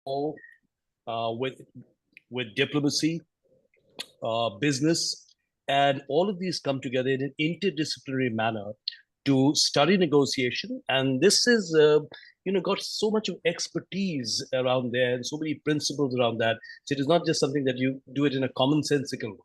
law, with diplomacy, business, and all of these come together in an interdisciplinary manner to study negotiation. And this is, got so much of expertise around there and so many principles around that. So it is not just something that you do it in a commonsensical way.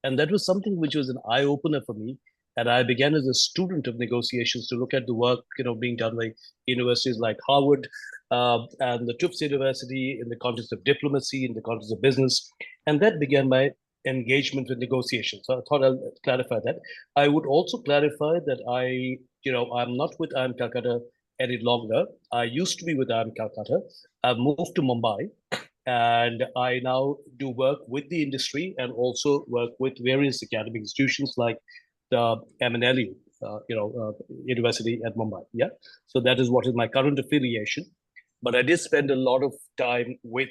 And that was something which was an eye opener for me. And I began as a student of negotiations to look at the work, being done by universities like Harvard and the Tufts University in the context of diplomacy, in the context of business. And that began my engagement with negotiations. So I thought I'll clarify that. I would also clarify that I'm not with IIM Calcutta any longer. I used to be with IIM Calcutta. I've moved to Mumbai, and I now do work with the industry and also work with various academic institutions like the MNLU, University at Mumbai. Yeah. So that is what is my current affiliation. But I did spend a lot of time with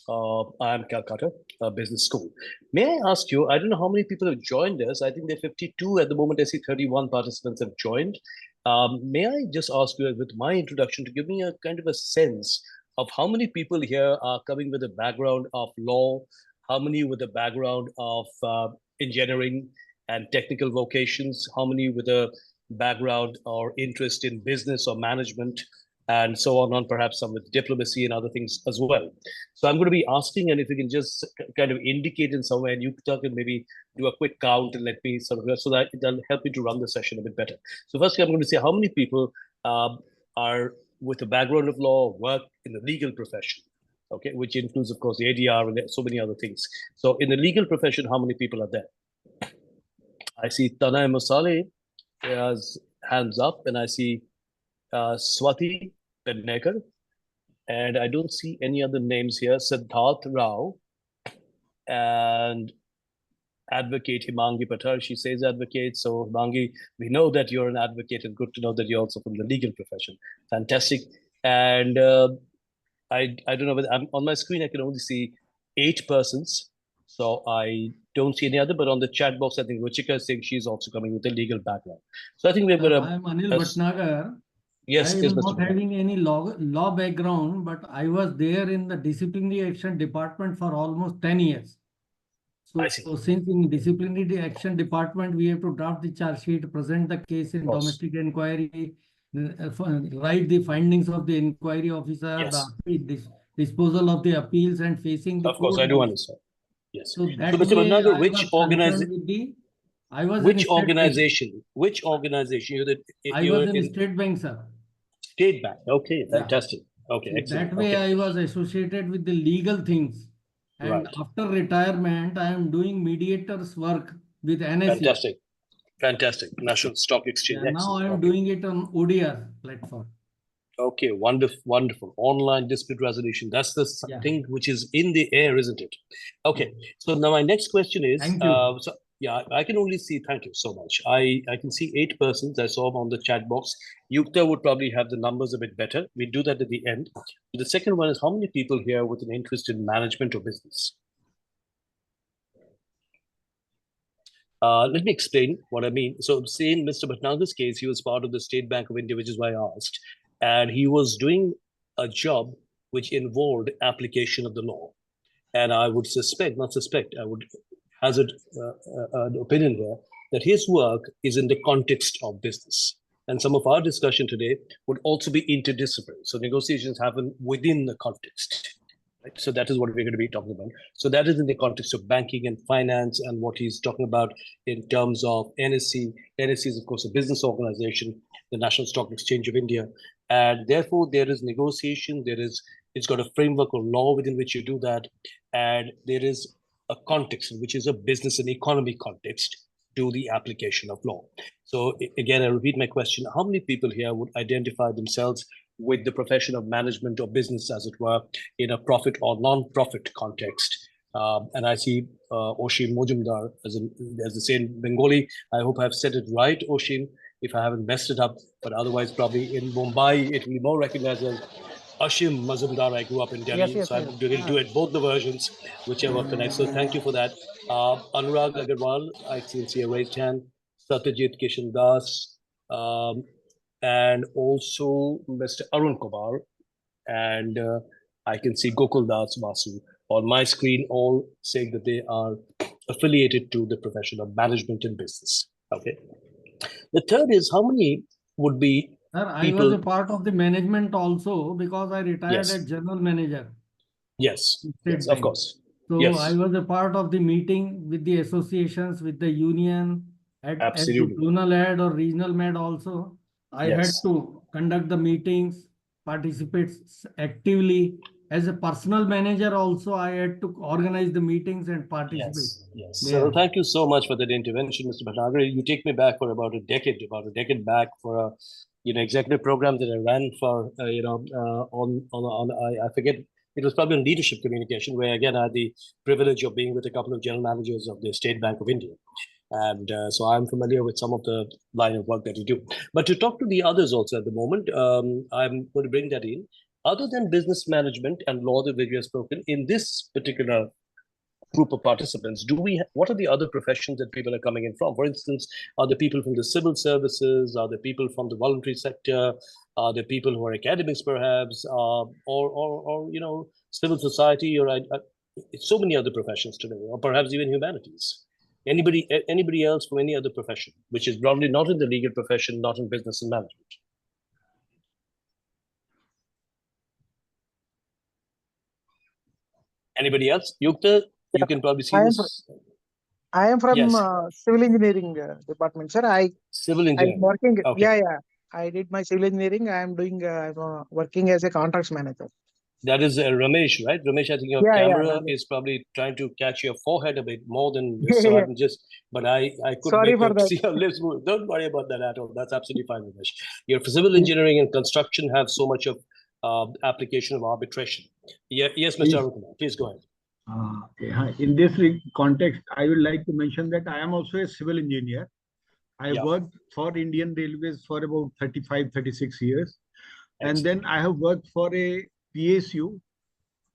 IIM Calcutta Business School. May I ask you, I don't know how many people have joined us. I think there are 52 at the moment. I see 31 participants have joined. May I just ask you, with my introduction, to give me a kind of a sense of how many people here are coming with a background of law, how many with a background of engineering and technical vocations, how many with a background or interest in business or management, and so on, perhaps some with diplomacy and other things as well. So I'm going to be asking, and if you can just kind of indicate in some way, and you can maybe do a quick count and let me so that it'll help me to run the session a bit better. So firstly, I'm going to say how many people are with a background of law, work in the legal profession, okay, which includes, of course, the ADR and so many other things. So in the legal profession, how many people are there? I see Tanay Masale has hands up, and I see Swati Pednekar, and I don't see any other names here. Siddharth Rao and advocate Himangi Patar. She says advocate. So Himangi, we know that you're an advocate, and good to know that you're also from the legal profession. Fantastic. And I don't know whether I'm on my screen. I can only see 8 persons. So I don't see any other, but on the chat box, I think Ruchika is saying she's also coming with a legal background. So I think we've got I'm Anil Bhatnagar. Yes, I'm not having any law background, but I was there in the disciplinary action department for almost 10 years. So since in disciplinary action department, we have to draft the charge sheet, present the case in domestic inquiry, write the findings of the inquiry officer, the disposal of the appeals, and facing the court. Of course, I do understand. Yes. So that Mr. Bhatnagar, which organization? Which organization? I was in State Bank, sir. State Bank. Okay, fantastic. Yeah. Okay, excellent. That way, I was associated with the legal things. And after retirement, I am doing mediators work with NSE. Fantastic. National Stock Exchange. Yeah, now I am doing it on ODR platform. Okay, wonderful. Online dispute resolution. That's the thing which is in the air, isn't it? Okay, so now my next question is, thank you. I can only see, thank you so much. I can see 8 persons. I saw them on the chat box. Yukta would probably have the numbers a bit better. We do that at the end. The second one is how many people here with an interest in management or business? Let me explain what I mean. So say in Mr. Bhatnagar's case, he was part of the State Bank of India, which is why I asked. And he was doing a job which involved application of the law. And I would I would hazard an opinion here that his work is in the context of business. And some of our discussion today would also be interdisciplinary. So negotiations happen within the context. Right? So that is what we're going to be talking about. So that is in the context of banking and finance, and what he's talking about in terms of NSE. NSE is, of course, a business organization, the National Stock Exchange of India. And therefore, there is negotiation. It's got a framework of law within which you do that. And there is a context, which is a business and economy context, to the application of law. So again, I repeat my question. How many people here would identify themselves with the profession of management or business, as it were, in a profit or non-profit context? And I see Oshim Mojumdar as the same Bengali. I hope I've said it right, Oshim, if I haven't messed it up. But otherwise, probably in Mumbai, it will be more recognized as Ashim Mazumdar. I grew up in Delhi, so I'm going to do it both the versions, whichever connects. So thank you for that. Anurag Agarwal, I see a raised hand. Satyajit Kishan Das, and also Mr. Arun Kumar, and I can see Gokul Das Vasu on my screen, all saying that they are affiliated to the profession of management and business. Okay. The third is how many would be Sir, I was a people? part of the management also because I retired as Yes, general manager yes, in yes, State of Bank. course. So I Yes, was a part of the meeting with the associations, with the union, at the absolutely. zonal head or regional med also. I had Yes, to conduct the meetings, participate actively. As a personal manager also, I had to organize the meetings and participate yes, yes. So there. thank you so much for that intervention, Mr. Bhatnagar. You take me back for about a decade back for a executive program that I ran for I forget, it was probably on leadership communication, where again I had the privilege of being with a couple of general managers of the State Bank of India. And so I'm familiar with some of the line of work that you do. But to talk to the others also at the moment, I'm going to bring that in. Other than business management and law that we have spoken, in this particular group of participants, what are the other professions that people are coming in from? For instance, are there people from the civil services? Are there people from the voluntary sector? Are there people who are academics, perhaps, or civil society, or so many other professions today, or perhaps even humanities? Anybody else from any other profession, which is probably not in the legal profession, not in business and management? Anybody else? Yukta, you Yeah, can probably see I am this. I am from Yes, civil engineering department, sir. civil I'm engineering. working. Okay. Yeah, yeah. I did my civil engineering. I am doing. I'm working as a contracts manager. That is Ramesh, right? Ramesh, I think your Yeah, yeah. camera is probably trying to catch your forehead a bit more than this, Yeah, so yeah. I'm just, but I could Sorry make for out that. see your lips move. Don't worry about that at all. That's absolutely fine, Ramesh. Your civil engineering and construction have so much of application of arbitration. Yeah, yes, Mr. Please, Arun, please go ahead. okay. In this context, I would like to mention that I am also a civil engineer. I Yeah. worked for Indian Railways for about 35, 36 years. And Excellent. then I have worked for a PSU,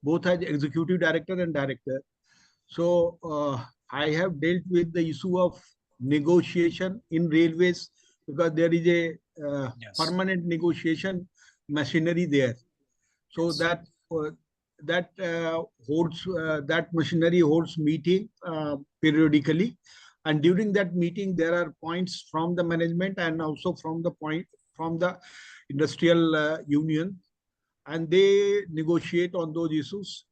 both as executive director and director. So I have dealt with the issue of negotiation in railways because there is a Yes. permanent negotiation machinery there. So Yes. that machinery holds meeting periodically, and during that meeting there are points from the management and also from the industrial union, and they negotiate on those issues,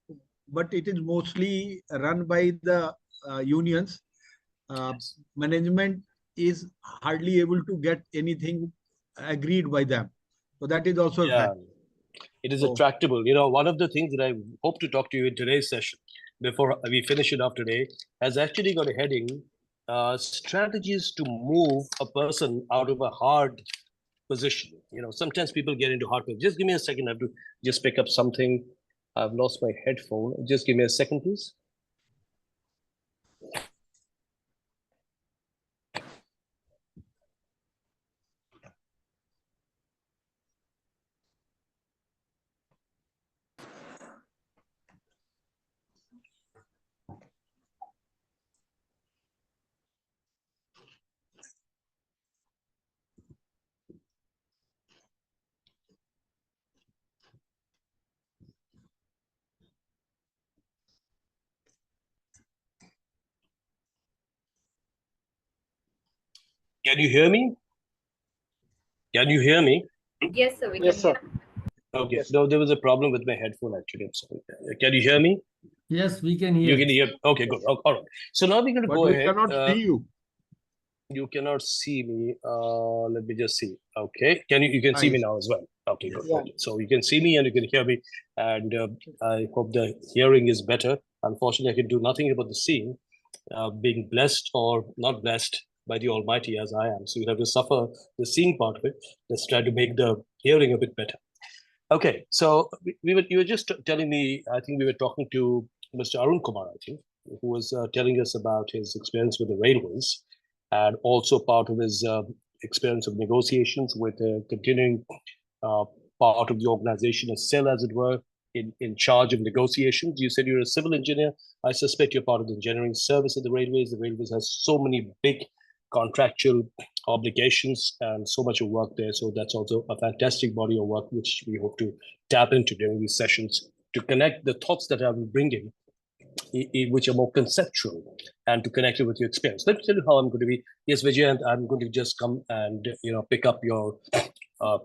but it is mostly run by the unions. Yes. Management is hardly able to get anything agreed by them, so that is also a Yeah. fact. It is So attractable. One of the things that I hope to talk to you in today's session, before we finish it off today, has actually got a heading: strategies to move a person out of a hard position. Sometimes people get into hard position. Just give me a second. I have to just pick up something. I've lost my headphone. Just give me a second, please. Can you hear me? Can you hear me? Yes, sir, we Yes, can sir. hear. Okay. Yes. No, there was a problem with my headphone actually. I'm sorry. Can you hear me? Yes, we can You hear. can hear. Okay, good. All right. So now we're going to but go we ahead. cannot see you. You cannot see me. Let me just see. Okay. You can see me Yes. now as well. Okay, good. Yeah. Okay. So you can see me and you can hear me. And I hope the hearing is better. Unfortunately, I can do nothing about the seeing, being blessed or not blessed by the Almighty as I am. So you have to suffer the seeing part of it. Let's try to make the hearing a bit better. Okay. So you were just telling me, I think we were talking to Mr. Arun Kumar, I think, who was telling us about his experience with the railways, and also part of his experience of negotiations with continuing uh, part of the organization, a cell, as it were, in charge of negotiations. You said you're a civil engineer. I suspect you're part of the engineering service at the railways. The railways has so many big contractual obligations and so much of work there. So that's also a fantastic body of work, which we hope to tap into during these sessions to connect the thoughts that I will bring in, which are more conceptual, and to connect it with your experience. Let me tell you how I'm going to be. Yes, Vijay, I'm going to just come and pick up your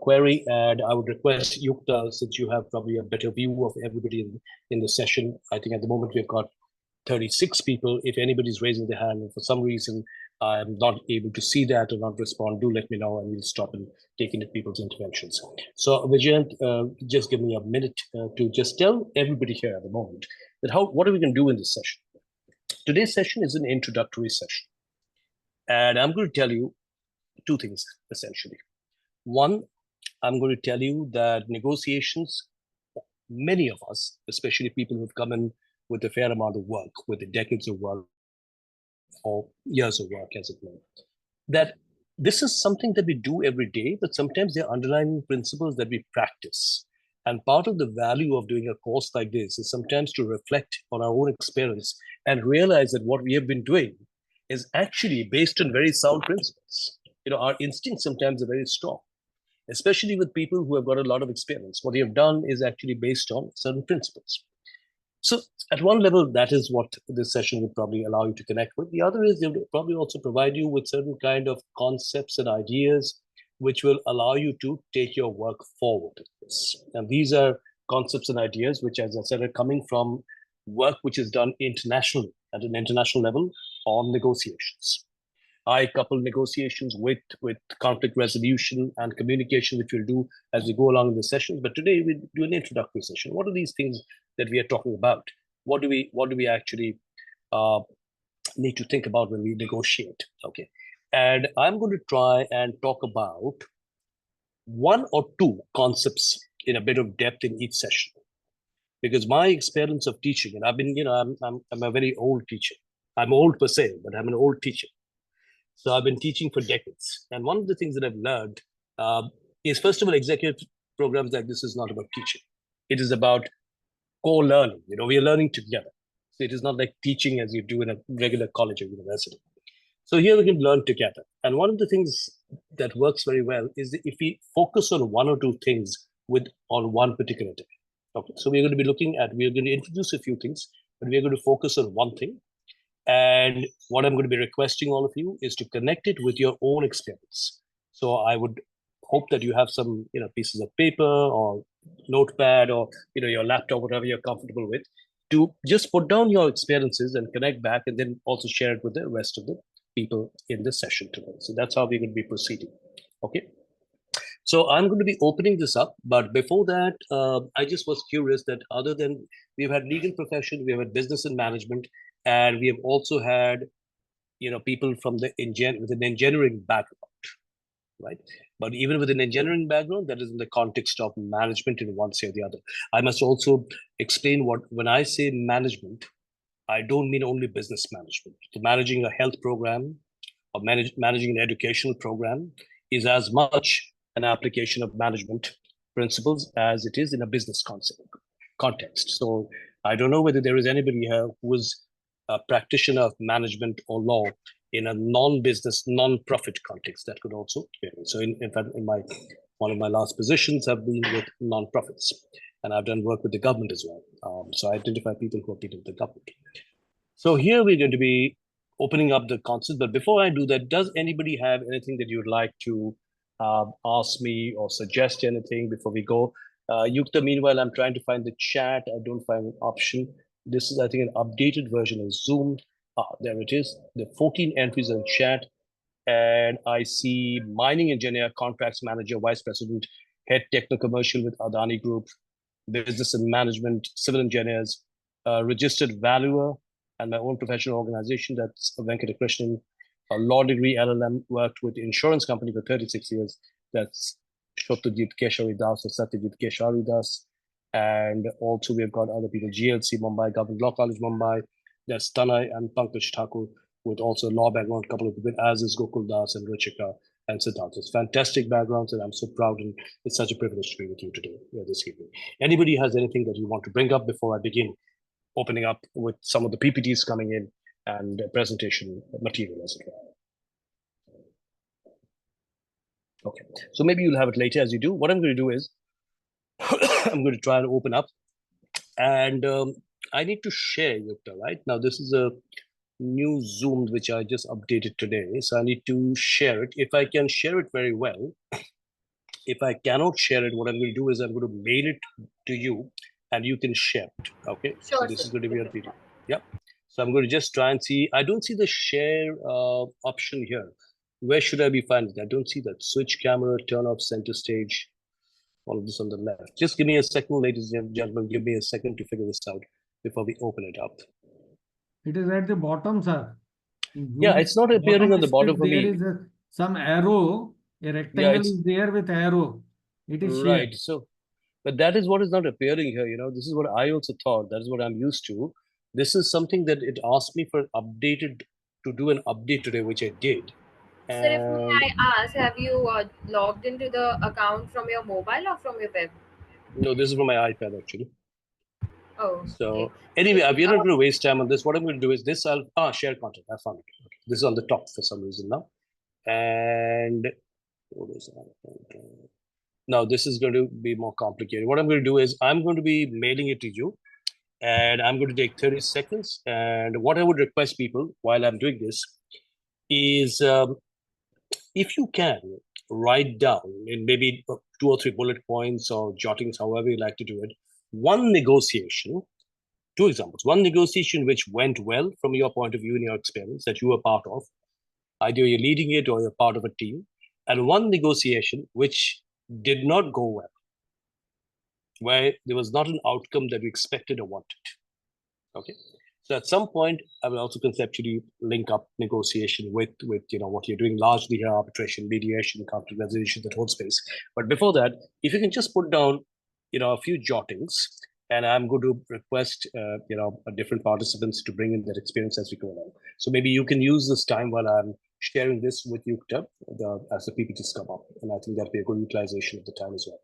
query, and I would request Yukta, since you have probably a better view of everybody in the session. I think at the moment we've got 36 people. If anybody's raising their hand and for some reason I'm not able to see that or not respond, do let me know and we'll stop and take into people's interventions. So Vijay, just give me a minute to just tell everybody here at the moment that what are we going to do in this session? Today's session is an introductory session. And I'm going to tell you two things, essentially. One, I'm going to tell you that negotiations, many of us, especially people who've come in with a fair amount of work, with the decades of work or years of work, as it may, that this is something that we do every day, but sometimes there are underlying principles that we practice. And part of the value of doing a course like this is sometimes to reflect on our own experience and realize that what we have been doing is actually based on very sound principles. Our instincts sometimes are very strong, especially with people who have got a lot of experience. What they have done is actually based on certain principles. So at one level, that is what this session would probably allow you to connect with. The other is they'll probably also provide you with certain kind of concepts and ideas which will allow you to take your work forward. And these are concepts and ideas which, as I said, are coming from work which is done internationally, at an international level, on negotiations. I couple negotiations with conflict resolution and communication, which we'll do as we go along in the sessions. But today we do an introductory session. What are these things that we are talking about? What do we actually need to think about when we negotiate? Okay, and I'm going to try and talk about one or two concepts in a bit of depth in each session, because my experience of teaching, and I've been, I'm a very old teacher. I'm old per se, but I'm an old teacher. So I've been teaching for decades. And one of the things that I've learned is, first of all, executive programs like this is not about teaching. It is about co-learning. We are learning together. So it is not like teaching as you do in a regular college or university. So here we can learn together. And one of the things that works very well is that if we focus on one or two things on one particular day. Okay, so we're going to introduce a few things, but we're going to focus on one thing. And what I'm going to be requesting all of you is to connect it with your own experience. So I would hope that you have some, pieces of paper or notepad or, your laptop, whatever you're comfortable with, to just put down your experiences and connect back, and then also share it with the rest of the people in the session today. So that's how we're going to be proceeding. Okay. So I'm going to be opening this up, but before that, I just was curious that other than we've had legal profession, we have had business and management, and we have also had, people from with an engineering background, right? But even with an engineering background, that is in the context of management in one way or the other. I must also explain when I say management, I don't mean only business management. So managing a health program or managing an educational program is as much an application of management principles as it is in a business context. So I don't know whether there is anybody here who is a practitioner of management or law in a non-business, non-profit context. That could also vary. So in fact, one of my last positions have been with non-profits, and I've done work with the government as well. So I identify people who have been with the government. So here we're going to be opening up the concept. But before I do that, does anybody have anything that you'd like to ask me or suggest anything before we go? Yukta, meanwhile, I'm trying to find the chat. I don't find an option. This is, I think, an updated version of Zoom. There it is. The 14 entries in chat. And I see mining engineer, contracts manager, vice president, head techno commercial with Adani Group, business and management, civil engineers, registered valuer, and my own professional organization, that's Venkatakrishnan, a law degree, LLM, worked with insurance company for 36 years. That's Shotajit Keshari Das or Satyajit Keshari Das. And also we've got other people, GLC Mumbai, Government Law College Mumbai. That's Tanay and Pankaj Thakur, with also law background, a couple of people, as is Gokul Das and Ruchika and Siddharth. It's fantastic backgrounds, and I'm so proud, and it's such a privilege to be with you today, this evening. Anybody has anything that you want to bring up before I begin opening up with some of the PPTs coming in and presentation material as well? Okay, so maybe you'll have it later as you do. What I'm going to do is I'm going to try and open up And I need to share, Yukta, right? Now, this is a new Zoom which I just updated today. So I need to share it. If I can share it very well, if I cannot share it, what I'm going to do is I'm going to mail it to you and you can share it. Okay. Sure, So this sir. is going to be on PDF. Yeah. So I'm going to just try and see. I don't see the share option here. Where should I be finding it? I don't see that. Switch camera, turn off center stage. All of this on the left. Just give me a second, ladies and gentlemen. Give me a second to figure this out before we open it up. It is at the bottom, sir. Yeah, it's not appearing on the bottom script, for there me. is some arrow, a rectangle is there with arrow. It is right. shared. So, but that is what is not appearing here. You know, this is what I also thought. That is what I'm used to. This is something that it asked me for updated to do an update today, which I did. Sir, if may I ask, have you logged into the account from your mobile or from your web? No, this is from my iPad actually. Oh, so okay. anyway, we're not going to waste time on this. What I'm going to do is this. I'll share content. I found it. Okay. This is on the top for some reason now. And what is that? Now this is going to be more complicated. What I'm going to do is I'm going to be mailing it to you, and I'm going to take 30 seconds. And what I would request people while I'm doing this is, if you can write down in maybe 2 or 3 bullet points or jottings, however you like to do it, one negotiation, 2 examples, one negotiation which went well from your point of view in your experience that you were part of, either you're leading it or you're part of a team, and one negotiation which did not go well, where there was not an outcome that we expected or wanted. Okay. So at some point, I will also conceptually link up negotiation with what you're doing largely here: arbitration, mediation, conflict resolution, that whole space. But before that, if you can just put down, a few jottings, and I'm going to request, different participants to bring in their experience as we go along. So maybe you can use this time while I'm sharing this with you, as the PPTs come up, and I think that'd be a good utilization of the time as well.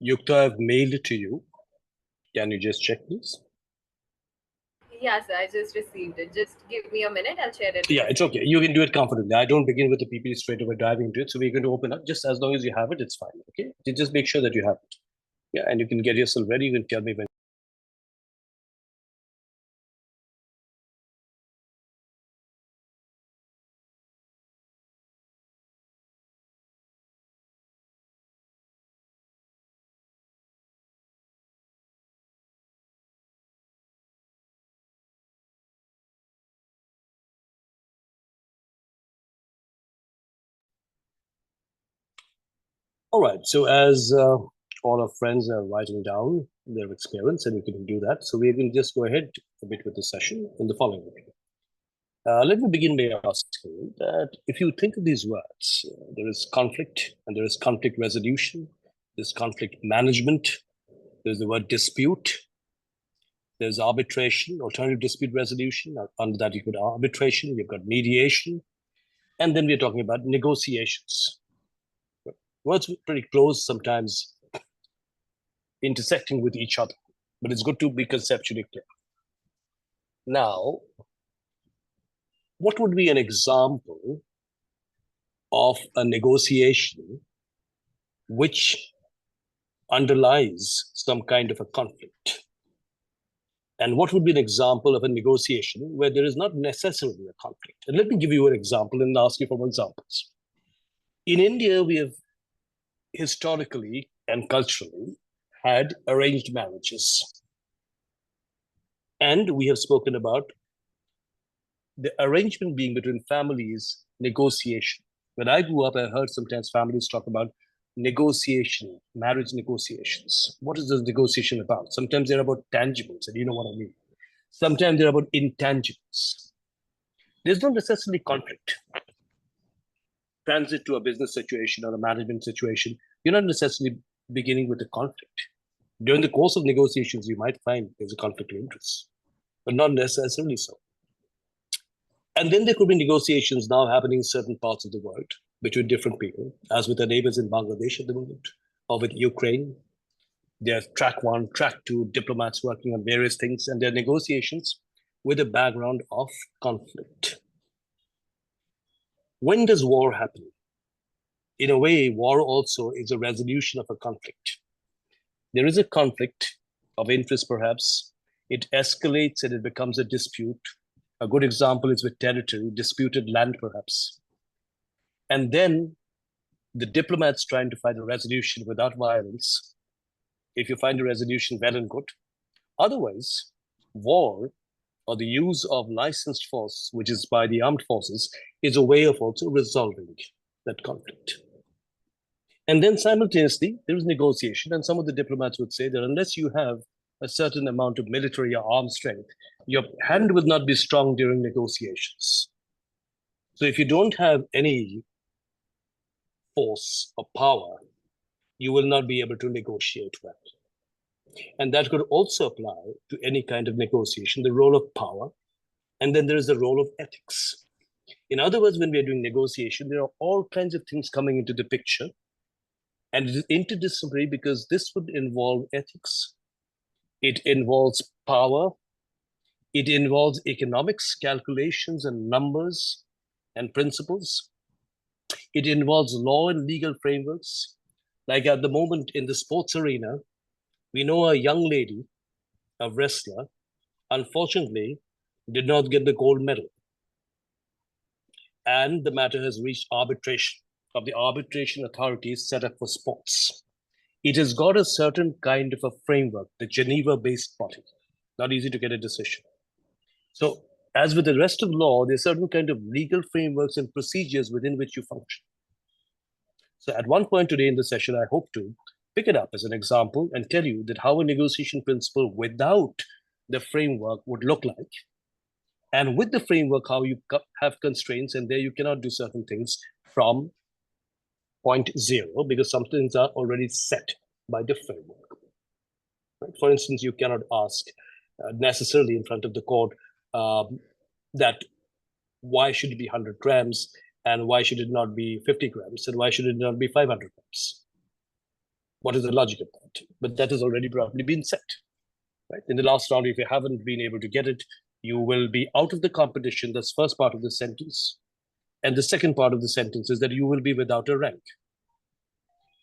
Yukta, I've mailed it to you. Can you just check, please? Yes, I just received it. Just give me a minute. I'll share it. Yeah, it's okay. You can do it comfortably. I don't begin with the PPT straight away diving into it. So we're going to open up. Just as long as you have it, it's fine. Okay. Just make sure that you have it. Yeah. And you can get yourself ready. You can tell me when. All right. So as all our friends are writing down their experience, and you can do that. So we will just go ahead a bit with the session in the following way. Let me begin by asking that if you think of these words, there is conflict and there is conflict resolution, there's conflict management, there's the word dispute, There's arbitration, alternative dispute resolution. Under that, you've got arbitration, you've got mediation, and then we're talking about negotiations. Words pretty close, sometimes intersecting with each other, but it's good to be conceptually clear. Now, what would be an example of a negotiation which underlies some kind of a conflict? And what would be an example of a negotiation where there is not necessarily a conflict? And let me give you an example and ask you for more examples. In India, we have historically and culturally had arranged marriages. And we have spoken about the arrangement being between families, negotiation. When I grew up, I heard sometimes families talk about negotiation, marriage negotiations. What is this negotiation about? Sometimes they're about tangibles, and you know what I mean. Sometimes they're about intangibles. There's not necessarily conflict. Transit to a business situation or a management situation, you're not necessarily beginning with a conflict. During the course of negotiations, you might find there's a conflict of interest, but not necessarily so. And then there could be negotiations now happening in certain parts of the world between different people, as with our neighbors in Bangladesh at the moment, or with Ukraine. There are track 1, track 2 diplomats working on various things, and there are negotiations with a background of conflict. When does war happen? In a way, war also is a resolution of a conflict. There is a conflict of interest, perhaps. It escalates and it becomes a dispute. A good example is with territory, disputed land, perhaps. And then the diplomats trying to find a resolution without violence. If you find a resolution, well and good. Otherwise, war or the use of licensed force, which is by the armed forces, is a way of also resolving that conflict. And then simultaneously, there is negotiation. And some of the diplomats would say that unless you have a certain amount of military or armed strength, your hand will not be strong during negotiations. So if you don't have any force or power, you will not be able to negotiate well. And that could also apply to any kind of negotiation, the role of power. And then there is the role of ethics. In other words, when we are doing negotiation, there are all kinds of things coming into the picture. And it is interdisciplinary because this would involve ethics. It involves power. It involves economics, calculations, and numbers and principles. It involves law and legal frameworks. Like at the moment in the sports arena, we know a young lady, a wrestler, unfortunately, did not get the gold medal. And the matter has reached arbitration of the arbitration authorities set up for sports. It has got a certain kind of a framework, the Geneva-based body. Not easy to get a decision. So as with the rest of law, there's certain kind of legal frameworks and procedures within which you function. So at one point today in the session, I hope to pick it up as an example and tell you that how a negotiation principle without the framework would look like. And with the framework, how you have constraints, and there you cannot do certain things from point 0 because some things are already set by the framework. Right? For instance, you cannot ask necessarily in front of the court that why should it be 100 grams and why should it not be 50 grams and why should it not be 500 grams? What is the logic of that? But that has already probably been set. Right? In the last round, if you haven't been able to get it, you will be out of the competition. That's first part of the sentence. And the second part of the sentence is that you will be without a rank.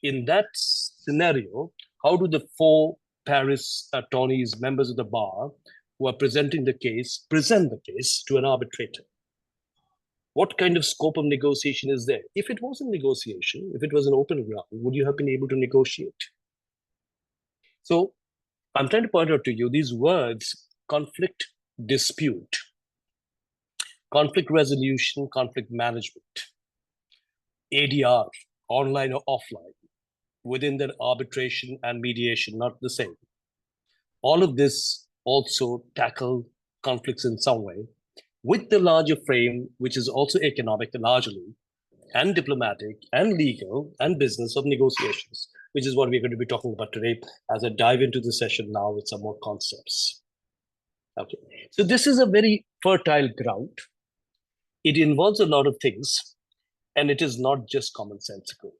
In that scenario, how do the 4 Paris attorneys, members of the bar, who are presenting the case, present the case to an arbitrator? What kind of scope of negotiation is there? If it was a negotiation, if it was an open ground, would you have been able to negotiate? So I'm trying to point out to you these words, conflict, dispute, conflict resolution, conflict management, ADR, online or offline, within that arbitration and mediation, not the same. All of this also tackle conflicts in some way with the larger frame, which is also economic largely, and diplomatic and legal and business of negotiations, which is what we're going to be talking about today as I dive into the session now with some more concepts. Okay. So this is a very fertile ground. It involves a lot of things, and it is not just commonsensical.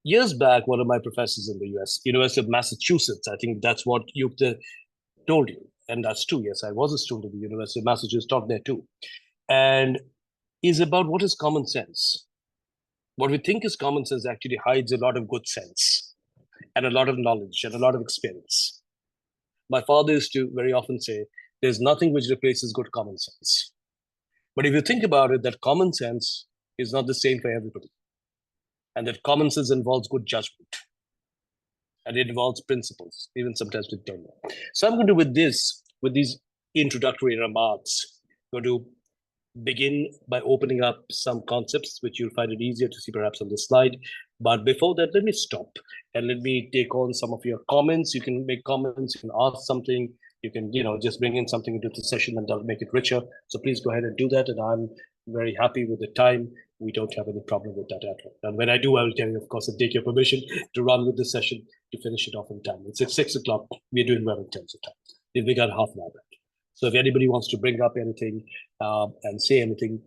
Years back, one of my professors in the US, University of Massachusetts, I think that's what Yukta told you. And that's true. Yes, I was a student at the University of Massachusetts, taught there too. And is about what is common sense. What we think is common sense actually hides a lot of good sense and a lot of knowledge and a lot of experience. My father used to very often say, there's nothing which replaces good common sense. But if you think about it, that common sense is not the same for everybody. And that common sense involves good judgment. And it involves principles, even sometimes we don't know. So I'm going to, with these introductory remarks, going to begin by opening up some concepts, which you'll find it easier to see perhaps on the slide. But before that, let me stop and let me take on some of your comments. You can make comments, you can ask something, you can, just bring in something into the session and that'll make it richer. So please go ahead and do that. And I'm very happy with the time. We don't have any problem with that at all. And when I do, I will tell you, of course, and take your permission to run with this session to finish it off in time. It's at 6 o'clock. We're doing well in terms of time. We got half an hour back. So if anybody wants to bring up anything and say anything,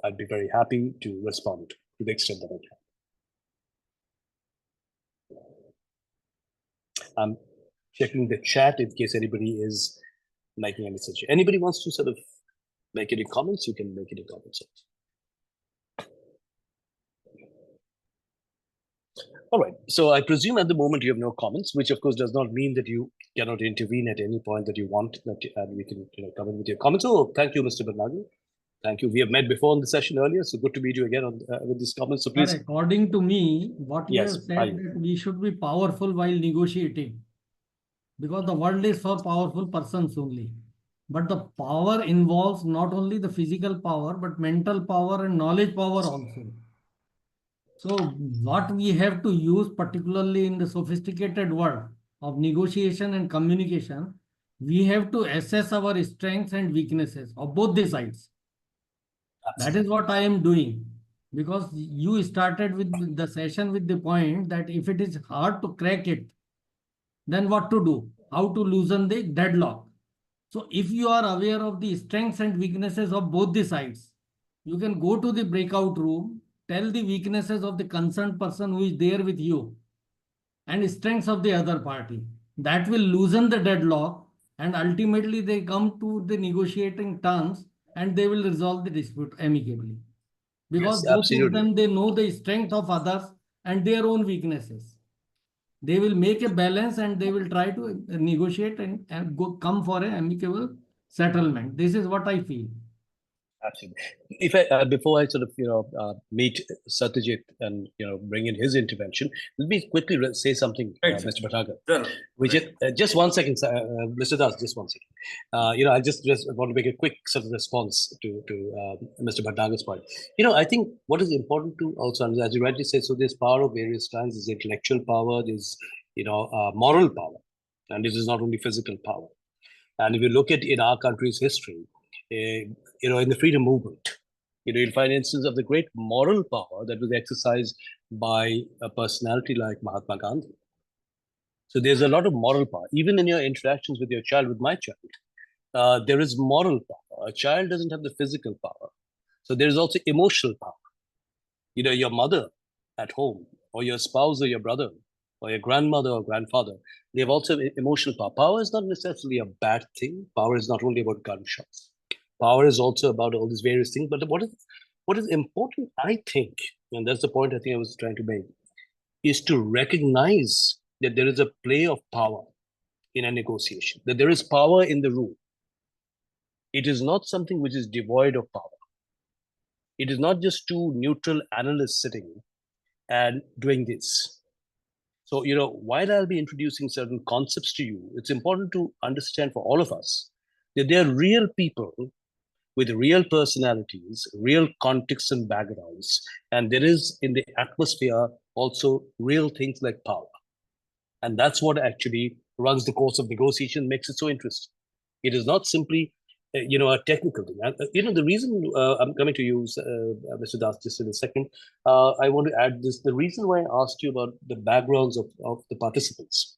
I'd be very happy to respond to the extent that I can. I'm checking the chat in case anybody is making any suggestion. Anybody wants to sort of make any comments, you can make any comments. All right. So I presume at the moment you have no comments, which of course does not mean that you cannot intervene at any point that you want, and we can come in with your comments. Oh, thank you, Mr. Bernardo. Thank you. We have met before in the session earlier, so good to meet you again with these comments. So please. But according to me, what you Yes, have said that we should be powerful while negotiating, because the world is for powerful persons only. But the power involves not only the physical power, but mental power and knowledge power also. So what we have to use, particularly in the sophisticated world of negotiation and communication, we have to assess our strengths and weaknesses of both the sides. Absolutely. That is what I am doing. Because you started with the session with the point that if it is hard to crack it, then what to do? How to loosen the deadlock? So if you are aware of the strengths and weaknesses of both the sides, you can go to the breakout room, tell the weaknesses of the concerned person who is there with you and strengths of the other party. That will loosen the deadlock and ultimately they come to the negotiating terms and they will resolve the dispute amicably. Because yes, both of them, they know the strength of others and their own weaknesses. They will make a balance and they will try to negotiate and come for an amicable settlement. This is what I feel. Absolutely. If I, before I sort of, meet Satyajit and, bring in his intervention, let me quickly say something, Mr. Bhattaga. Sure. Which is, just 1 second, Mr. Das, just 1 second. I just want to make a quick sort of response to Mr. Bhattaga's point. I think what is important to also, as you rightly said, so there's power of various kinds. There's intellectual power, there's, moral power, and this is not only physical power. And if you look at in our country's history, in the freedom movement, you'll find instances of the great moral power that was exercised by a personality like Mahatma Gandhi. So there's a lot of moral power, even in your interactions with your child, with my child. There is moral power. A child doesn't have the physical power. So there's also emotional power. Your mother at home, or your spouse, or your brother, or your grandmother or grandfather, they have also emotional power. Power is not necessarily a bad thing. Power is not only about gunshots. Power is also about all these various things. But what is important, I think, and that's the point I think I was trying to make, is to recognize that there is a play of power in a negotiation, that there is power in the room. It is not something which is devoid of power. It is not just two neutral analysts sitting and doing this. So, while I'll be introducing certain concepts to you, it's important to understand for all of us that there are real people with real personalities, real contexts and backgrounds. And there is in the atmosphere also real things like power. And that's what actually runs the course of negotiation, makes it so interesting. It is not simply, a technical thing. The reason I'm coming to you, Mr. Das, just in a second, I want to add this. The reason why I asked you about the backgrounds of the participants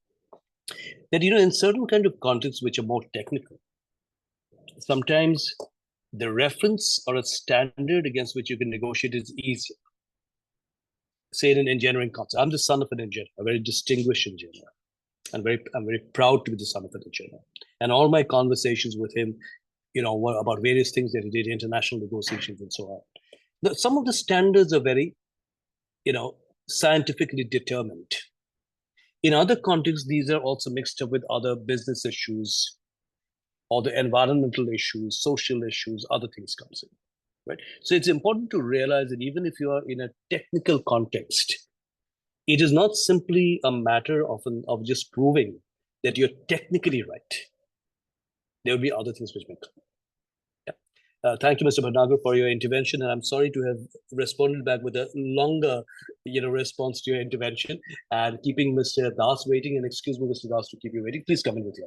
that, in certain kind of contexts which are more technical, sometimes the reference or a standard against which you can negotiate is easier. Say in an engineering context, I'm the son of an engineer, a very distinguished engineer. I'm very proud to be the son of an engineer. And all my conversations with him, were about various things that he did, international negotiations and so on. Some of the standards are very, scientifically determined. In other contexts, these are also mixed up with other business issues or the environmental issues, social issues, other things comes in, right? So it's important to realize that even if you are in a technical context, it is not simply a matter of just proving that you're technically right. There will be other things which may come. Yeah. Thank you, Mr. Bhatnagar, for your intervention, and I'm sorry to have responded back with a longer, response to your intervention and keeping Mr. Das waiting. And excuse me, Mr. Das, to keep you waiting. Please come in with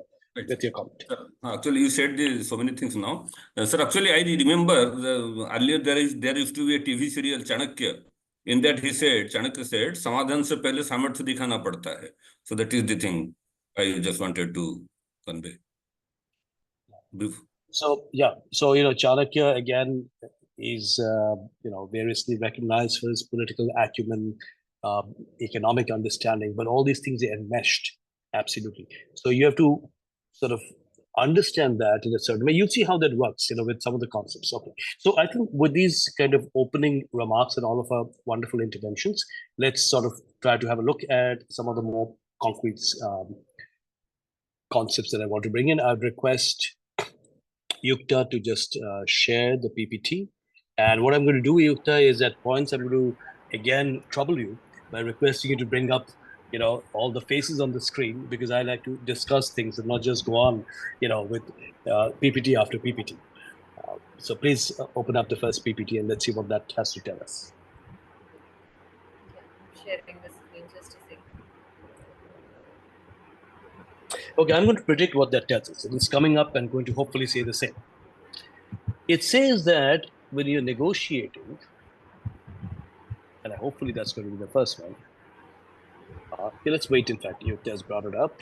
your comment. Actually, you said so many things now. Sir, actually, I remember earlier there used to be a TV serial, Chanakya. In that he said, Chanakya said, "Samadhan se pehle samarthya dikhana padta hai." So that is the thing I just wanted to convey. So Chanakya again is variously recognized for his political acumen, economic understanding, but all these things are enmeshed, absolutely. So you have to sort of understand that in a certain way. You see how that works, with some of the concepts. Okay. So I think with these kind of opening remarks and all of our wonderful interventions, let's sort of try to have a look at some of the more concrete concepts that I want to bring in. I'd request Yukta to just share the PPT. And what I'm going to do, Yukta, is at points I'm going to, again, trouble you by requesting you to bring up, all the faces on the screen, because I like to discuss things and not just go on, with PPT after PPT. So please open up the first PPT and let's see what that has to tell us. Sharing the screen, just a second. Okay, I'm going to predict what that tells us. It's coming up and going to hopefully say the same. It says that when you're negotiating, and hopefully that's going to be the first one. Okay, let's wait. In fact, Yukta has brought it up.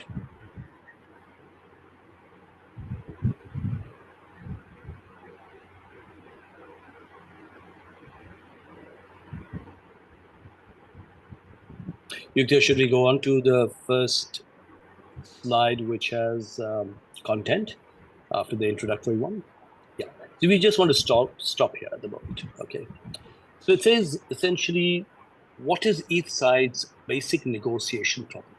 Yukta, should we go on to the first slide, which has content after the introductory one? Yeah. So we just want to stop here at the moment. Okay. So it says essentially, what is each side's basic negotiation problem?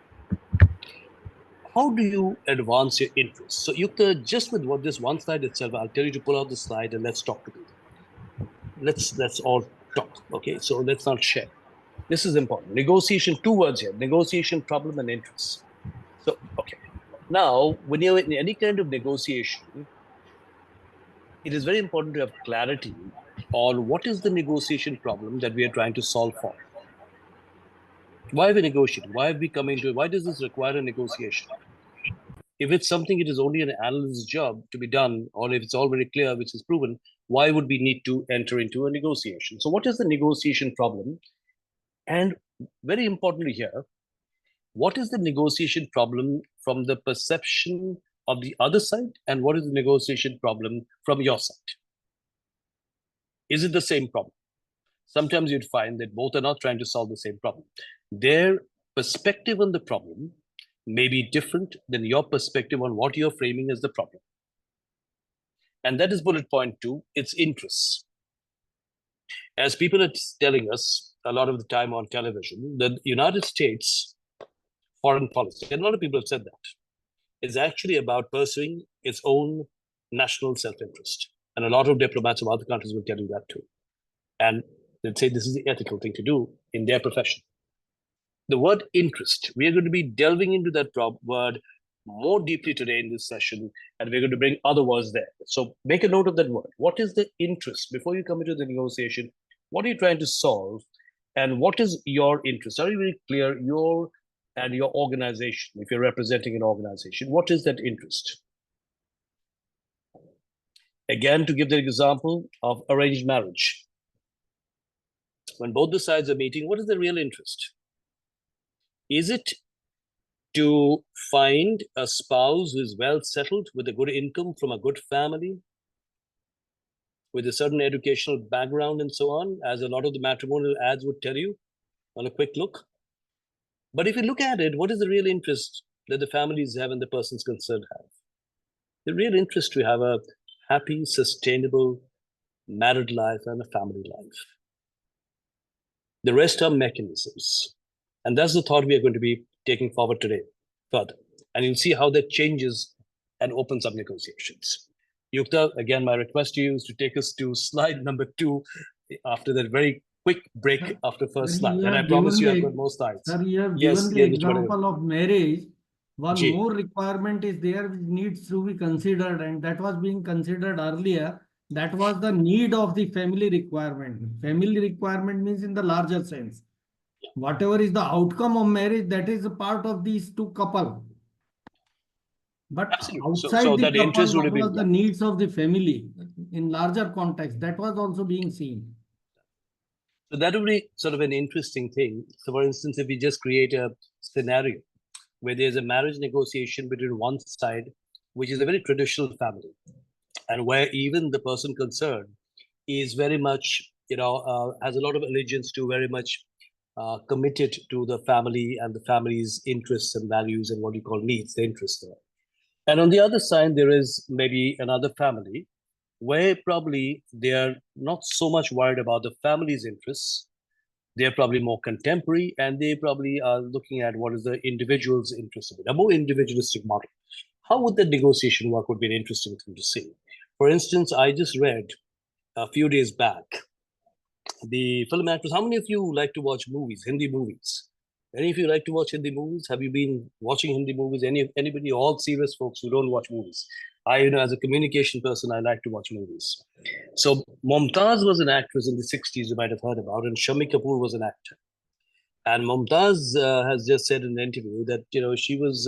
How do you advance your interests? So Yukta, just with what this one slide itself, I'll tell you to pull out the slide and let's talk together. Let's all talk. Okay. So let's not share. This is important. Negotiation, 2 words here: negotiation, problem, and interest. So, okay. Now, when you're in any kind of negotiation, it is very important to have clarity on what is the negotiation problem that we are trying to solve for. Why are we negotiating? Why have we come into it? Why does this require a negotiation? If it's something, it is only an analyst's job to be done, or if it's already clear, which is proven, why would we need to enter into a negotiation? So what is the negotiation problem? And very importantly here, what is the negotiation problem from the perception of the other side, and what is the negotiation problem from your side? Is it the same problem? Sometimes you'd find that both are not trying to solve the same problem. Their perspective on the problem may be different than your perspective on what you're framing as the problem. And that is bullet point 2, it's interests. As people are telling us a lot of the time on television, the United States foreign policy, and a lot of people have said that, is actually about pursuing its own national self-interest. And a lot of diplomats of other countries will tell you that too. And they'll say this is the ethical thing to do in their profession. The word interest, we are going to be delving into that word more deeply today in this session, and we're going to bring other words there. So make a note of that word. What is the interest? Before you come into the negotiation, what are you trying to solve? And what is your interest? Are you very clear, your and your organization, if you're representing an organization, what is that interest? Again, to give the example of arranged marriage. When both the sides are meeting, what is the real interest? Is it to find a spouse who is well settled with a good income from a good family, with a certain educational background and so on, as a lot of the matrimonial ads would tell you on a quick look. But if you look at it, what is the real interest that the families have and the persons concerned have? The real interest to have a happy, sustainable married life and a family life. The rest are mechanisms. And that's the thought we are going to be taking forward today further. And you'll see how that changes and opens up negotiations. Yukta, again, my request to you is to take us to slide number 2 after that very quick break after first slide. And I promise you I've got more slides. Sir, you have Yes, given the yes, example of marriage. One Ji. more requirement is there which needs to be considered, and that was being considered earlier. That was the need of the family requirement. Family requirement means in the larger sense. Whatever is the outcome of marriage, that is a part of these two couple. But Absolutely. outside So the that interest couple, would what have was the been, needs of the family in larger context, that was also being seen. so that would be sort of an interesting thing. So for instance, if we just create a scenario where there's a marriage negotiation between one side, which is a very traditional family, and where even the person concerned is very much, has a lot of allegiance to, very much committed to the family and the family's interests and values and what you call needs, the interests there. And on the other side, there is maybe another family where probably they are not so much worried about the family's interests. They're probably more contemporary, and they probably are looking at what is the individual's interest of it, a more individualistic model. How would the negotiation work would be an interesting thing to see. For instance, I just read a few days back the film actors. How many of you like to watch movies, Hindi movies? Any of you like to watch Hindi movies? Have you been watching Hindi movies? Anybody, all serious folks who don't watch movies? As a communication person, I like to watch movies. So Mumtaz was an actress in the 60s you might have heard about, and Shammi Kapoor was an actor. And Mumtaz has just said in an interview that, she was,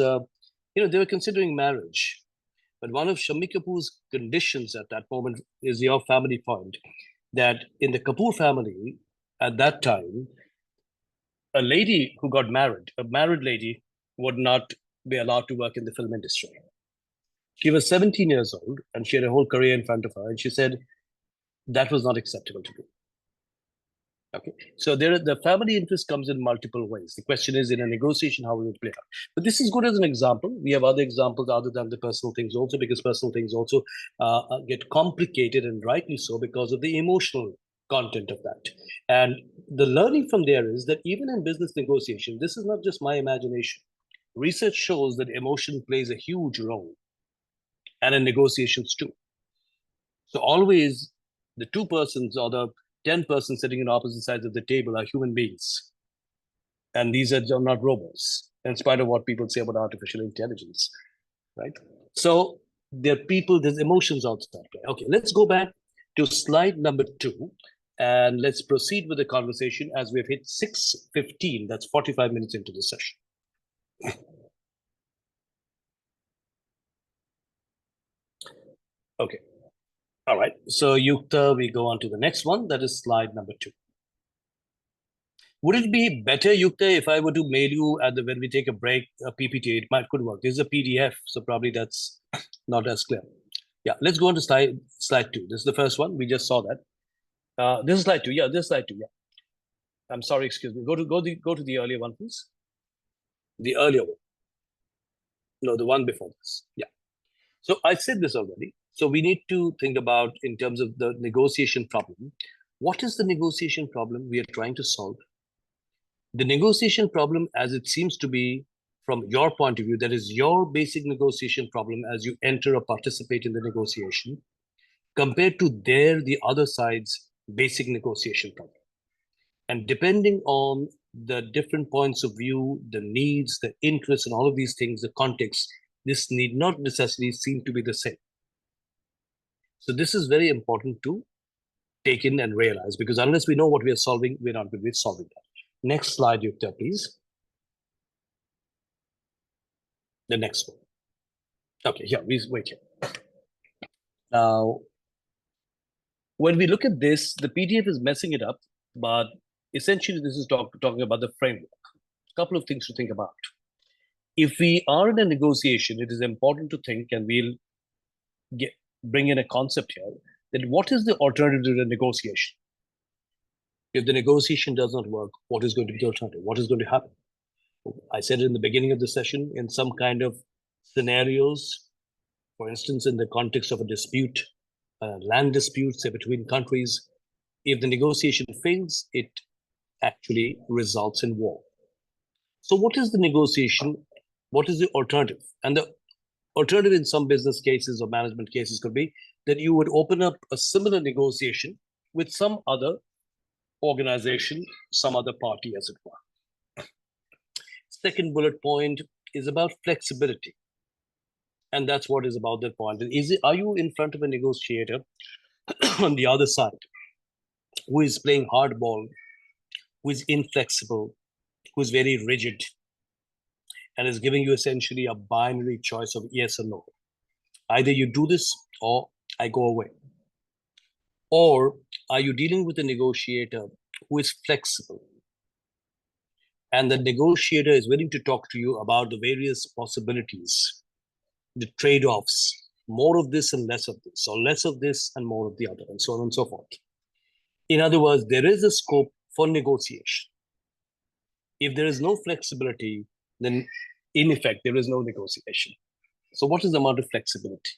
they were considering marriage. But one of Shammi Kapoor's conditions at that moment is your family point, that in the Kapoor family at that time, a lady who got married, a married lady, would not be allowed to work in the film industry. She was 17 years old and she had a whole career in front of her. And she said that was not acceptable to me. Okay, so the family interest comes in multiple ways. The question is, in a negotiation, how will it play out? But this is good as an example. We have other examples other than the personal things also, because personal things also get complicated, and rightly so, because of the emotional content of that. And the learning from there is that even in business negotiation, this is not just my imagination. Research shows that emotion plays a huge role, and in negotiations too. So always the two persons or the 10 persons sitting on opposite sides of the table are human beings. And these are not robots, in spite of what people say about artificial intelligence, right? So there are people, there's emotions outside. Okay, let's go back to slide number 2, and let's proceed with the conversation as we've hit 6:15. That's 45 minutes into the session. Okay. All right. So Yukta, we go on to the next one. That is slide number 2. Would it be better, Yukta, if I were to mail you when we take a break, a PPT? It could work. This is a PDF, so probably that's not as clear. Yeah, let's go on to slide 2. This is the first one. We just saw that. This is slide 2. Yeah, this is slide 2. Yeah. I'm sorry, excuse me. Go to the earlier one, please. The earlier one. No, the one before this. Yeah. So I said this already. So we need to think about, in terms of the negotiation problem, what is the negotiation problem we are trying to solve? The negotiation problem, as it seems to be from your point of view, that is your basic negotiation problem as you enter or participate in the negotiation, compared to the other side's basic negotiation problem. And depending on the different points of view, the needs, the interests, and all of these things, the context, this need not necessarily seem to be the same. So this is very important to take in and realize, because unless we know what we are solving, we're not going to be solving that. Next slide, Yukta, please. The next one. Okay, yeah, please wait here. Now, when we look at this, the PDF is messing it up, but essentially this is talking about the framework. A couple of things to think about. If we are in a negotiation, it is important to think, and we'll bring in a concept here, that what is the alternative to the negotiation? If the negotiation does not work, what is going to be the alternative? What is going to happen? I said it in the beginning of the session, in some kind of scenarios, for instance, in the context of a dispute, land dispute, say between countries, if the negotiation fails, it actually results in war. So what is the negotiation? What is the alternative? And the alternative in some business cases or management cases could be that you would open up a similar negotiation with some other organization, some other party, as it were. Second bullet point is about flexibility. And that's what is about that point. Are you in front of a negotiator on the other side who is playing hardball, who is inflexible, who is very rigid, and is giving you essentially a binary choice of yes or no? Either you do this or I go away. Or are you dealing with a negotiator who is flexible? And the negotiator is willing to talk to you about the various possibilities, the trade-offs, more of this and less of this, or less of this and more of the other, and so on and so forth. In other words, there is a scope for negotiation. If there is no flexibility, then in effect, there is no negotiation. So what is the amount of flexibility?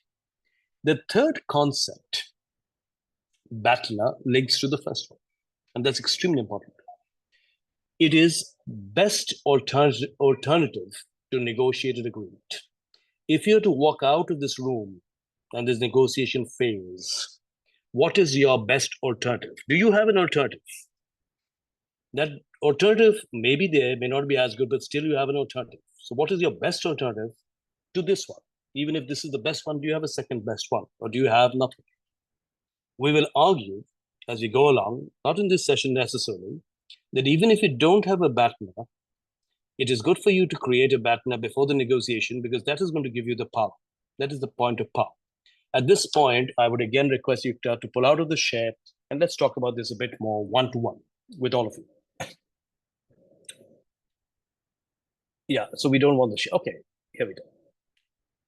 The third concept, BATNA, links to the first one, and that's extremely important. It is best alternative to negotiated agreement. If you're to walk out of this room and this negotiation fails, what is your best alternative? Do you have an alternative? That alternative may be there, may not be as good, but still you have an alternative. So what is your best alternative to this one? Even if this is the best one, do you have a second best one, or do you have nothing? We will argue as we go along, not in this session necessarily, that even if you don't have a BATNA, it is good for you to create a BATNA before the negotiation, because that is going to give you the power. That is the point of power. At this point, I would again request you to pull out of the share, and let's talk about this a bit more one-to-one with all of you. Yeah, so we don't want the share. Okay, here we go.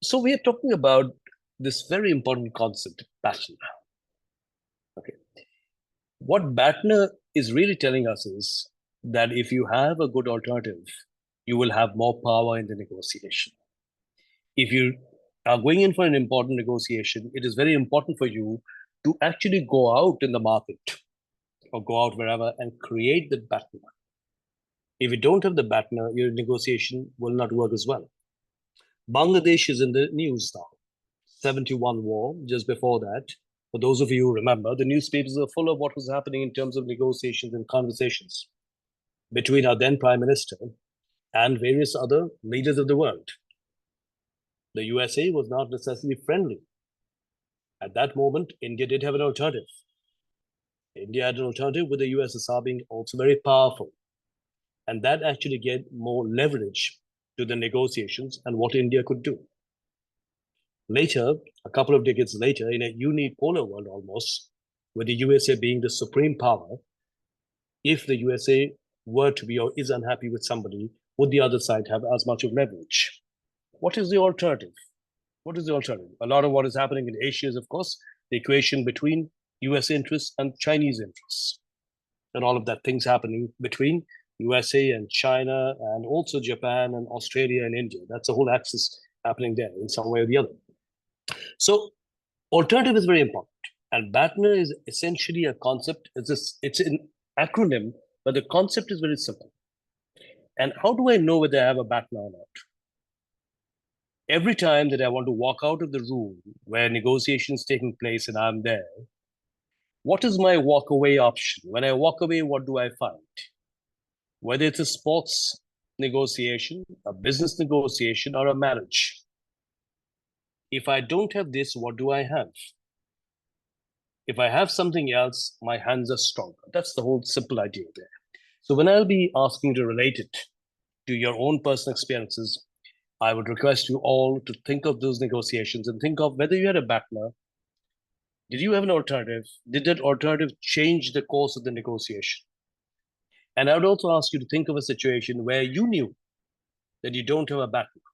So we are talking about this very important concept, BATNA. Okay. What BATNA is really telling us is that if you have a good alternative, you will have more power in the negotiation. If you are going in for an important negotiation, it is very important for you to actually go out in the market or go out wherever and create the BATNA. If you don't have the BATNA, your negotiation will not work as well. Bangladesh is in the news now. 71 war, just before that. For those of you who remember, the newspapers are full of what was happening in terms of negotiations and conversations between our then Prime Minister and various other leaders of the world. The USA was not necessarily friendly. At that moment, India did have an alternative. India had an alternative with the USSR being also very powerful. And that actually gave more leverage to the negotiations and what India could do. Later, a couple of decades later, in a unipolar world almost, with the USA being the supreme power, if the USA were to be or is unhappy with somebody, would the other side have as much of leverage? What is the alternative? What is the alternative? A lot of what is happening in Asia is, of course, the equation between US interests and Chinese interests. And all of that things happening between USA and China and also Japan and Australia and India. That's a whole axis happening there in some way or the other. So alternative is very important. And BATNA is essentially a concept. It's an acronym, but the concept is very simple. And how do I know whether I have a BATNA or not? Every time that I want to walk out of the room where negotiations taking place and I'm there, what is my walk away option? When I walk away, what do I find? Whether it's a sports negotiation, a business negotiation, or a marriage. If I don't have this, what do I have? If I have something else, my hands are stronger. That's the whole simple idea there. So when I'll be asking you to relate it to your own personal experiences, I would request you all to think of those negotiations and think of whether you had a BATNA. Did you have an alternative? Did that alternative change the course of the negotiation? And I would also ask you to think of a situation where you knew that you don't have a background.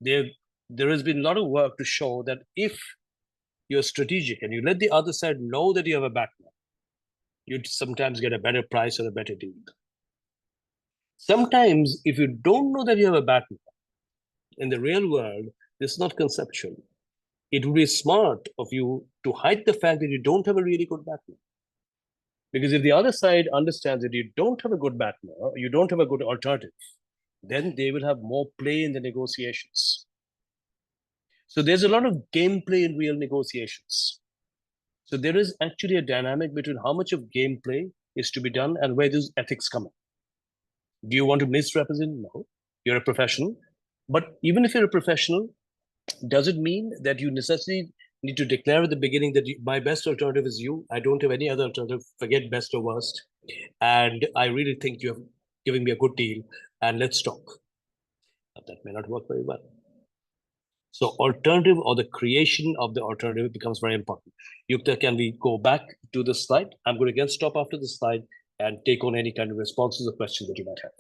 There has been a lot of work to show that if you're strategic and you let the other side know that you have a background, you'd sometimes get a better price or a better deal. Sometimes, if you don't know that you have a background, in the real world, this is not conceptual. It would be smart of you to hide the fact that you don't have a really good background. Because if the other side understands that you don't have a good background, you don't have a good alternative, then they will have more play in the negotiations. So there's a lot of gameplay in real negotiations. So there is actually a dynamic between how much of gameplay is to be done and where does ethics come in. Do you want to misrepresent? No. You're a professional. But even if you're a professional, does it mean that you necessarily need to declare at the beginning that my best alternative is you? I don't have any other alternative. Forget best or worst. And I really think you're giving me a good deal. And let's talk. But that may not work very well. So alternative or the creation of the alternative becomes very important. Yukta, can we go back to the slide? I'm going to again stop after the slide and take on any kind of responses or questions that you might have.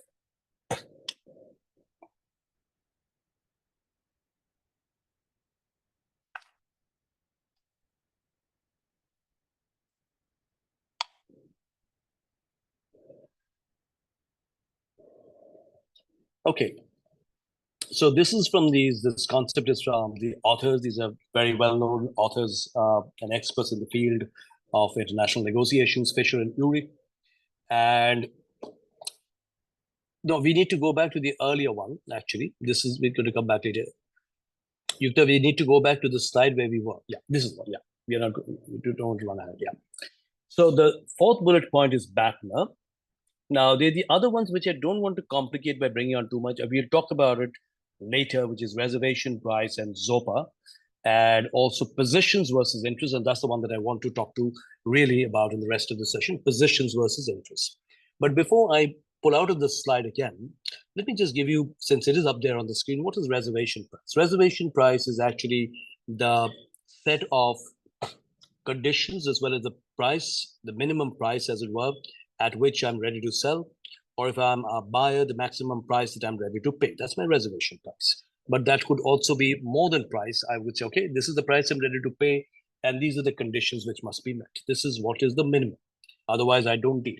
Okay. So this is from this concept is from the authors. These are very well-known authors and experts in the field of international negotiations, Fisher and Urey. And no, we need to go back to the earlier one, actually. We're going to come back later. Yukta, we need to go back to the slide where we were. Yeah, this is one. Yeah, we don't run ahead. Yeah. So the fourth bullet point is BATNA. Now, there are the other ones which I don't want to complicate by bringing on too much. We'll talk about it later, which is reservation price and ZOPA, and also positions versus interest. And that's the one that I want to talk to really about in the rest of the session, positions versus interest. But before I pull out of this slide again, let me just give you, since it is up there on the screen, what is reservation price? Reservation price is actually the set of conditions as well as the price, the minimum price, as it were, at which I'm ready to sell, or if I'm a buyer, the maximum price that I'm ready to pay. That's my reservation price. But that could also be more than price. I would say, okay, this is the price I'm ready to pay, and these are the conditions which must be met. This is what is the minimum. Otherwise, I don't deal.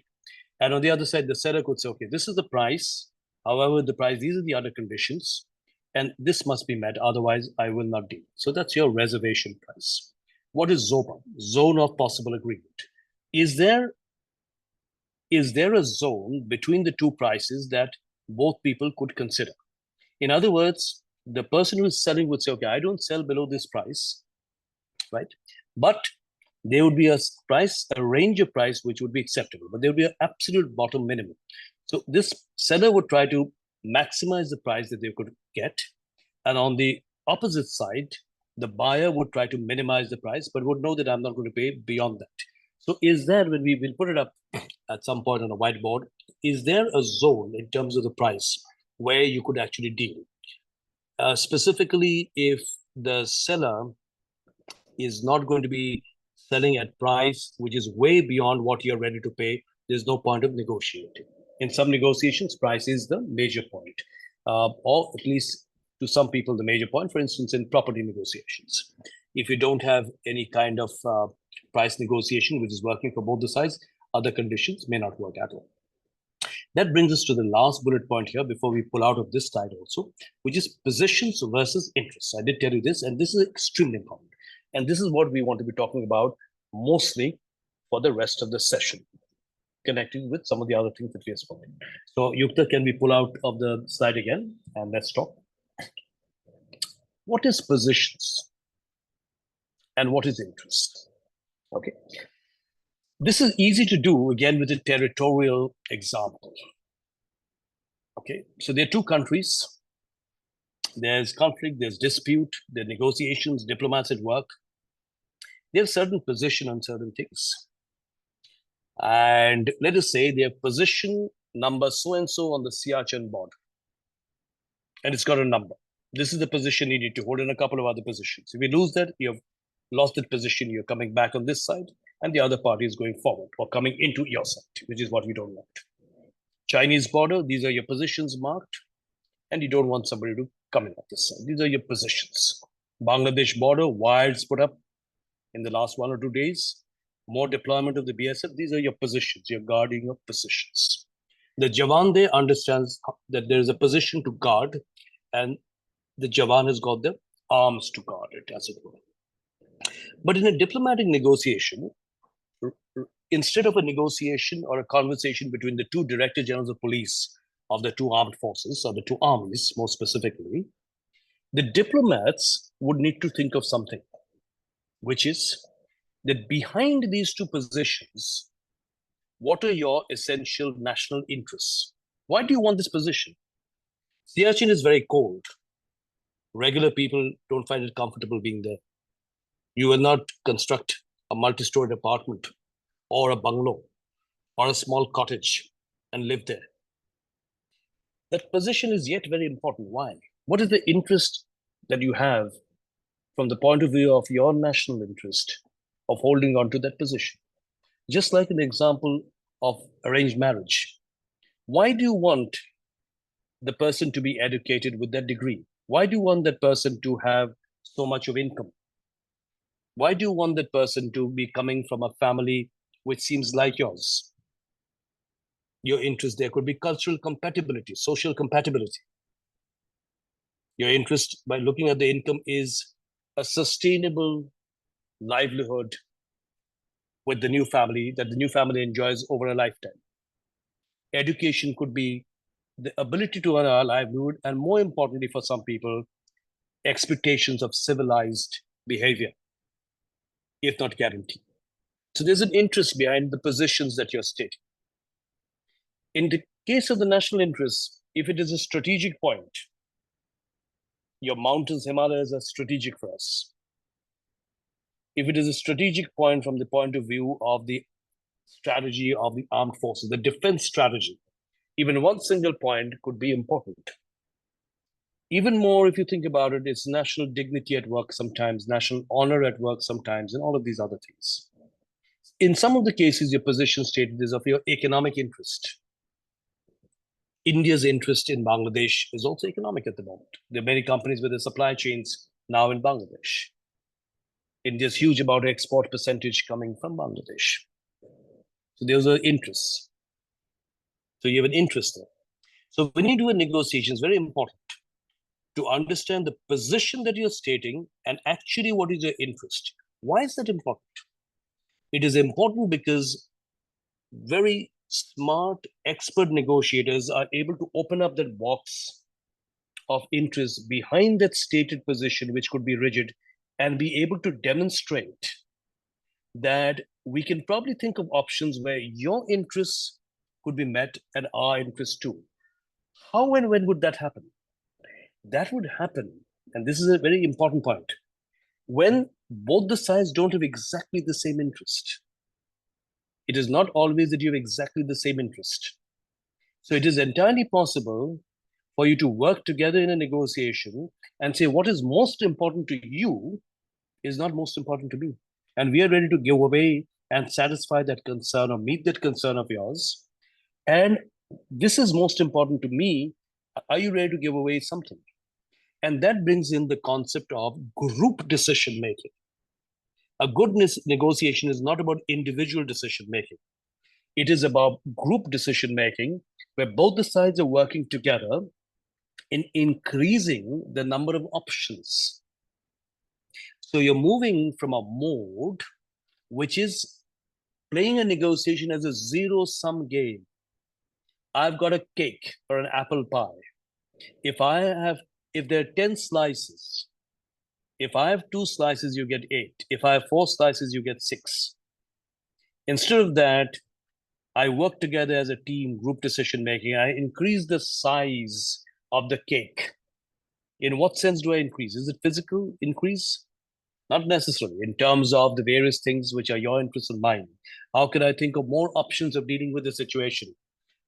And on the other side, the seller could say, okay, this is the price. However, the price, these are the other conditions, and this must be met. Otherwise, I will not deal. So that's your reservation price. What is ZOPA? Zone of possible agreement. Is there a zone between the two prices that both people could consider? In other words, the person who is selling would say, okay, I don't sell below this price, right? But there would be a range of price which would be acceptable, but there would be an absolute bottom minimum. So this seller would try to maximize the price that they could get. And on the opposite side, the buyer would try to minimize the price, but would know that I'm not going to pay beyond that. So is there, when we will put it up at some point on a whiteboard, is there a zone in terms of the price where you could actually deal? Specifically, if the seller is not going to be selling at price which is way beyond what you're ready to pay, there's no point of negotiating. In some negotiations, price is the major point, or at least to some people, the major point. For instance, in property negotiations, if you don't have any kind of price negotiation which is working for both the sides, other conditions may not work at all. That brings us to the last bullet point here before we pull out of this slide also, which is positions versus interests. I did tell you this, and this is extremely important. And this is what we want to be talking about mostly for the rest of the session, connecting with some of the other things that we have spoken. So Yukta, can we pull out of the slide again and let's talk. What is positions and what is interest? Okay. This is easy to do, again, with a territorial example. Okay, so there are two countries. There's conflict, there's dispute, there are negotiations, diplomats at work. They have certain position on certain things. And let us say they have position number so-and-so on the Siachen border. And it's got a number. This is the position you need to hold in a couple of other positions. If you lose that, you have lost that position, you're coming back on this side, and the other party is going forward or coming into your side, which is what we don't want. Chinese border, these are your positions marked. and you don't want somebody to come in at this side. These are your positions. Bangladesh border, wires put up in the last 1 or 2 days, more deployment of the BSF. These are your positions. You're guarding your positions. The Jawan there understands that there is a position to guard, and the Jawan has got the arms to guard it, as it were. But in a diplomatic negotiation, instead of a negotiation or a conversation between the two Director Generals of Police of the two armed forces, or the two armies more specifically, the diplomats would need to think of something, which is that behind these two positions, what are your essential national interests? Why do you want this position? Siachen is very cold. Regular people don't find it comfortable being there. You will not construct a multi-story apartment or a bungalow or a small cottage and live there. That position is yet very important. Why? What is the interest that you have from the point of view of your national interest of holding on to that position? Just like an example of arranged marriage. Why do you want the person to be educated with that degree? Why do you want that person to have so much of income? Why do you want that person to be coming from a family which seems like yours? Your interest there could be cultural compatibility, social compatibility. Your interest by looking at the income is a sustainable livelihood with the new family that the new family enjoys over a lifetime. Education could be the ability to earn a livelihood, and more importantly for some people, expectations of civilized behavior, if not guaranteed. So there's an interest behind the positions that you're stating. In the case of the national interest, if it is a strategic point, your mountains, Himalayas are strategic for us. If it is a strategic point from the point of view of the strategy of the armed forces, the defense strategy, even one single point could be important. Even more, if you think about it, it's national dignity at work sometimes, national honor at work sometimes, and all of these other things. In some of the cases, your position stated is of your economic interest. India's interest in Bangladesh is also economic at the moment. There are many companies with their supply chains now in Bangladesh. India's huge about export percentage coming from Bangladesh. So those are interests. So you have an interest there. So when you do a negotiation, it's very important to understand the position that you're stating and actually what is your interest. Why is that important? It is important because very smart, expert negotiators are able to open up that box of interest behind that stated position, which could be rigid, and be able to demonstrate that we can probably think of options where your interests could be met and our interests too. How and when would that happen? That would happen, and this is a very important point, when both the sides don't have exactly the same interest. It is not always that you have exactly the same interest. So it is entirely possible for you to work together in a negotiation and say what is most important to you is not most important to me. And we are ready to give away and satisfy that concern or meet that concern of yours. And this is most important to me. Are you ready to give away something? And that brings in the concept of group decision making. A good negotiation is not about individual decision making. It is about group decision making, where both the sides are working together in increasing the number of options. So you're moving from a mode which is playing a negotiation as a zero-sum game. I've got a cake or an apple pie. If there are 10 slices, if I have 2 slices, you get 8. If I have 4 slices, you get 6. Instead of that, I work together as a team, group decision making. I increase the size of the cake. In what sense do I increase? Is it physical increase? Not necessarily. In terms of the various things which are your interests and mine. How can I think of more options of dealing with the situation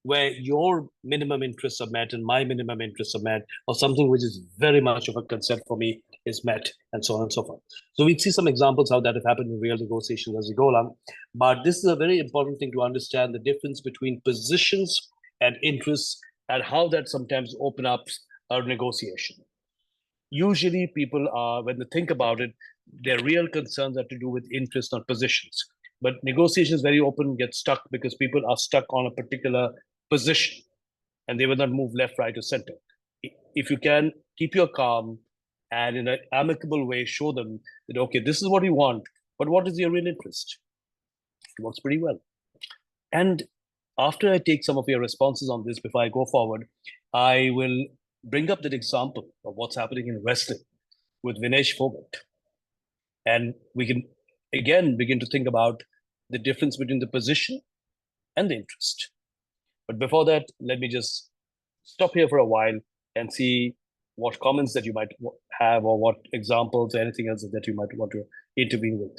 where your minimum interests are met and my minimum interests are met, or something which is very much of a concern for me is met, and so on and so forth. So we see some examples how that have happened in real negotiations as we go along. But this is a very important thing to understand, the difference between positions and interests, and how that sometimes open up are negotiation. Usually people are, when they think about it, their real concerns are to do with interest, not positions. But negotiations very often get stuck because people are stuck on a particular position and they will not move left, right, or center. If you can keep your calm and in an amicable way show them that, okay, this is what you want, but what is your real interest? It works pretty well. And after I take some of your responses on this, before I go forward, I will bring up that example of what's happening in wrestling with Vinesh Fogart. And we can again begin to think about the difference between the position and the interest. But before that, let me just stop here for a while and see what comments that you might have or what examples or anything else that you might want to intervene with.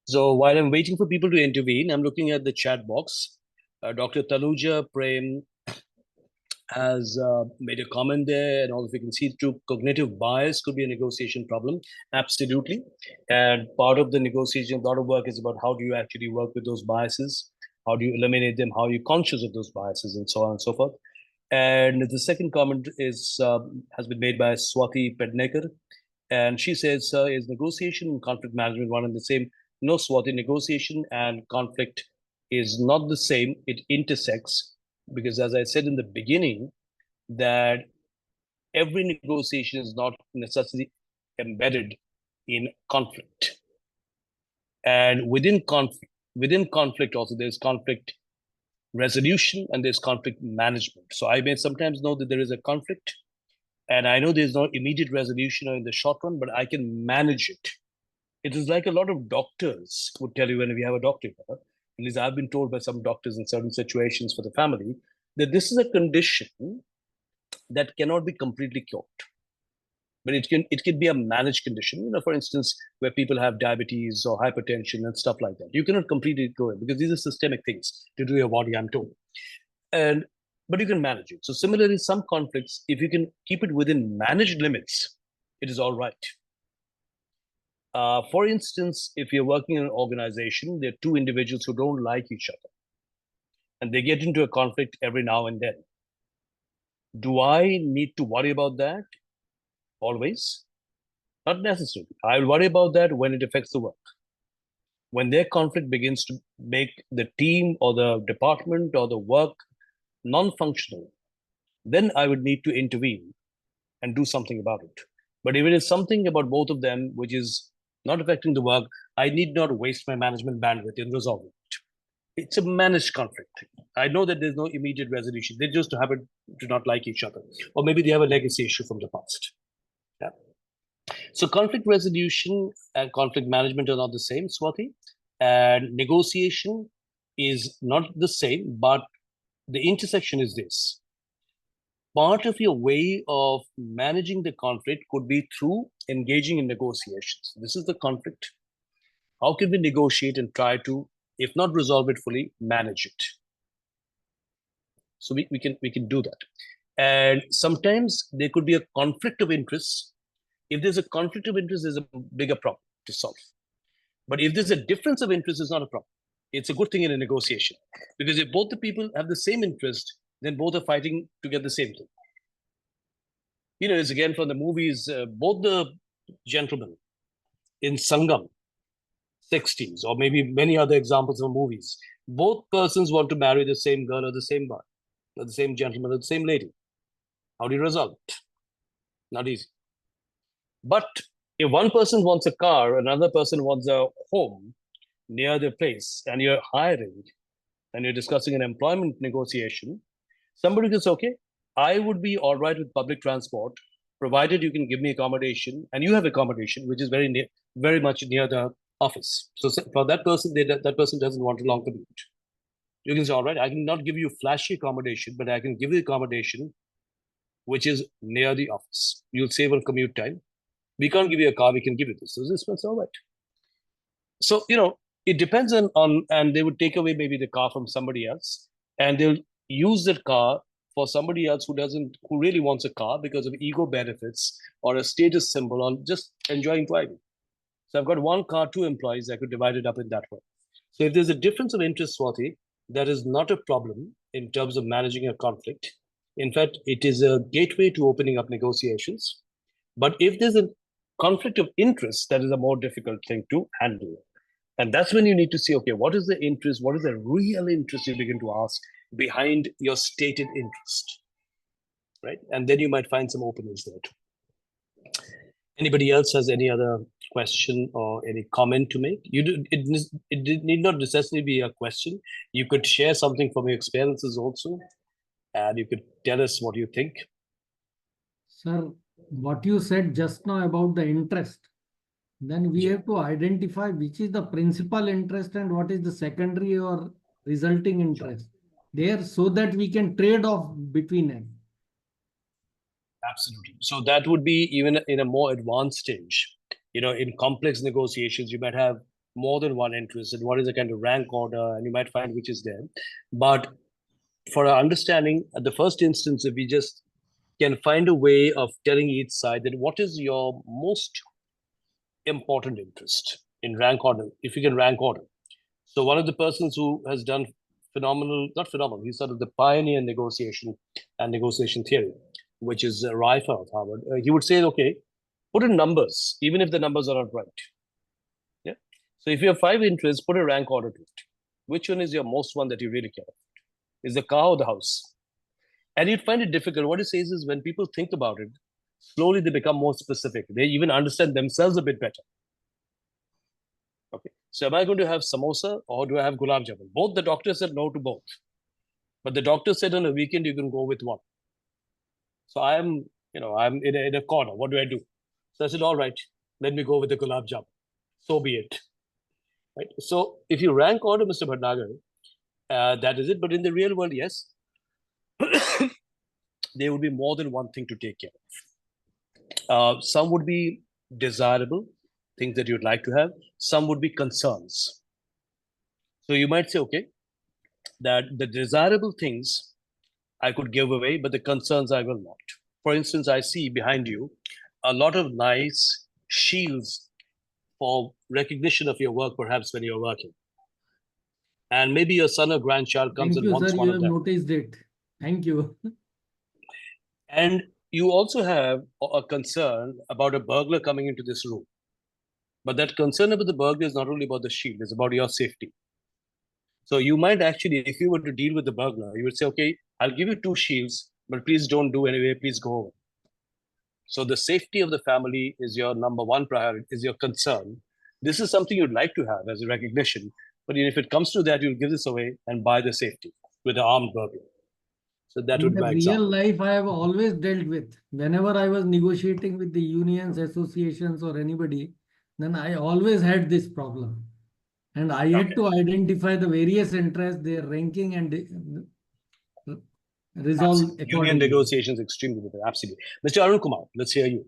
So while I'm waiting for people to intervene, I'm looking at the chat box. Dr. Taluja Prem has made a comment there, and also you can see through cognitive bias could be a negotiation problem. Absolutely. And part of the negotiation, a lot of work is about how do you actually work with those biases? How do you eliminate them? How are you conscious of those biases, and so on and so forth. And the second comment is has been made by Swati Pednekar. And she says, is negotiation and conflict management one and the same? No, Swati, negotiation and conflict is not the same. It intersects because, as I said in the beginning, that every negotiation is not necessarily embedded in conflict. And within conflict also, there's conflict resolution and there's conflict management. So I may sometimes know that there is a conflict, and I know there's no immediate resolution or in the short run, but I can manage it. It is like a lot of doctors would tell you when we have a doctor here, at least I've been told by some doctors in certain situations for the family, that this is a condition that cannot be completely cured. But it can be a managed condition, you know, for instance, where people have diabetes or hypertension and stuff like that. You cannot completely cure it because these are systemic things to do your body, I'm told. But you can manage it. So similarly, some conflicts, if you can keep it within managed limits, it is all right. For instance, if you're working in an organization, there are two individuals who don't like each other, and they get into a conflict every now and then. Do I need to worry about that? Always? Not necessarily. I'll worry about that when it affects the work. When their conflict begins to make the team or the department or the work non-functional, then I would need to intervene and do something about it. But if it is something about both of them, which is not affecting the work, I need not waste my management bandwidth in resolving it. It's a managed conflict. I know that there's no immediate resolution. They just happen to not like each other. Or maybe they have a legacy issue from the past. Yeah. So conflict resolution and conflict management are not the same, Swati. And negotiation is not the same, but the intersection is this. Part of your way of managing the conflict could be through engaging in negotiations. This is the conflict. How can we negotiate and try to, if not resolve it fully, manage it? So we can do that. And sometimes there could be a conflict of interest. If there's a conflict of interest, there's a bigger problem to solve. But if there's a difference of interest, it's not a problem. It's a good thing in a negotiation. Because if both the people have the same interest, then both are fighting to get the same thing. You know, it's again from the movies, both the gentlemen in Sangam, 60s, or maybe many other examples of movies, both persons want to marry the same girl or the same boy, or the same gentleman or the same lady. How do you resolve it? Not easy. But if one person wants a car, another person wants a home near their place, and you're hiring, and you're discussing an employment negotiation, somebody goes, okay, I would be all right with public transport, provided you can give me accommodation, and you have accommodation, which is very much near the office. So for that person, that person doesn't want a long commute. You can say, all right, I can not give you flashy accommodation, but I can give you accommodation which is near the office. You'll save on commute time. We can't give you a car, we can give you this. So this one's all right. So, you know, it depends on, and they would take away maybe the car from somebody else, and they'll use that car for somebody else who really wants a car because of ego benefits or a status symbol on just enjoying driving. So I've got one car, two employees. I could divide it up in that way. So if there's a difference of interest, Swati, that is not a problem in terms of managing a conflict. In fact, it is a gateway to opening up negotiations. But if there's a conflict of interest, that is a more difficult thing to handle. And that's when you need to see, okay, what is the interest? What is the real interest you begin to ask behind your stated interest, right? And then you might find some openings there too. Anybody else has any other question or any comment to make? It need not necessarily be a question. You could share something from your experiences also, and you could tell us what you think. Sir, what you said just now about the interest, then we have to identify which is the principal interest and what is the secondary or resulting interest there, so that we can trade off between them. Absolutely. So that would be even in a more advanced stage. You know, in complex negotiations, you might have more than one interest, and what is a kind of rank order, and you might find which is there. But for our understanding, at the first instance, if we just can find a way of telling each side that what is your most important interest in rank order, if you can rank order. So one of the persons who has done not phenomenal, he's sort of the pioneer in negotiation and negotiation theory, which is Rife of Harvard. He would say, okay, put in numbers, even if the numbers are not right. Yeah. So if you have 5 interests, put a rank order to it. Which one is your most one that you really care about? Is the car or the house? And you'd find it difficult. What he says is when people think about it, slowly they become more specific. They even understand themselves a bit better. Okay. So am I going to have samosa or do I have gulab jamun? Both the doctor said no to both. But the doctor said on a weekend you can go with one. So I'm in a corner. What do I do? So I said, all right, let me go with the gulab jamun. So be it. Right. So if you rank order, Mr. Bhatnagar, that is it. But in the real world, yes, there would be more than one thing to take care of. Some would be desirable, things that you'd like to have. Some would be concerns. So you might say, okay, that the desirable things I could give away, but the concerns I will not. For instance, I see behind you a lot of nice shields for recognition of your work, perhaps when you're working. And maybe your son or grandchild comes and wants one of them. You have noticed it. Thank you. And you also have a concern about a burglar coming into this room. But that concern about the burglar is not only about the shield, it's about your safety. So you might actually, if you were to deal with the burglar, you would say, okay, I'll give you 2 shields, but please don't do anyway, please go over. So the safety of the family is your number one priority, is your concern. This is something you'd like to have as a recognition, but if it comes to that, you'll give this away and buy the safety with the armed burglar. So that would be my example. In real life, I have always dealt with, whenever I was negotiating with the unions, associations, or anybody, then I always had this problem. And I had to identify the various interests, their ranking, and resolve accordingly. Union negotiations extremely difficult. Absolutely. Mr. Arun Kumar, let's hear you.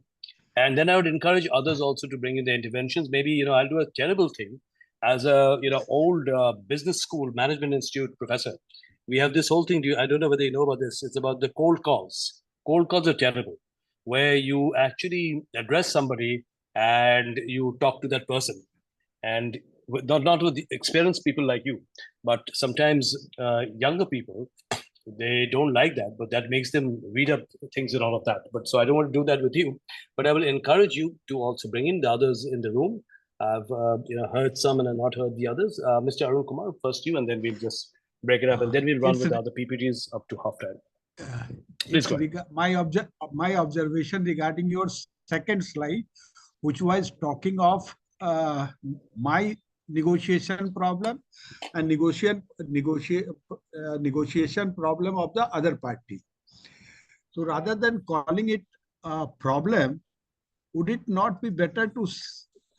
And then I would encourage others also to bring in their interventions. Maybe, I'll do a terrible thing as a, old business school management institute professor. We have this whole thing. I don't know whether you know about this. It's about the cold calls. Cold calls are terrible, where you actually address somebody and you talk to that person. And not with experienced people like you, but sometimes younger people, they don't like that, but that makes them read up things and all of that. But so I don't want to do that with you, but I will encourage you to also bring in the others in the room. I've heard some and I've not heard the others. Mr. Arun Kumar, first you, and then we'll just break it up, and then we'll run with the other PPTs up to halftime. Please go ahead. My observation regarding your second slide, which was talking of my negotiation problem and negotiation problem of the other party. So rather than calling it a problem, would it not be better to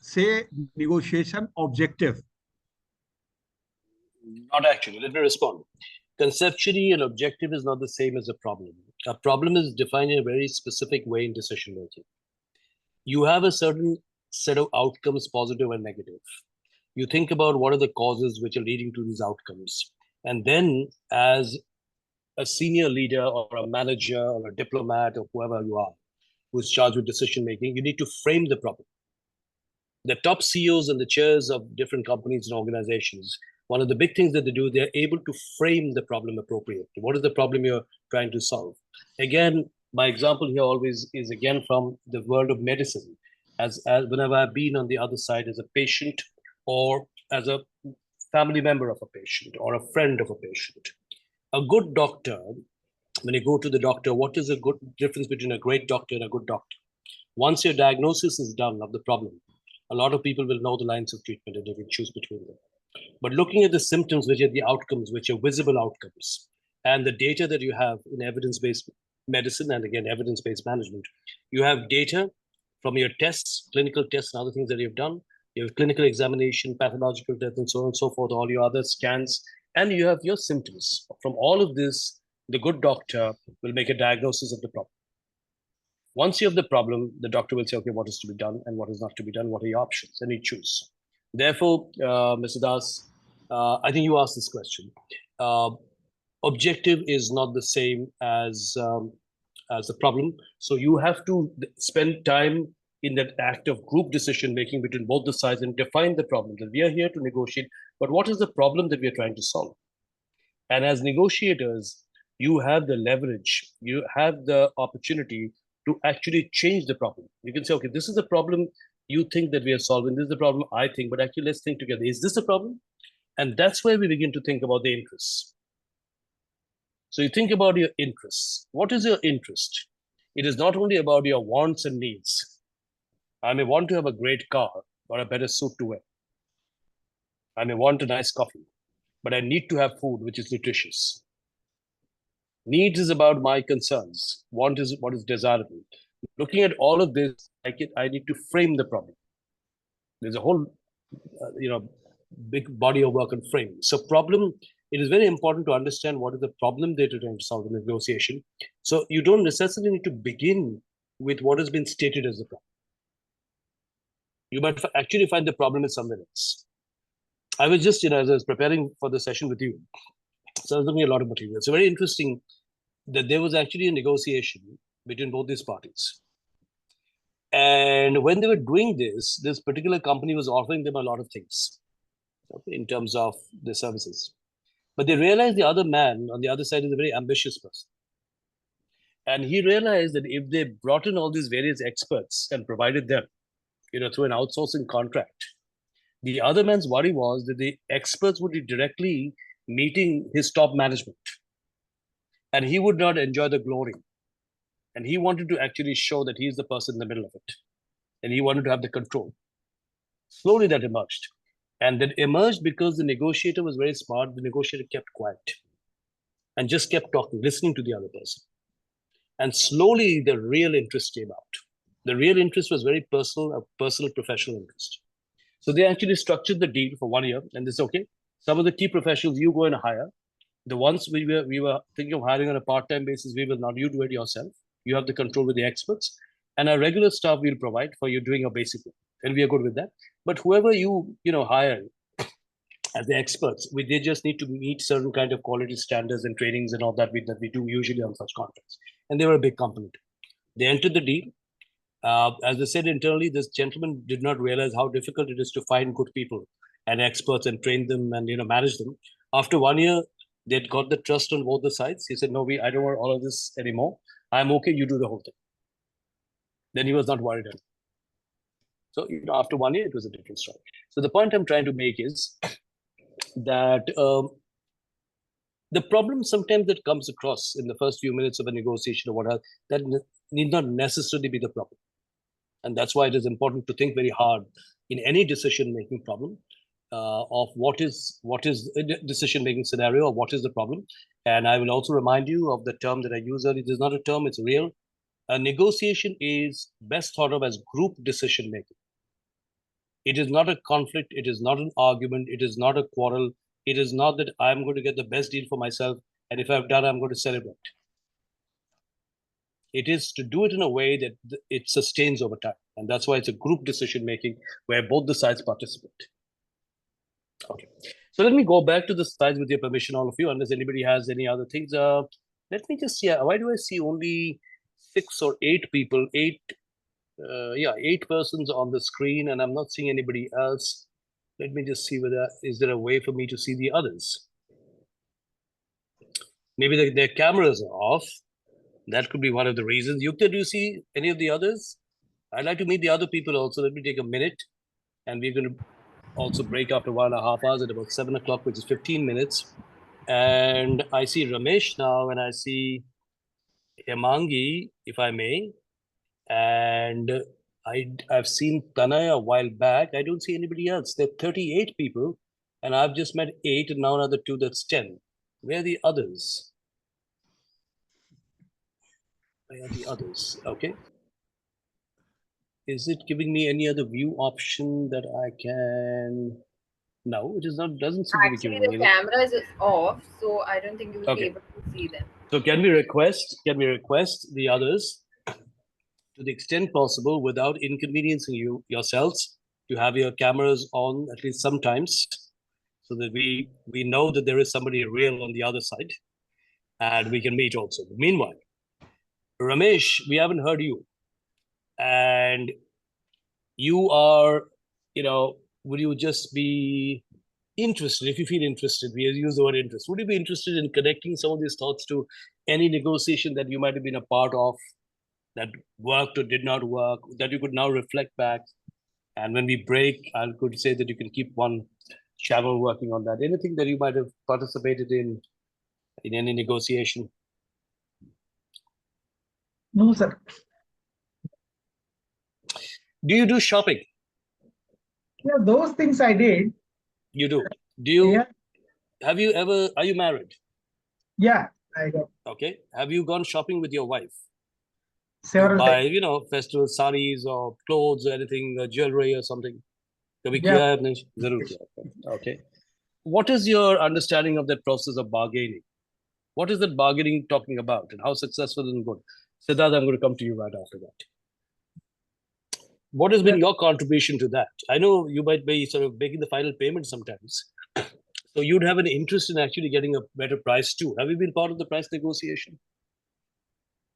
say negotiation objective? Not actually. Let me respond. Conceptually, an objective is not the same as a problem. A problem is defined in a very specific way in decision making. You have a certain set of outcomes, positive and negative. You think about what are the causes which are leading to these outcomes. And then as a senior leader or a manager or a diplomat or whoever you are who's charged with decision making, you need to frame the problem. The top CEOs and the chairs of different companies and organizations, one of the big things that they do, they're able to frame the problem appropriately. What is the problem you're trying to solve? Again, my example here always is again from the world of medicine. As whenever I've been on the other side as a patient or as a family member of a patient or a friend of a patient, a good doctor, when you go to the doctor, what is a good difference between a great doctor and a good doctor? Once your diagnosis is done of the problem, a lot of people will know the lines of treatment and they will choose between them. But looking at the symptoms, which are the outcomes, which are visible outcomes, and the data that you have in evidence-based medicine and again, evidence-based management, you have data from your tests, clinical tests and other things that you've done. You have clinical examination, pathological tests, and so on and so forth, all your other scans, and you have your symptoms. From all of this, the good doctor will make a diagnosis of the problem. Once you have the problem, the doctor will say, okay, what is to be done and what is not to be done? What are your options? And you choose. Therefore, Mr. Das, I think you asked this question. Objective is not the same as the problem. So you have to spend time in that act of group decision making between both the sides and define the problem. That we are here to negotiate, but what is the problem that we are trying to solve? And as negotiators, you have the leverage, you have the opportunity to actually change the problem. You can say, okay, this is the problem you think that we are solving. This is the problem I think, but actually let's think together. Is this a problem? And that's where we begin to think about the interests. So you think about your interests. What is your interest? It is not only about your wants and needs. I may want to have a great car or a better suit to wear. I may want a nice coffee, but I need to have food which is nutritious. Needs is about my concerns. Want is what is desirable. Looking at all of this, I need to frame the problem. There's a whole, big body of work and frame. So problem, it is very important to understand what is the problem that you're trying to solve in negotiation. So you don't necessarily need to begin with what has been stated as the problem. You might actually find the problem is somewhere else. I was just, as I was preparing for the session with you, so I was looking at a lot of material. It's very interesting that there was actually a negotiation between both these parties. And when they were doing this particular company was offering them a lot of things, okay, in terms of the services. But they realized the other man on the other side is a very ambitious person. And he realized that if they brought in all these various experts and provided them, through an outsourcing contract, the other man's worry was that the experts would be directly meeting his top management. And he would not enjoy the glory. And he wanted to actually show that he's the person in the middle of it. And he wanted to have the control. Slowly that emerged. And that emerged because the negotiator was very smart. The negotiator kept quiet and just kept talking, listening to the other person. And slowly the real interest came out. The real interest was very personal, a personal professional interest. So they actually structured the deal for 1 year. And they said, okay, some of the key professionals you go and hire. The ones we were thinking of hiring on a part-time basis, we will not. You do it yourself. You have the control with the experts. And our regular staff we'll provide for you doing your basic work. And we are good with that. But whoever you hire as the experts, they just need to meet certain kind of quality standards and trainings and all that we do usually on such contracts. And they were a big company. They entered the deal. As I said internally, this gentleman did not realize how difficult it is to find good people and experts and train them and manage them. After 1 year, they'd got the trust on both the sides. He said, no, I don't want all of this anymore. I'm okay, you do the whole thing. Then he was not worried anymore. So after 1 year, it was a different story. So the point I'm trying to make is that the problem sometimes that comes across in the first few minutes of a negotiation or whatever, that need not necessarily be the problem. And that's why it is important to think very hard in any decision-making problem of what is a decision-making scenario or what is the problem. And I will also remind you of the term that I used earlier. It is not a term, it's real. A negotiation is best thought of as group decision-making. It is not a conflict. It is not an argument. It is not a quarrel. It is not that I'm going to get the best deal for myself. And if I've done, I'm going to celebrate. It is to do it in a way that it sustains over time. And that's why it's a group decision-making where both the sides participate. Okay. So let me go back to the slides with your permission, all of you, unless anybody has any other things. Let me just see. Why do I see only 6 or 8 people? 8 persons on the screen, and I'm not seeing anybody else. Let me just see whether is there a way for me to see the others. Maybe their cameras are off. That could be one of the reasons. Yukta, do you see any of the others? I'd like to meet the other people also. Let me take a minute, and we're going to also break after 1.5 hours at about 7 o'clock, which is 15 minutes. And I see Ramesh now, and I see Hemangi, if I may. And I've seen Tanay a while back. I don't see anybody else. There are 38 people, and I've just met 8, and now another 2, that's 10. Where are the others? Where are the others? Okay. Is it giving me any other view option that I can? No, it is not. Doesn't seem to be Actually, giving the me. camera is off, so I don't think you will be Okay. able to see them. So can we request the others, to the extent possible, without inconveniencing yourselves, to have your cameras on at least sometimes, so that we know that there is somebody real on the other side, and we can meet also. Meanwhile, Ramesh, we haven't heard you, and you are, would you just be interested, if you feel interested, we use the word interest, would you be interested in connecting some of these thoughts to any negotiation that you might have been a part of, that worked or did not work, that you could now reflect back? And when we break, I could say that you can keep one channel working on that. Anything that you might have participated in any negotiation? No, sir. Do you do shopping? Yeah, those things I did. You do. Do you? Yeah. Have you ever? Are you married? Yeah, I got Okay. Have you gone shopping with your wife? several Buy, times. festival sarees or clothes or anything, jewelry or something? कभी Yeah. किया है आपने? जरूर किया. Okay. What is your understanding of that process of bargaining? What is that bargaining talking about, and how successful and good? Siddharth, I'm going to come to you right after that. What has been your contribution to that? I know you might be sort of making the final payment sometimes, so you'd have an interest in actually getting a better price too. Have you been part of the price negotiation?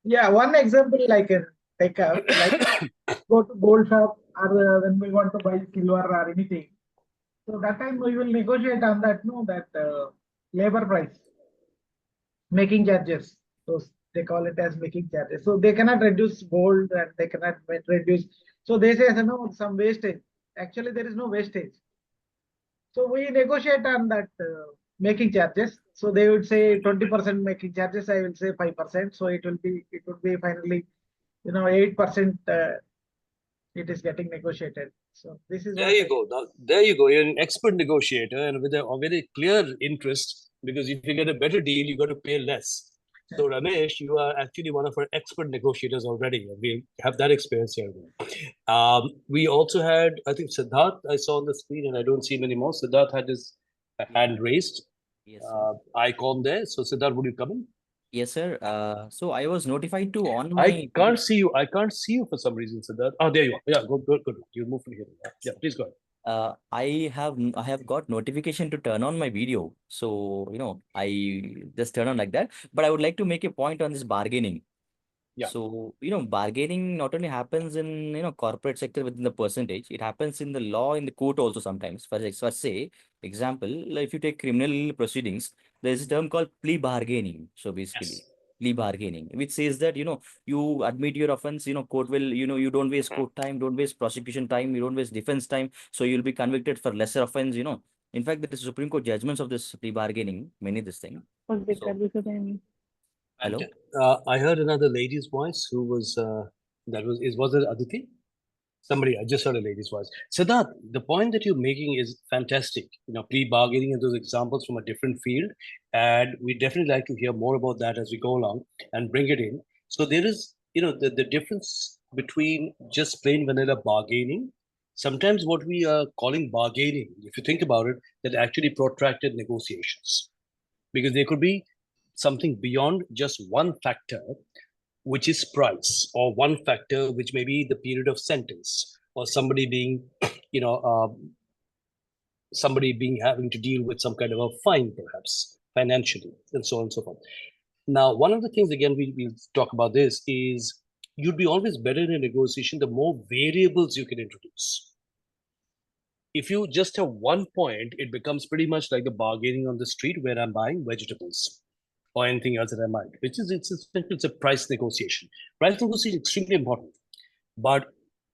Yeah, one example I can take out, like go to gold shop, or when we want to buy silver or anything. So that time we will negotiate on that, labor price, making charges. So they call it as making charges. So they cannot reduce gold and they cannot reduce. So they say, no, some wastage. Actually, there is no wastage. So we negotiate on that making charges. So they would say 20% making charges. I will say 5%. So it would be finally, 8%. It is getting negotiated. So this is There you go. Now, there you go. You're an expert negotiator and with a very clear interest, because if you get a better deal, you got to pay less. So Ramesh, you are actually one of our expert negotiators already. We have that experience here. We also had, I think, Siddharth, I saw on the screen, and I don't see him anymore. Siddharth had his hand raised. Yes, sir. Icon there. So Siddharth, would you come in? Yes, sir. So I was notified to on I my can't see you. I can't see you for some reason, Siddharth. Oh, there you are. Yeah, good. You move from here. Yeah, please go ahead. I have got notification to turn on my video. So, I just turn on like that. But I would like to make a point on this bargaining. Yeah. So, bargaining not only happens in, corporate sector within the percentage, it happens in the law, in the court also sometimes. For say, example, if you take criminal proceedings, there's a term called plea bargaining. So basically, Yes. plea bargaining, which says that, you admit your offense, court will, you don't waste court time, don't waste prosecution time, you don't waste defense time. So you'll be convicted for lesser offense, In fact, there is Supreme Court judgments of this plea bargaining, many this thing. So, hello? I heard another lady's voice who was was it Aditi? Somebody, I just heard a lady's voice. Siddharth, the point that you're making is fantastic. Plea bargaining and those examples from a different field, and we definitely like to hear more about that as we go along and bring it in. So there is, the difference between just plain vanilla bargaining. Sometimes what we are calling bargaining, if you think about it, that actually protracted negotiations, because there could be something beyond just one factor, which is price, or one factor which may be the period of sentence, or somebody being, having to deal with some kind of a fine, perhaps financially, and so on and so forth. Now, one of the things, again, we'll talk about this is you'd be always better in a negotiation the more variables you can introduce. If you just have one point, it becomes pretty much like the bargaining on the street where I'm buying vegetables or anything else that I might, which is it's a price negotiation. Price negotiation is extremely important. But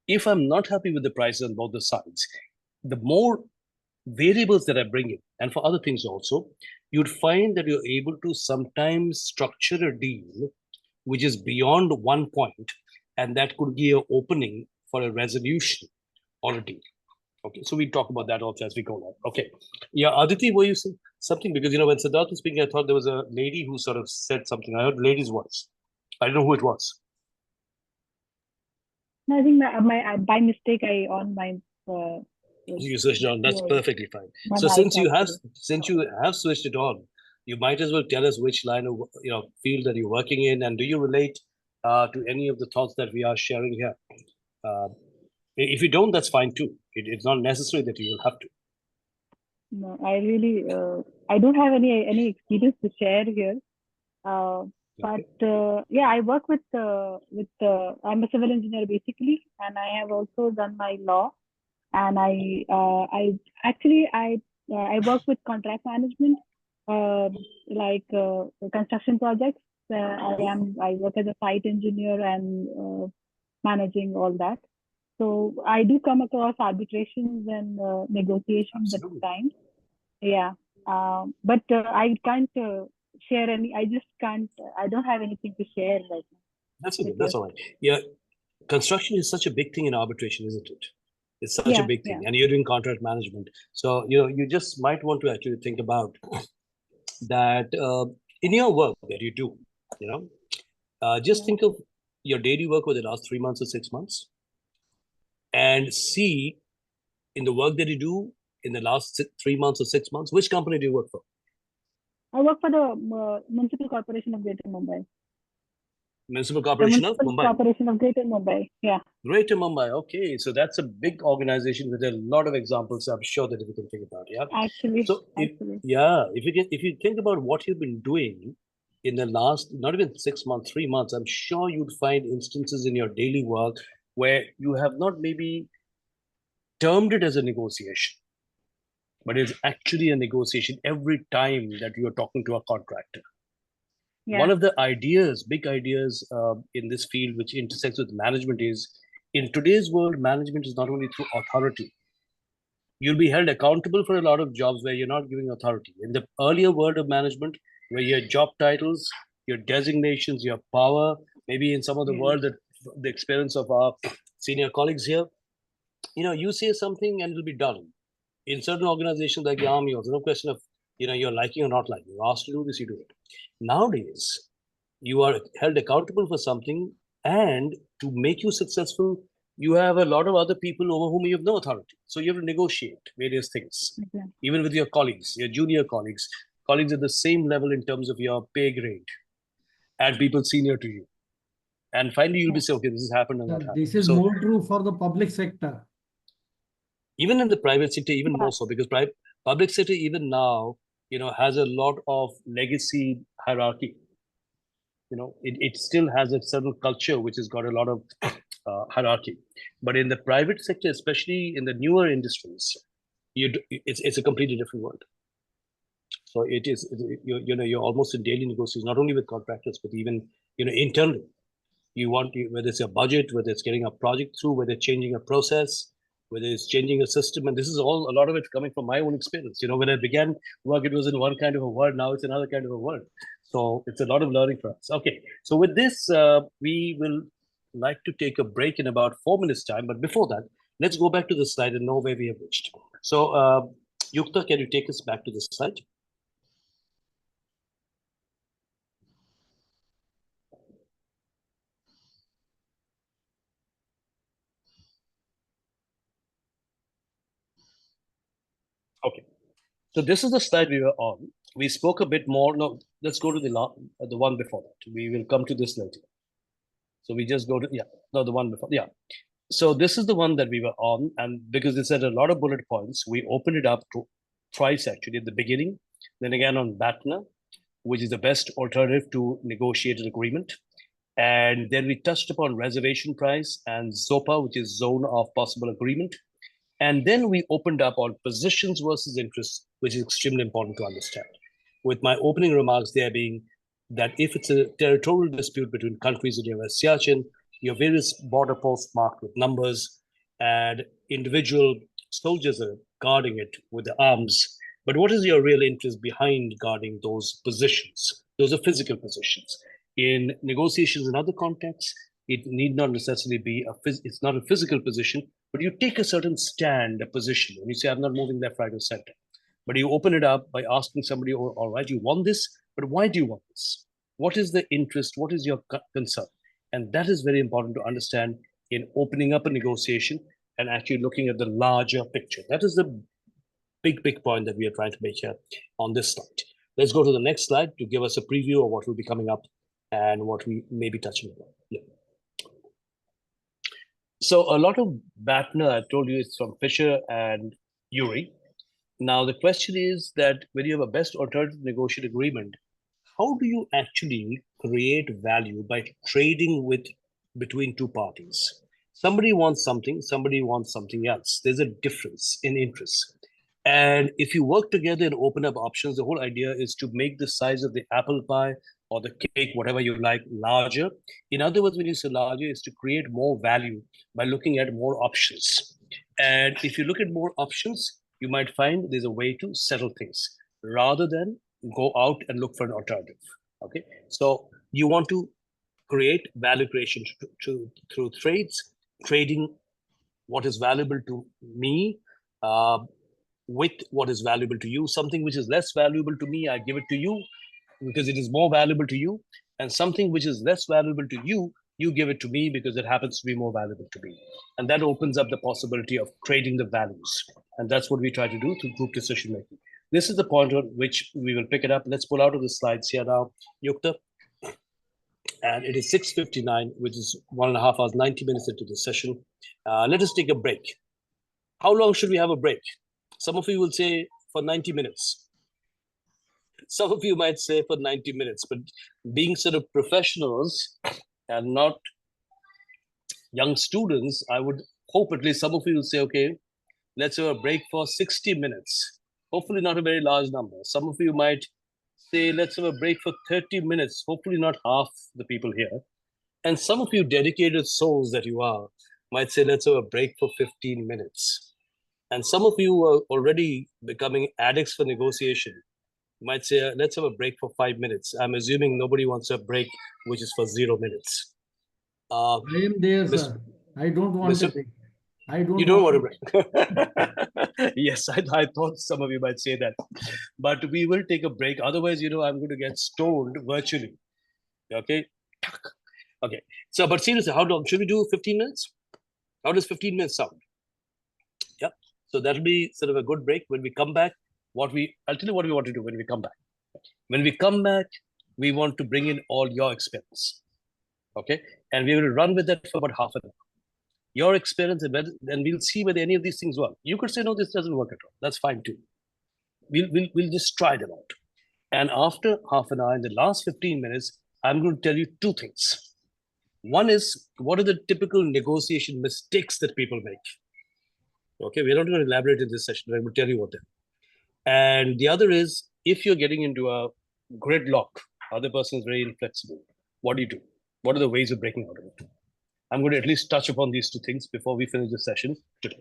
if I'm not happy with the prices on both the sides, the more variables that I bring in, and for other things also, you'd find that you're able to sometimes structure a deal which is beyond one point, and that could be an opening for a resolution or a deal. Okay, so we talk about that also as we go along. Okay, yeah, Aditi, were you saying something? Because when Siddharth was speaking, I thought there was a lady who sort of said something. I heard lady's voice. I don't know who it was. I think by mistake I on my. You switched it on. That's perfectly fine. So mic since you actually. have switched it on, you might as well tell us which line of field that you're working in, and do you relate to any of the thoughts that we are sharing here? If you don't, that's fine too. It's not necessary that you will have to. No, I really I don't have any experience to share here. But yeah, I work with I'm a civil engineer basically, and I have also done my law, and I work with contract management, like construction projects. I work as a site engineer and managing all that. So I do come across arbitrations and negotiations at times. Yeah, but I can't share any. I just can't. I don't have anything to share right now. That's okay. That's all right. Yeah, construction is such a big thing in arbitration, isn't it? It's such a big thing, and you're doing contract management. So you just might want to actually think about that in your work that you do. Just think of your daily work over the last 3 months or 6 months, and see in the work that you do in the last 3 months or 6 months, which company do you work for? I work for the Municipal Corporation of Greater Mumbai. Municipal Corporation of Mumbai. Corporation of Greater Mumbai. Yeah. Greater Mumbai. Okay, so that's a big organization with a lot of examples. I'm sure that we can think about. Yeah. Actually. So if you think about what you've been doing in the last not even 6 months, 3 months, I'm sure you'd find instances in your daily work where you have not maybe termed it as a negotiation, but it's actually a negotiation every time that you are talking to a contractor. Yeah. One of the big ideas in this field, which intersects with management, is in today's world, management is not only through authority. You'll be held accountable for a lot of jobs where you're not giving authority. In the earlier world of management, where your job titles, your designations, your power, maybe in some of the world that the experience of our senior colleagues here, you say something and it'll be done. In certain organizations like the army, there's no question of you're liking or not liking. You're asked to do this, you do it. Nowadays, you are held accountable for something, and to make you successful, you have a lot of other people over whom you have no authority. So you have to negotiate various things, even with your colleagues, your junior colleagues at the same level in terms of your pay grade, and people senior to you. And finally, you'll be saying, okay, this has happened and that happened. This is more true for the public sector. Even in the private sector, even more so, because public sector even now, has a lot of legacy hierarchy. It still has a certain culture which has got a lot of hierarchy. But in the private sector, especially in the newer industries, it's a completely different world. So it is, you're almost in daily negotiations, not only with contractors, but even, internally. Whether it's a budget, whether it's getting a project through, whether it's changing a process, whether it's changing a system. And this is a lot of it coming from my own experience. When I began work, it was in one kind of a world. Now it's another kind of a world. So it's a lot of learning for us. Okay. So with this, we will like to take a break in about 4 minutes time. But before that, let's go back to the slide and know where we have reached. So Yukta, can you take us back to the slide? Okay, so this is the slide we were on. We spoke a bit more. No, let's go to the one before that. We will come to this later. So we just go to, the one before. Yeah. So this is the one that we were on. And because it said a lot of bullet points, we opened it up to twice actually at the beginning, then again on BATNA, which is the best alternative to negotiate an agreement. And then we touched upon reservation price and ZOPA, which is zone of possible agreement. And then we opened up on positions versus interests, which is extremely important to understand. With my opening remarks there being that if it's a territorial dispute between countries in your Siachen, your various border posts marked with numbers, and individual soldiers are guarding it with the arms. But what is your real interest behind guarding those positions? Those are physical positions. In negotiations in other contexts, it need not necessarily be it's not a physical position, but you take a certain stand, a position, and you say, I'm not moving left, right, or center. But you open it up by asking somebody, oh, all right, you want this, but why do you want this? What is the interest? What is your concern? And that is very important to understand in opening up a negotiation and actually looking at the larger picture. That is the big point that we are trying to make here on this slide. Let's go to the next slide to give us a preview of what will be coming up and what we may be touching upon. Yeah. So a lot of BATNA, I told you, it's from Fisher and Urey. Now, the question is that when you have a best alternative negotiate agreement, how do you actually create value by trading between two parties? Somebody wants something else. There's a difference in interests. And if you work together and open up options, the whole idea is to make the size of the apple pie or the cake, whatever you like, larger. In other words, when you say larger, is to create more value by looking at more options. And if you look at more options, you might find there's a way to settle things rather than go out and look for an alternative. Okay, so you want to create value creation through trades, trading what is valuable to me with what is valuable to you. Something which is less valuable to me, I give it to you because it is more valuable to you, and something which is less valuable to you, you give it to me because it happens to be more valuable to me. And that opens up the possibility of trading the values. And that's what we try to do through group decision making. This is the point on which we will pick it up. Let's pull out of the slides here now, Yukta. And it is 6:59, which is 1.5 hours, 90 minutes into the session. Let us take a break. How long should we have a break? Some of you will say for 90 minutes. Some of you might say for 90 minutes, but being sort of professionals and not young students, I would hope at least some of you will say, okay, let's have a break for 60 minutes. Hopefully not a very large number. Some of you might say, let's have a break for 30 minutes. Hopefully not half the people here. And some of you dedicated souls that you are might say, let's have a break for 15 minutes. And some of you are already becoming addicts for negotiation. You might say, let's have a break for 5 minutes. I'm assuming nobody wants a break, which is for 0 minutes. I am there, sir. I don't want a break. You don't want a break. Yes, I thought some of you might say that. But we will take a break. Otherwise, I'm going to get stoned virtually. Okay? Okay. So, but seriously, how long? Should we do 15 minutes? How does 15 minutes sound? Yeah. So that'll be sort of a good break. When we come back, I'll tell you what we want to do when we come back. When we come back, we want to bring in all your experience. Okay? And we will run with that for about half an hour. Your experience, and we'll see whether any of these things work. You could say, no, this doesn't work at all. That's fine too. We'll just try them out. And after half an hour, in the last 15 minutes, I'm going to tell you two things. One is, what are the typical negotiation mistakes that people make? Okay, we're not going to elaborate in this session, but I will tell you what they are. And the other is, if you're getting into a gridlock, other person is very inflexible, what do you do? What are the ways of breaking out of it? I'm going to at least touch upon these two things before we finish the session today.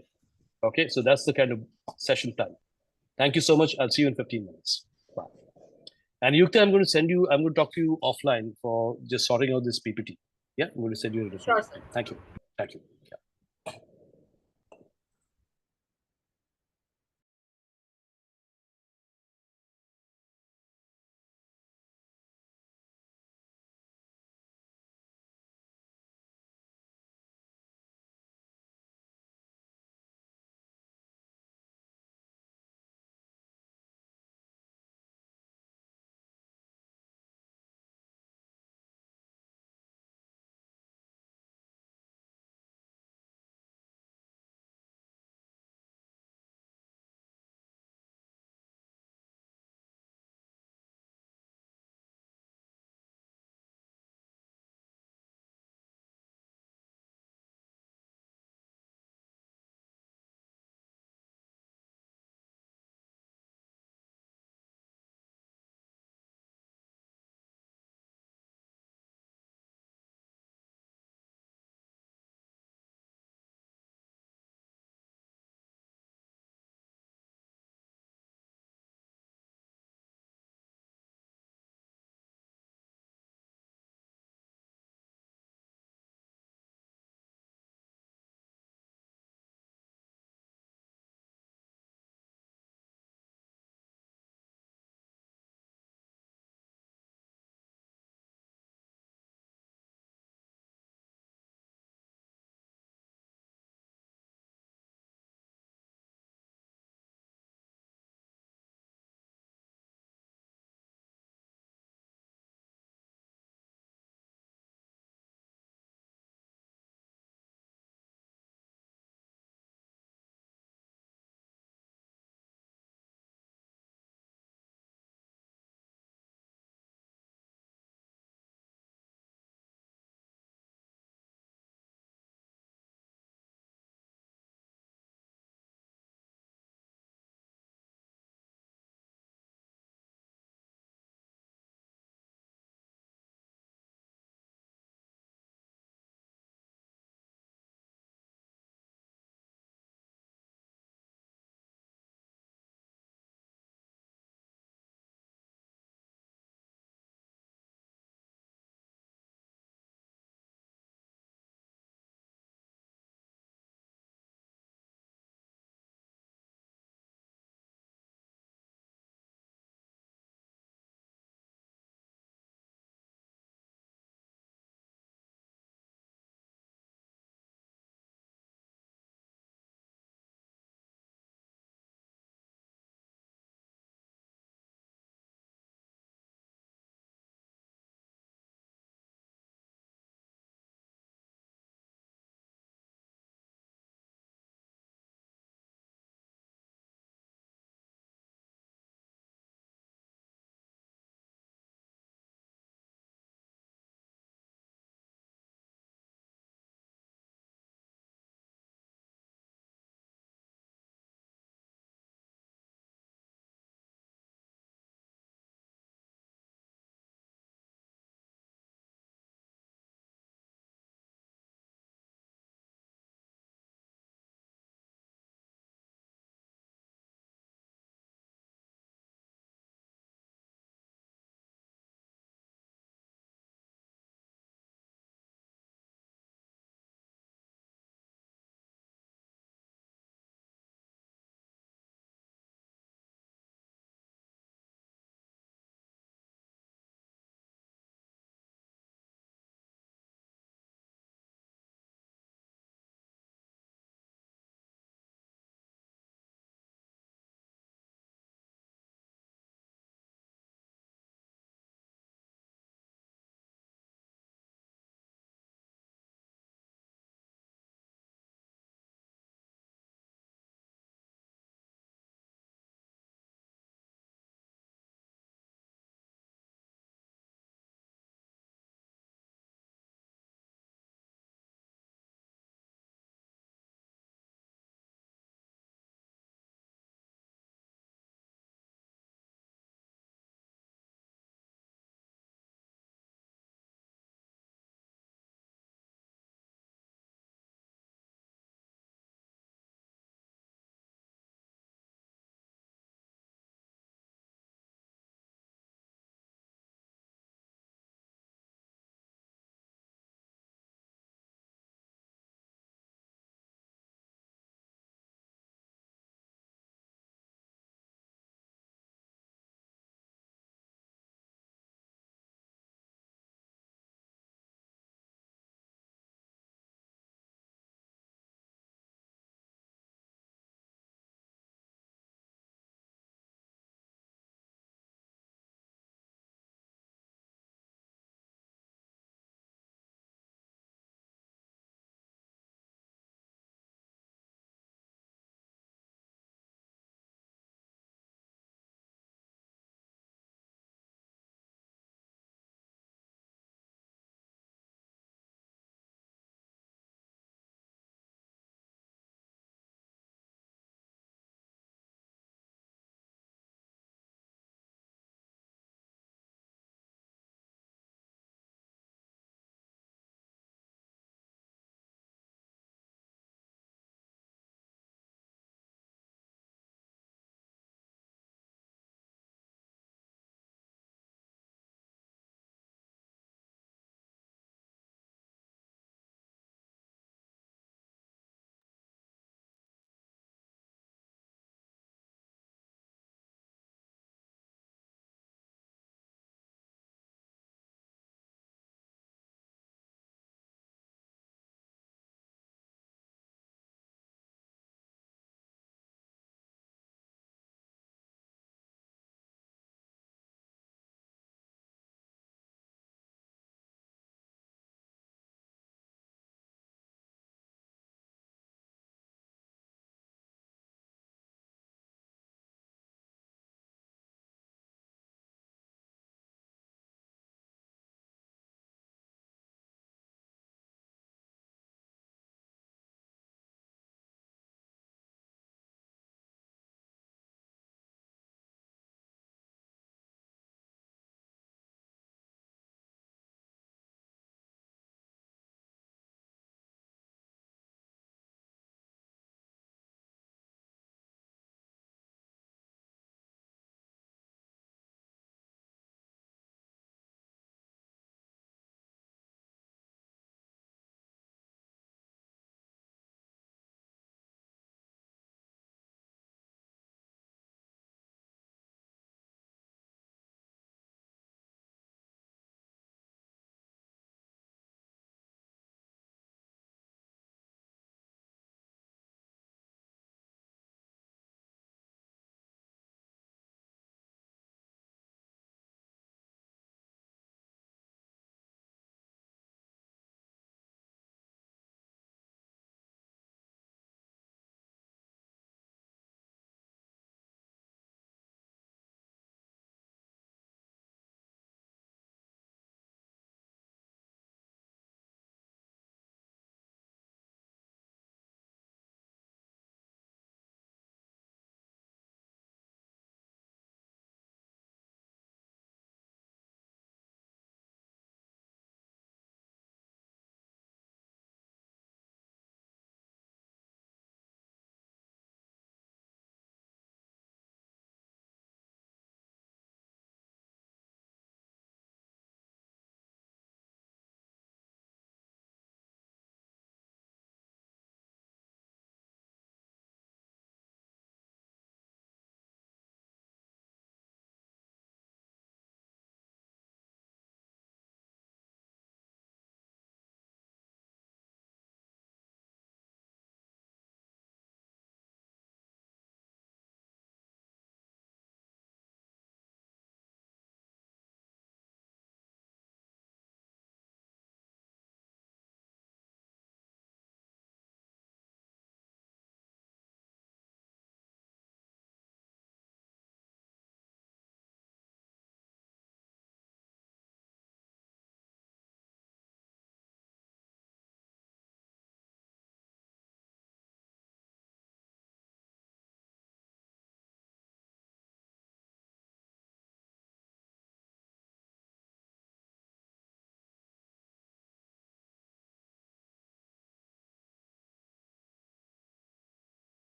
Okay, so that's the kind of session plan. Thank you so much. I'll see you in 15 minutes. Bye. And Yukta, I'm going to talk to you offline for just sorting out this PPT. Yeah, I'm going to send you a Sure, sir. Thank you. Thank you.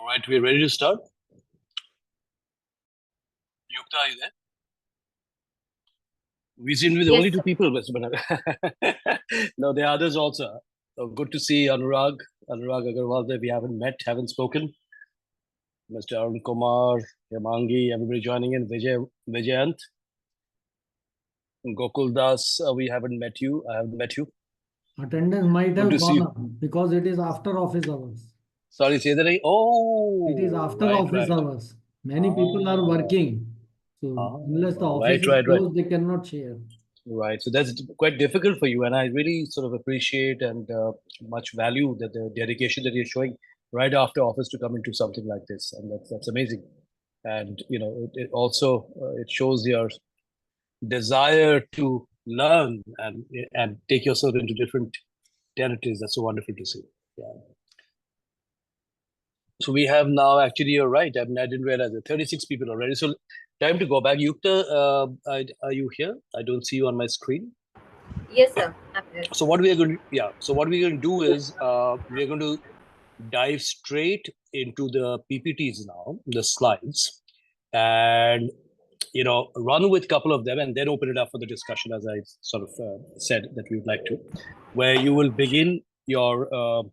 All right, we're ready to start. Yukta, are you there? We seem to be the Yes, only sir. two people, Mr. Banana. No, there are others also. Good to see Anurag Agarwal there. We haven't met, haven't spoken. Mr. Arun Kumar, Yamangi, everybody joining in. Vijayant, Gokul Das, we haven't met you. I haven't met you. Attendance might Good have to see gone you. up because it is after office hours. Sorry, say that again. Oh, It is after right, office right. hours. Many people are working. So unless the office is right. closed, they cannot share. Right. So that's quite difficult for you. And I really sort of appreciate and much value that the dedication that you're showing right after office to come into something like this. And that's amazing. And, you know, it also, it shows your desire to learn and take yourself into different territories. That's so wonderful to see. Yeah. So we have now, actually, you're right. I mean, I didn't realize it. 36 people already. So time to go back. Yukta, are you here? I don't see you on my screen. Yes, sir. I'm here. So what we are going to, yeah. So what we're going to do is we are going to dive straight into the PPTs now, the slides, and run with a couple of them, and then open it up for the discussion, as I sort of said that we would like to, where you will begin your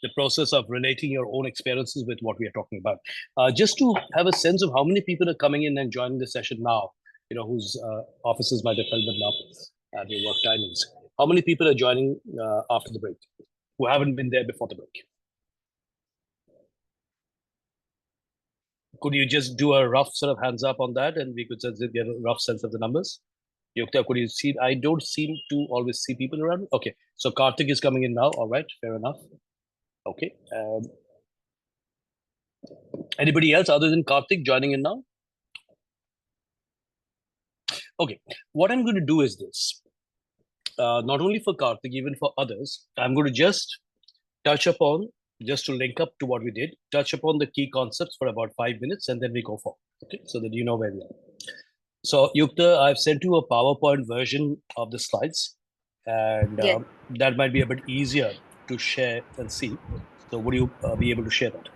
the process of relating your own experiences with what we are talking about. Just to have a sense of how many people are coming in and joining the session now, whose offices might have filled up at your work timings. How many people are joining after the break who haven't been there before the break? Could you just do a rough sort of hands up on that, and we could just get a rough sense of the numbers? Yukta, could you see? I don't seem to always see people around. Okay, so Karthik is coming in now. All right, fair enough. Okay. Anybody else other than Karthik joining in now? Okay, what I'm going to do is this. Not only for Karthik, even for others, I'm going to just touch upon, just to link up to what we did, touch upon the key concepts for about 5 minutes, and then we go for, okay, so that you know where we are. So, Yukta, I've sent you a PowerPoint version of the slides, and Yes. that might be a bit easier to share and see. So, would you be able to share that?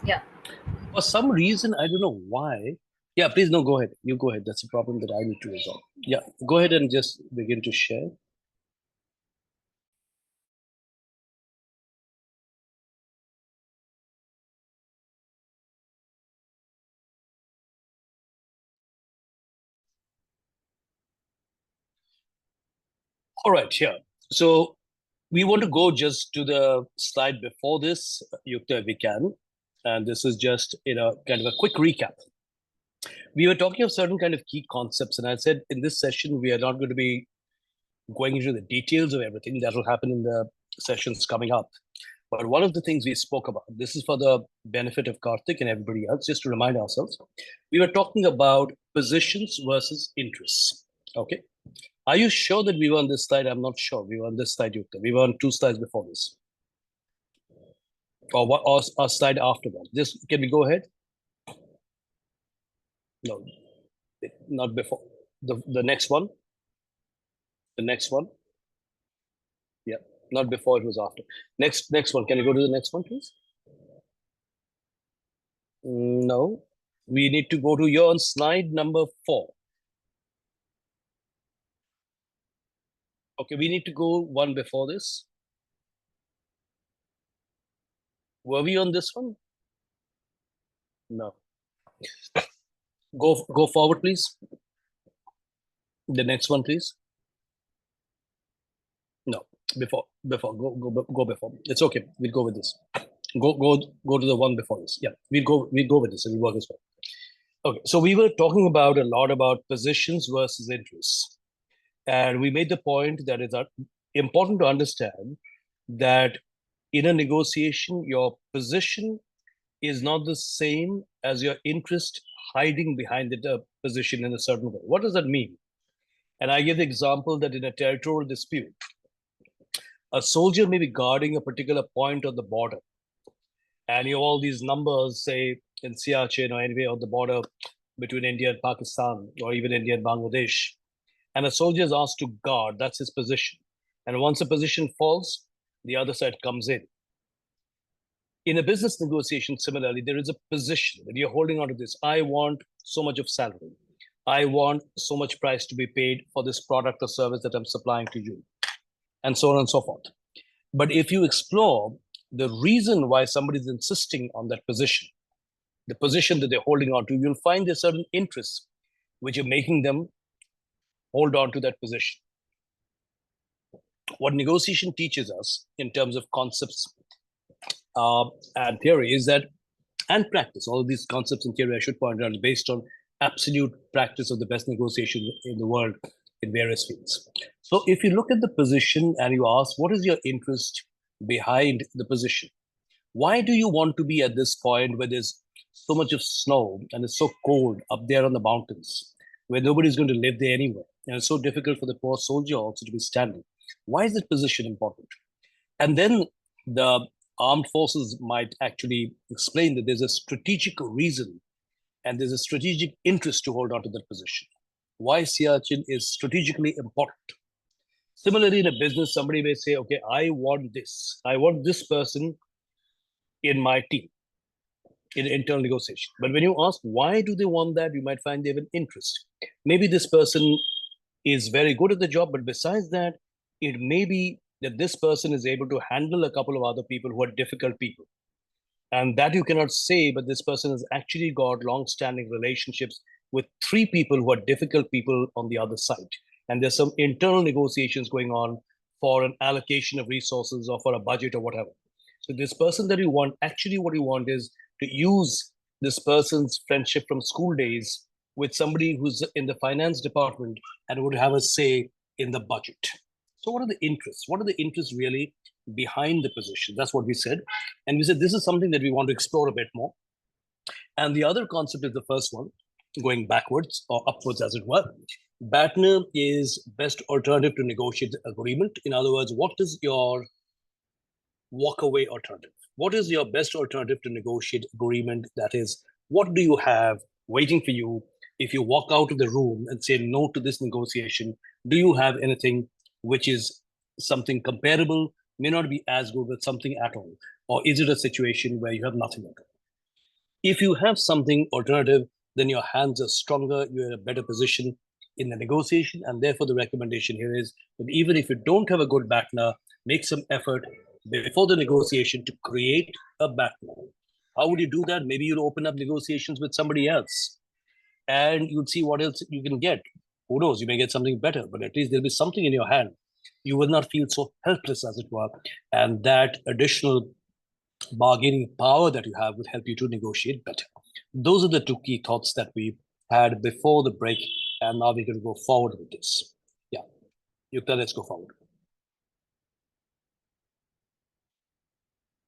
Yeah. For some reason, I don't know why. Yeah, please, no, go ahead. You go ahead. That's a problem that I need to resolve. Yeah, go ahead and just begin to share. All right, yeah. So we want to go just to the slide before this, Yukta, if we can. And this is just, kind of a quick recap. We were talking of certain kind of key concepts, and I said in this session, we are not going to be going into the details of everything. That will happen in the sessions coming up. But one of the things we spoke about, this is for the benefit of Karthik and everybody else, just to remind ourselves, we were talking about positions versus interests. Okay. Are you sure that we were on this slide? I'm not sure. We were on this slide, Yukta. We were on 2 slides before this. Or what? Or a slide after that. This, can we go ahead? No, not before. The next one. The next one. Yeah, not before, it was after. Next one. Can you go to the next one, please? No. We need to go to your on slide number 4. Okay, we need to go one before this. Were we on this one? No. Go forward, please. The next one, please. No, before. Go before. It's okay. We'll go with this. Go to the one before this. Yeah, we'll go with this. It'll work as well. Okay, so we were talking about a lot about positions versus interests, and we made the point that it's important to understand that in a negotiation, your position is not the same as your interest hiding behind the position in a certain way. What does that mean? And I give the example that in a territorial dispute, a soldier may be guarding a particular point on the border, and you have all these numbers, say in Siachen or anywhere on the border between India and Pakistan, or even India and Bangladesh, and a soldier is asked to guard. That's his position. And once the position falls, the other side comes in. In a business negotiation, similarly, there is a position that you're holding on to this. I want so much of salary. I want so much price to be paid for this product or service that I'm supplying to you, and so on and so forth. But if you explore the reason why somebody's insisting on that position, the position that they're holding on to, you'll find there's certain interests which are making them hold on to that position. What negotiation teaches us in terms of concepts and theory is that, and practice, all of these concepts and theory, I should point out, is based on absolute practice of the best negotiation in the world in various fields. So if you look at the position and you ask, what is your interest behind the position? Why do you want to be at this point where there's so much of snow and it's so cold up there on the mountains, where nobody's going to live there anyway, and it's so difficult for the poor soldier also to be standing? Why is that position important? And then the armed forces might actually explain that there's a strategic reason and there's a strategic interest to hold on to that position. Why Siachen is strategically important. Similarly, in a business, somebody may say, okay, I want this person in my team, in internal negotiation. But when you ask why do they want that, you might find they have an interest. Maybe this person is very good at the job, but besides that, it may be that this person is able to handle a couple of other people who are difficult people. And that you cannot say, but this person has actually got long-standing relationships with 3 people who are difficult people on the other side. And there's some internal negotiations going on for an allocation of resources or for a budget or whatever. So this person that you want, actually what you want is to use this person's friendship from school days with somebody who's in the finance department and would have a say in the budget. So what are the interests? What are the interests really behind the position? That's what we said. And we said this is something that we want to explore a bit more. And the other concept is the first one, going backwards or upwards, as it were. BATNA is best alternative to negotiate agreement. In other words, what is your walkaway alternative? What is your best alternative to negotiate agreement? That is, what do you have waiting for you if you walk out of the room and say no to this negotiation? Do you have anything which is something comparable, may not be as good, but something at all? Or is it a situation where you have nothing at all? If you have something alternative, then your hands are stronger, you're in a better position in the negotiation. And therefore, the recommendation here is that even if you don't have a good BATNA, make some effort before the negotiation to create a BATNA. How would you do that? Maybe you'd open up negotiations with somebody else and you'd see what else you can get. Who knows, you may get something better, but at least there'll be something in your hand. You will not feel so helpless, as it were. And that additional bargaining power that you have would help you to negotiate better. Those are the 2 key thoughts that we had before the break. And now we're going to go forward with this. Yeah, Yukta, let's go forward.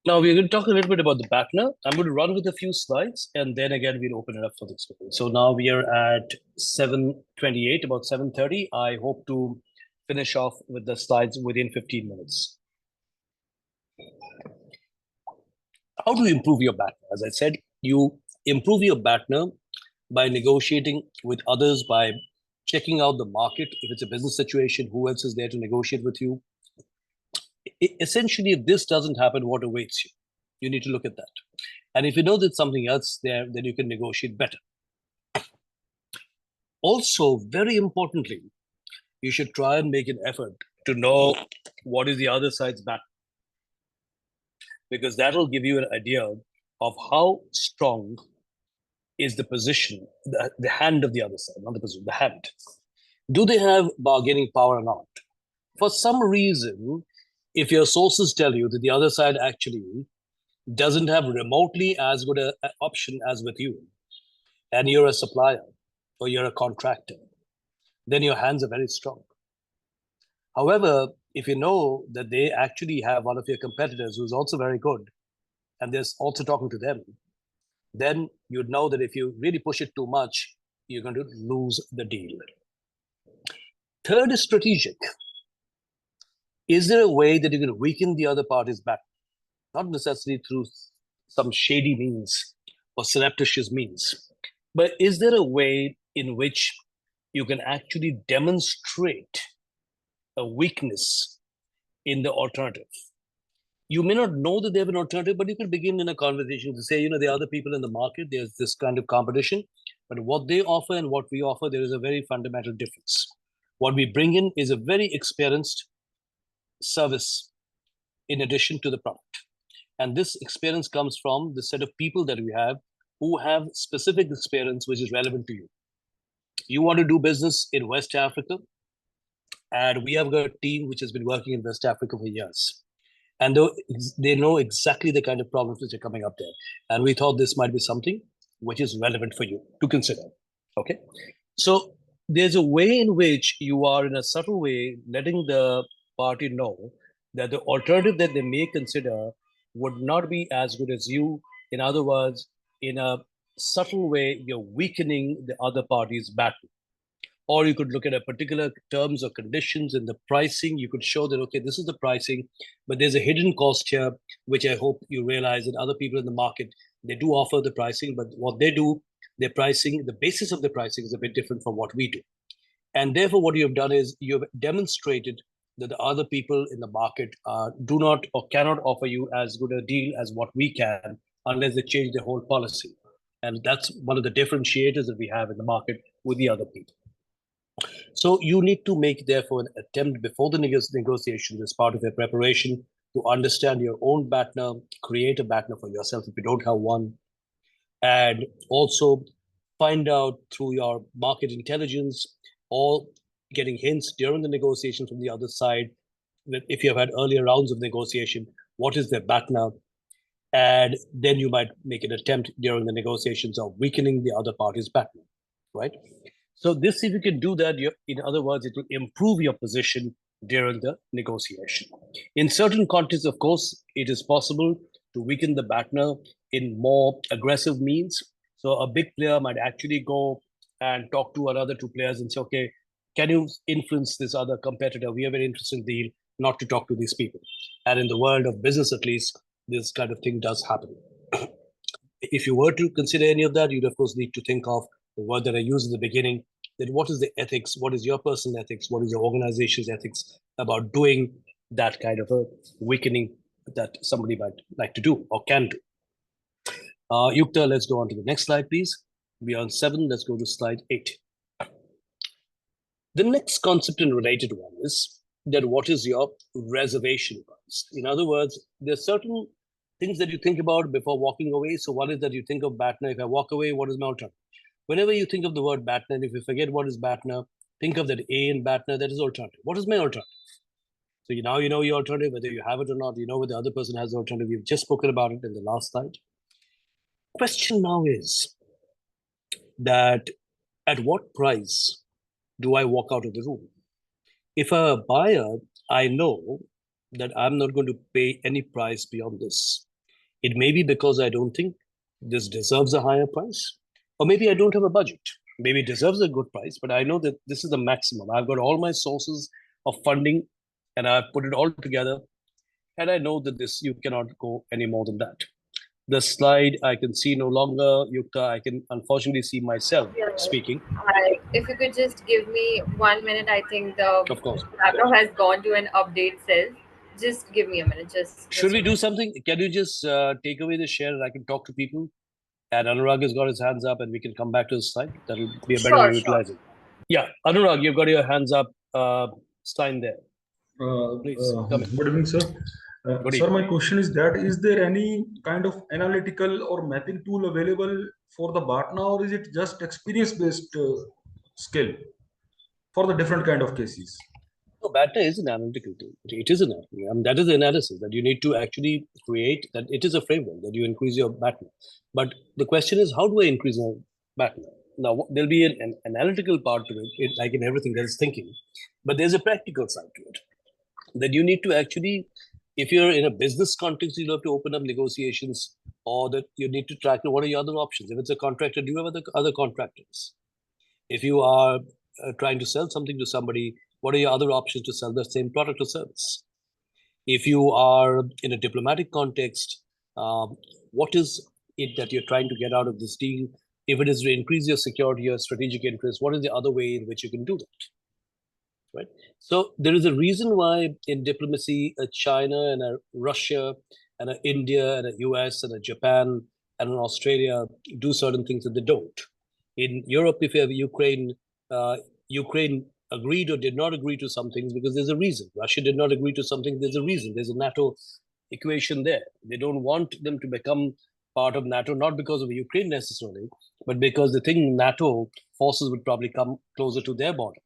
Now we're going to talk a little bit about the BATNA. I'm going to run with a few slides, and then again, we'll open it up for the discussion. So now we are at 7:28, about 7:30. I hope to finish off with the slides within 15 minutes. How do you improve your BATNA? As I said, you improve your BATNA by negotiating with others, by checking out the market. If it's a business situation, who else is there to negotiate with you? Essentially, if this doesn't happen, what awaits you? You need to look at that. And if you know there's something else there, then you can negotiate better. Also, very importantly, you should try and make an effort to know what is the other side's BATNA, because that will give you an idea of how strong is the position, the hand of the other side, not the position, the hand. Do they have bargaining power or not? For some reason, if your sources tell you that the other side actually doesn't have remotely as good an option as with you, and you're a supplier or you're a contractor, then your hands are very strong. However, if you know that they actually have one of your competitors who's also very good, and they're also talking to them, then you'd know that if you really push it too much, you're going to lose the deal. Third is strategic. Is there a way that you can weaken the other party's back? Not necessarily through some shady means or surreptitious means, but is there a way in which you can actually demonstrate a weakness in the alternative? You may not know that they have an alternative, but you can begin in a conversation to say, there are other people in the market, there's this kind of competition, but what they offer and what we offer, there is a very fundamental difference. What we bring in is a very experienced service in addition to the product. And this experience comes from the set of people that we have who have specific experience which is relevant to you. You want to do business in West Africa, and we have got a team which has been working in West Africa for years. And they know exactly the kind of problems which are coming up there. And we thought this might be something which is relevant for you to consider. Okay. So there's a way in which you are, in a subtle way, letting the party know that the alternative that they may consider would not be as good as you. In other words, in a subtle way, you're weakening the other party's battle. Or you could look at a particular terms or conditions in the pricing. You could show that, okay, this is the pricing, but there's a hidden cost here, which I hope you realize that other people in the market, they do offer the pricing, but what they do, their pricing, the basis of the pricing is a bit different from what we do. And therefore, what you have done is you've demonstrated that the other people in the market do not or cannot offer you as good a deal as what we can unless they change their whole policy. And that's one of the differentiators that we have in the market with the other people. So you need to make, therefore, an attempt before the negotiations as part of your preparation to understand your own BATNA, create a BATNA for yourself if you don't have one, and also find out through your market intelligence or getting hints during the negotiations from the other side, that if you have had earlier rounds of negotiation, what is their BATNA? And then you might make an attempt during the negotiations of weakening the other party's BATNA, right? So this, if you can do that, in other words, it will improve your position during the negotiation. In certain contexts, of course, it is possible to weaken the BATNA in more aggressive means. So a big player might actually go and talk to another two players and say, okay, can you influence this other competitor? We have an interesting deal not to talk to these people. And in the world of business, at least, this kind of thing does happen. If you were to consider any of that, you'd of course need to think of the word that I used in the beginning, that what is the ethics, what is your personal ethics, what is your organization's ethics about doing that kind of a weakening that somebody might like to do or can do. Yukta, let's go on to the next slide, please. We are on 7, let's go to slide 8. The next concept and related one is that what is your reservation price? In other words, there are certain things that you think about before walking away. So one is that you think of BATNA. If I walk away, what is my alternative? Whenever you think of the word BATNA, and if you forget what is BATNA, think of that A in BATNA, that is alternative. What is my alternative? So now you know your alternative, whether you have it or not, you know whether the other person has the alternative. We've just spoken about it in the last slide. Question now is that at what price do I walk out of the room? If I'm a buyer, I know that I'm not going to pay any price beyond this. It may be because I don't think this deserves a higher price, or maybe I don't have a budget. Maybe it deserves a good price, but I know that this is the maximum. I've got all my sources of funding and I've put it all together. And I know that you cannot go any more than that. The slide I can see no longer, Yukta. I can unfortunately see myself speaking. If you could just give me 1 minute, I think the Of course. laptop has gone to an update cell. Just give me a minute. Should we do something? Can you just take away the share and I can talk to people? And Anurag has got his hands up and we can come back to the slide. That'll be a better way of utilizing. Yeah, Anurag, you've got your hands up. Sign there. Please come in. Good evening, sir. Sir, my question is that, is there any kind of analytical or mapping tool available for the BATNA, or is it just experience-based skill for the different kind of cases? No, BATNA is an analytical tool. It is an analytical. I mean, that is the analysis that you need to actually create, that it is a framework that you increase your BATNA. But the question is, how do I increase my BATNA? Now, there'll be an analytical part to it, like in everything, there is thinking. But there's a practical side to it. That you need to actually, if you're in a business context, you have to open up negotiations, or that you need to track what are your other options. If it's a contractor, do you have other contractors? If you are trying to sell something to somebody, what are your other options to sell the same product or service? If you are in a diplomatic context, what is it that you're trying to get out of this deal? If it is to increase your security or strategic interest, what is the other way in which you can do that? right? So there is a reason why in diplomacy, China and Russia and India and US and Japan and Australia do certain things that they don't. In Europe, if you have Ukraine agreed or did not agree to some things because there's a reason. Russia did not agree to something, there's a reason. There's a NATO equation there. They don't want them to become part of NATO, not because of Ukraine necessarily, but because they think NATO forces would probably come closer to their border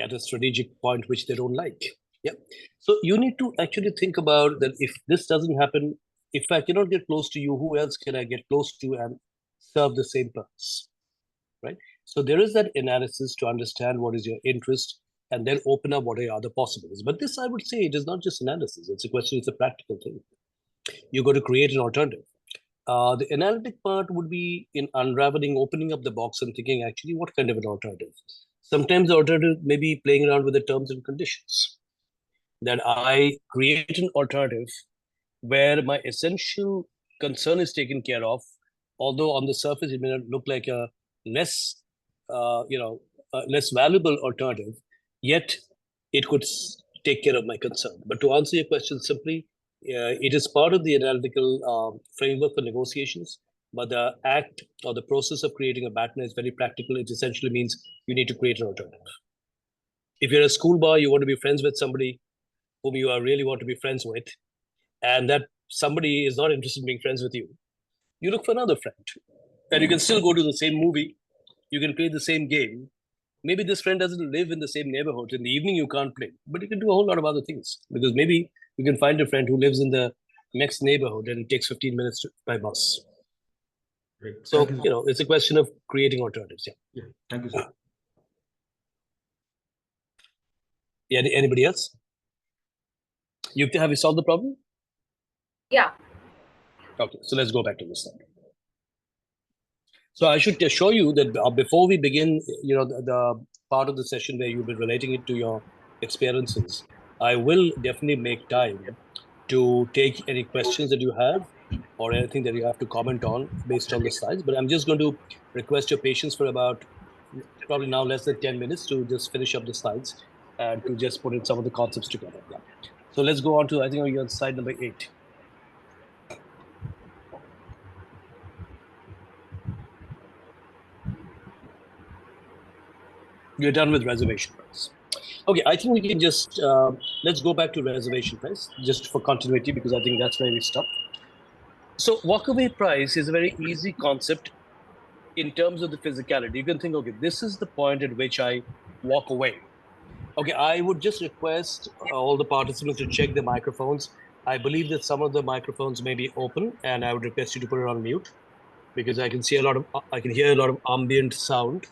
at a strategic point which they don't like. Yeah. So you need to actually think about that if this doesn't happen, if I cannot get close to you, who else can I get close to and serve the same purpose? Right? So there is that analysis to understand what is your interest and then open up what are other possibilities. But this, I would say, it is not just analysis. It's a question, it's a practical thing. You've got to create an alternative. The analytic part would be in unraveling, opening up the box and thinking, actually, what kind of an alternative? Sometimes the alternative may be playing around with the terms and conditions. That I create an alternative where my essential concern is taken care of, although on the surface it may not look like a less, less valuable alternative, yet it could take care of my concern. But to answer your question simply, it is part of the analytical framework for negotiations, but the act or the process of creating a BATNA is very practical. It essentially means you need to create an alternative. If you're a school boy, you want to be friends with somebody whom you really want to be friends with, and that somebody is not interested in being friends with you, you look for another friend. And you can still go to the same movie, you can play the same game. Maybe this friend doesn't live in the same neighborhood. In the evening, you can't play, but you can do a whole lot of other things because maybe you can find a friend who lives in the next neighborhood and it takes 15 minutes by bus. Great. So, it's a question of creating alternatives. Yeah. Thank you, sir. Yeah. Anybody else? Have you solved the problem? Yeah. Okay, so let's go back to this slide. So I should show you that before we begin, the part of the session where you'll be relating it to your experiences, I will definitely make time to take any questions that you have or anything that you have to comment on based on the slides. But I'm just going to request your patience for about probably now less than 10 minutes to just finish up the slides and to just put in some of the concepts together. Yeah. So let's go on to, I think you're on slide number 8. You're done with reservation price. Okay, I think we can just, let's go back to reservation price just for continuity because I think that's where we stopped. So walkaway price is a very easy concept in terms of the physicality. You can think, okay, this is the point at which I walk away. Okay, I would just request all the participants to check their microphones. I believe that some of the microphones may be open and I would request you to put it on mute because I can hear a lot of ambient sound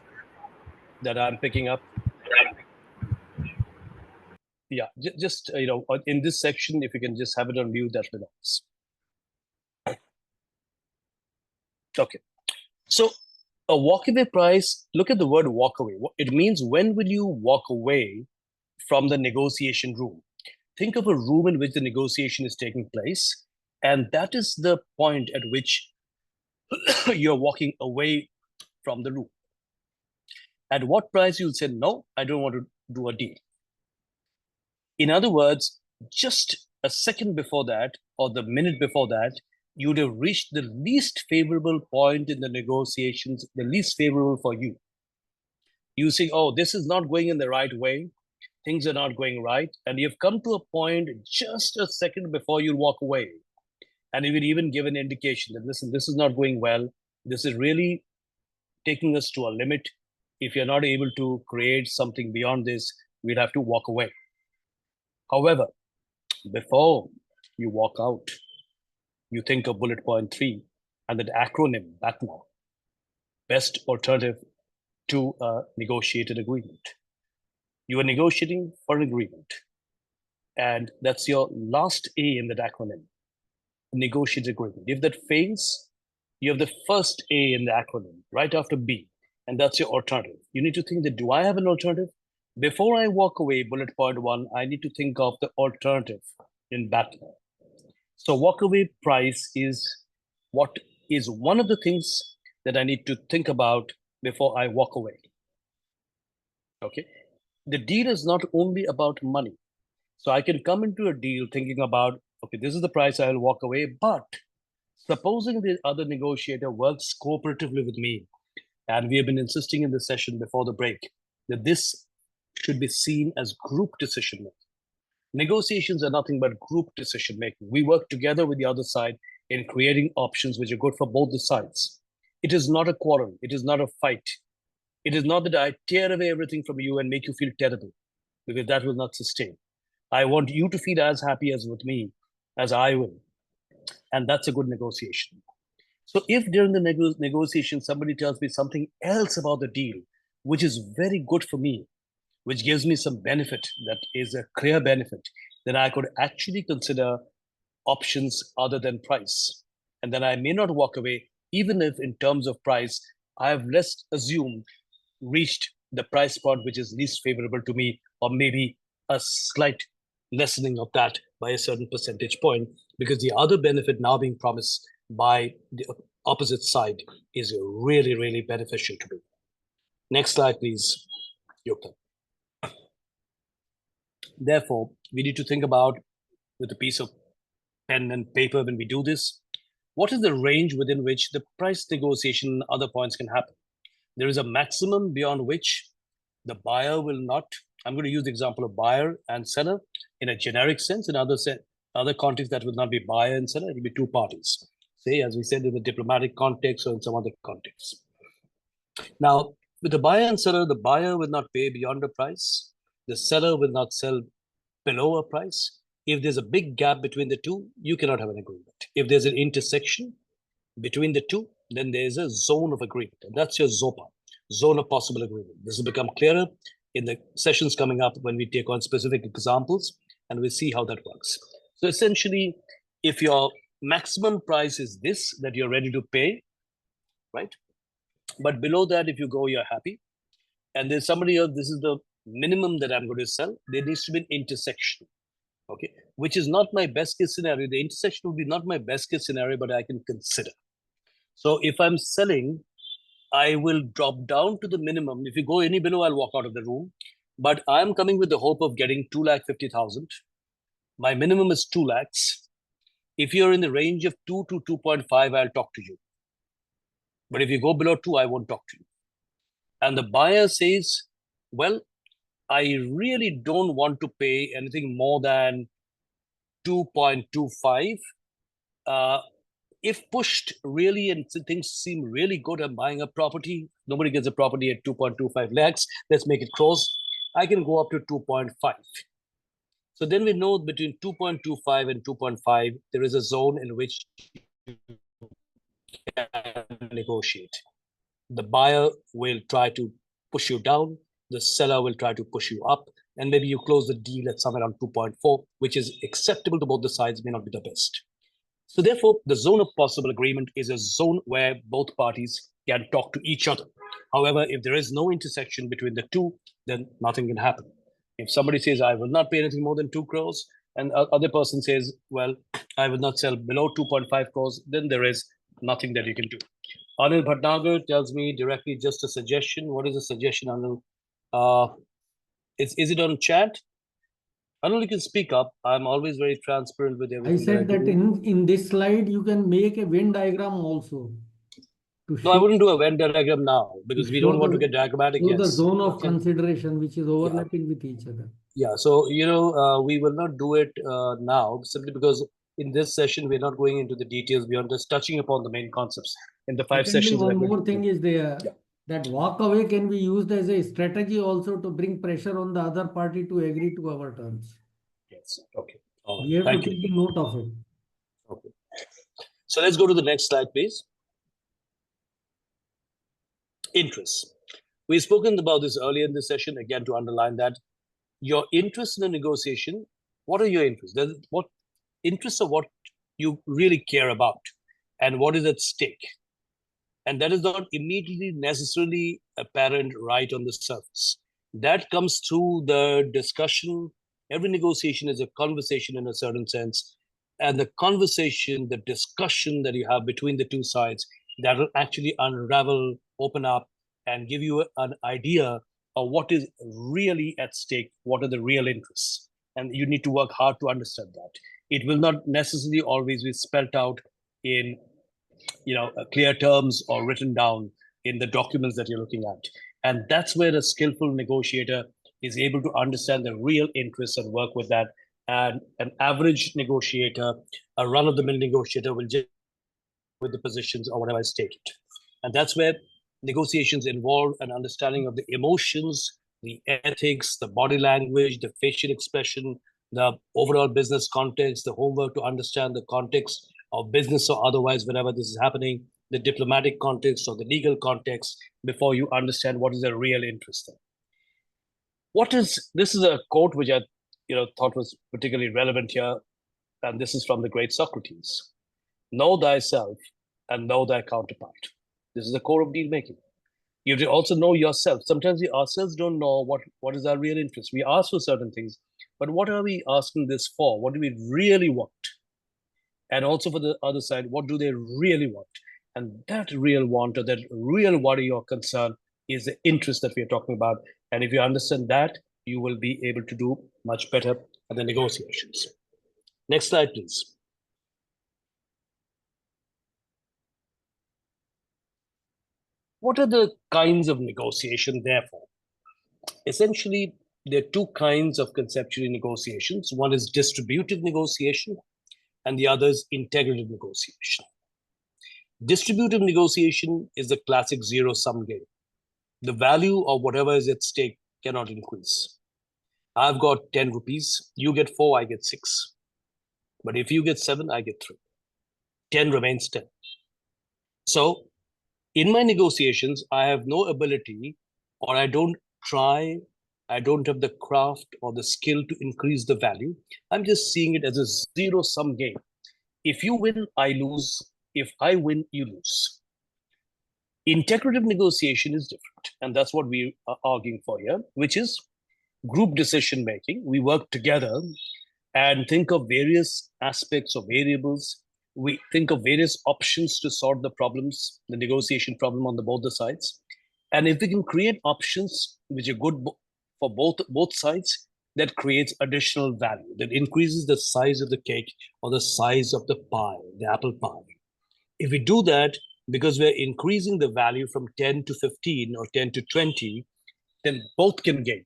that I'm picking up. Yeah, just in this section, if you can just have it on mute, that will help. Okay, so a walkaway price. Look at the word walkaway. It means when will you walk away from the negotiation room? Think of a room in which the negotiation is taking place, and that is the point at which you're walking away from the room. At what price you'll say, no, I don't want to do a deal. In other words, just a second before that or the minute before that, you'd have reached the least favorable point in the negotiations, the least favorable for you. You say, oh, this is not going in the right way. Things are not going right. And you've come to a point just a second before you walk away. And you will even give an indication that, listen, this is not going well. This is really taking us to a limit. If you're not able to create something beyond this, we'll have to walk away. However, before you walk out, you think of bullet point 3 and that acronym, BATNA, best alternative to a negotiated agreement. You are negotiating for an agreement. And that's your last A in that acronym, negotiated agreement. If that fails, you have the first A in the acronym, right after B, and that's your alternative. You need to think that, do I have an alternative? Before I walk away, bullet point 1, I need to think of the alternative in BATNA. So walkaway price is what is one of the things that I need to think about before I walk away. Okay. the deal is not only about money. So I can come into a deal thinking about, okay, this is the price I'll walk away. But supposing the other negotiator works cooperatively with me, and we have been insisting in this session before the break that this should be seen as group decision making. Negotiations are nothing but group decision making. We work together with the other side in creating options which are good for both the sides. It is not a quarrel. It is not a fight. It is not that I tear away everything from you and make you feel terrible, because that will not sustain. I want you to feel as happy as with me as I will. And that's a good negotiation. So if during the negotiation, somebody tells me something else about the deal, which is very good for me, which gives me some benefit, that is a clear benefit, then I could actually consider options other than price. And then I may not walk away, even if in terms of price, I have, let's assume, reached the price point which is least favorable to me, or maybe a slight lessening of that by a certain percentage point, because the other benefit now being promised by the opposite side is really, really beneficial to me. Next slide, please, Yukta. Therefore, we need to think about, with a piece of pen and paper when we do this, what is the range within which the price negotiation and other points can happen? There is a maximum beyond which the buyer will not. I'm going to use the example of buyer and seller in a generic sense. In other contexts, that will not be buyer and seller, it will be two parties. Say, as we said, in the diplomatic context or in some other context. Now, with the buyer and seller, the buyer will not pay beyond the price. The seller will not sell below a price. If there's a big gap between the two, you cannot have an agreement. If there's an intersection between the two, then there's a zone of agreement. And that's your ZOPA, zone of possible agreement. This will become clearer in the sessions coming up when we take on specific examples, and we'll see how that works. So essentially, if your maximum price is this, that you're ready to pay, right? But below that, if you go, you're happy. And there's somebody else, this is the minimum that I'm going to sell. There needs to be an intersection, okay? Which is not my best case scenario. The intersection will be not my best case scenario, but I can consider. So if I'm selling, I will drop down to the minimum. If you go any below, I'll walk out of the room. But I'm coming with the hope of getting 2,50,000. My minimum is 2 lakhs. If you're in the range of 2 to 2.5, I'll talk to you. But if you go below 2, I won't talk to you. And the buyer says, well, I really don't want to pay anything more than 2.25. If pushed really and things seem really good, I'm buying a property. Nobody gets a property at 2.25 lakhs. Let's make it close. I can go up to 2.5. So then we know between 2.25 and 2.5, there is a zone in which you can negotiate. The buyer will try to push you down. The seller will try to push you up. And maybe you close the deal at somewhere around 2.4, which is acceptable to both the sides, may not be the best. So therefore, the zone of possible agreement is a zone where both parties can talk to each other. However, if there is no intersection between the two, then nothing can happen. If somebody says, I will not pay anything more than 2 crores, and other person says, well, I will not sell below 2.5 crores, then there is nothing that you can do. Anil Bhatnagar tells me directly, just a suggestion. What is a suggestion, Anil? Is it on chat? Anil, you can speak up. I'm always very transparent with everything. I said that in this slide, you can make a Venn diagram also. No, I wouldn't do a Venn diagram now because we don't want to get diagrammatic. So the zone of consideration, which is overlapping with each other. Yeah, so, we will not do it now simply because in this session, we're not going into the details beyond just touching upon the main concepts. In the 5 sessions. One more thing is there, that walk away can be used as a strategy also to bring pressure on the other party to agree to our terms. Yes, okay. All right. We have to take a note of it. Okay. So let's go to the next slide, please. Interests. We've spoken about this earlier in this session, again, to underline that. Your interest in a negotiation, what are your interests? What interests are what you really care about and what is at stake? And that is not immediately necessarily apparent right on the surface. That comes through the discussion. Every negotiation is a conversation in a certain sense. And the conversation, the discussion that you have between the two sides, that will actually unravel, open up, and give you an idea or what is really at stake, what are the real interests. And you need to work hard to understand that. It will not necessarily always be spelled out in clear terms or written down in the documents that you're looking at. And that's where a skillful negotiator is able to understand the real interests and work with that. And an average negotiator, a run-of-the-mill negotiator, will just with the positions or whatever I stated. And that's where negotiations involve an understanding of the emotions, the ethics, the body language, the facial expression, the overall business context, the homework to understand the context of business or otherwise whenever this is happening, the diplomatic context or the legal context, before you understand what is the real interest there. This is a quote which I thought was particularly relevant here, and this is from the great Socrates. Know thyself and know thy counterpart. This is the core of deal making. You have to also know yourself. Sometimes we ourselves don't know what is our real interest. We ask for certain things, but what are we asking this for? What do we really want? And also for the other side, what do they really want? And that real want or that real worry or concern is the interest that we are talking about. And if you understand that, you will be able to do much better at the negotiations. Next slide, please. What are the kinds of negotiation, therefore? Essentially, there are two kinds of conceptual negotiations. One is distributive negotiation, and the other is integrative negotiation. Distributive negotiation is the classic zero-sum game. The value of whatever is at stake cannot increase. I've got 10 rupees, you get 4, I get 6. But if you get 7, I get 3. 10 remains 10. So in my negotiations, I have no ability, or I don't have the craft or the skill to increase the value. I'm just seeing it as a zero-sum game. If you win, I lose. If I win, you lose. Integrative negotiation is different. And that's what we are arguing for here, which is group decision making. We work together and think of various aspects or variables. We think of various options to solve the problems, the negotiation problem on both the sides. And if we can create options which are good for both sides, that creates additional value, that increases the size of the cake or the size of the pie, the apple pie. If we do that, because we're increasing the value from 10 to 15 or 10 to 20, then both can gain.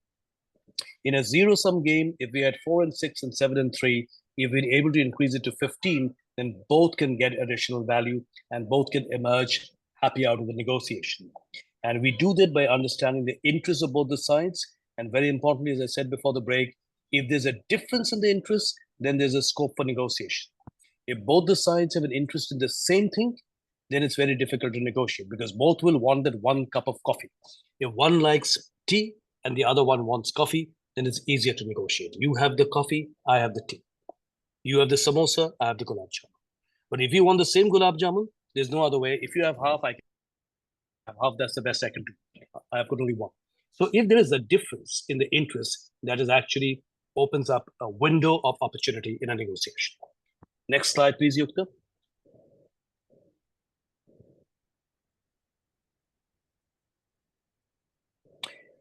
In a zero-sum game, if we had 4 and 6 and 7 and 3, if we're able to increase it to 15, then both can get additional value and both can emerge happy out of the negotiation. And we do that by understanding the interests of both the sides. And very importantly, as I said before the break, if there's a difference in the interests, then there's a scope for negotiation. If both the sides have an interest in the same thing, then it's very difficult to negotiate because both will want that one cup of coffee. If one likes tea and the other one wants coffee, then it's easier to negotiate. You have the coffee, I have the tea. You have the samosa, I have the gulab jamun. But if you want the same gulab jamun, there's no other way. If you have half, I can have half. That's the best I can do. I have got only one. So if there is a difference in the interest, that is actually opens up a window of opportunity in a negotiation. Next slide, please, Yukta.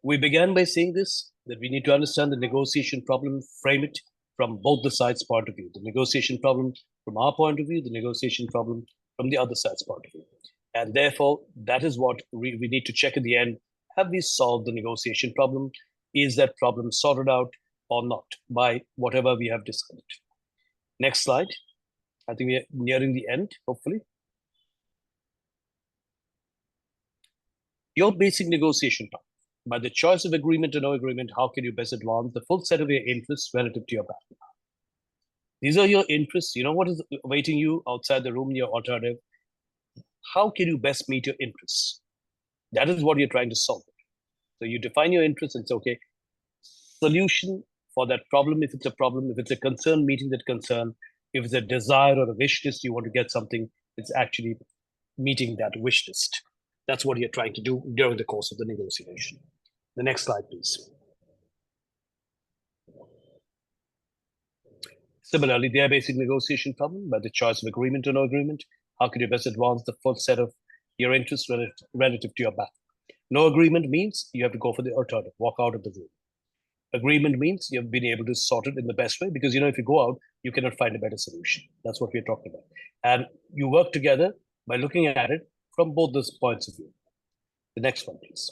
We began by saying this, that we need to understand the negotiation problem, frame it from both the sides' point of view. The negotiation problem from our point of view, the negotiation problem from the other side's point of view. And therefore, that is what we need to check at the end. Have we solved the negotiation problem? Is that problem sorted out or not by whatever we have decided? Next slide. I think we are nearing the end, hopefully. Your basic negotiation problem. By the choice of agreement or no agreement, how can you best advance the full set of your interests relative to your partner? These are your interests. You know what is awaiting you outside the room, your alternative. How can you best meet your interests? That is what you're trying to solve. So you define your interests and say, okay, solution for that problem, if it's a problem, if it's a concern, meeting that concern, if it's a desire or a wish list, you want to get something, it's actually meeting that wish list. That's what you're trying to do during the course of the negotiation. The next slide, please. Similarly, their basic negotiation problem, by the choice of agreement or no agreement, how can you best advance the full set of your interests relative to your back? No agreement means you have to go for the alternative, walk out of the room. Agreement means you've been able to sort it in the best way, because if you go out, you cannot find a better solution. That's what we're talking about. And you work together by looking at it from both those points of view. The next one, please.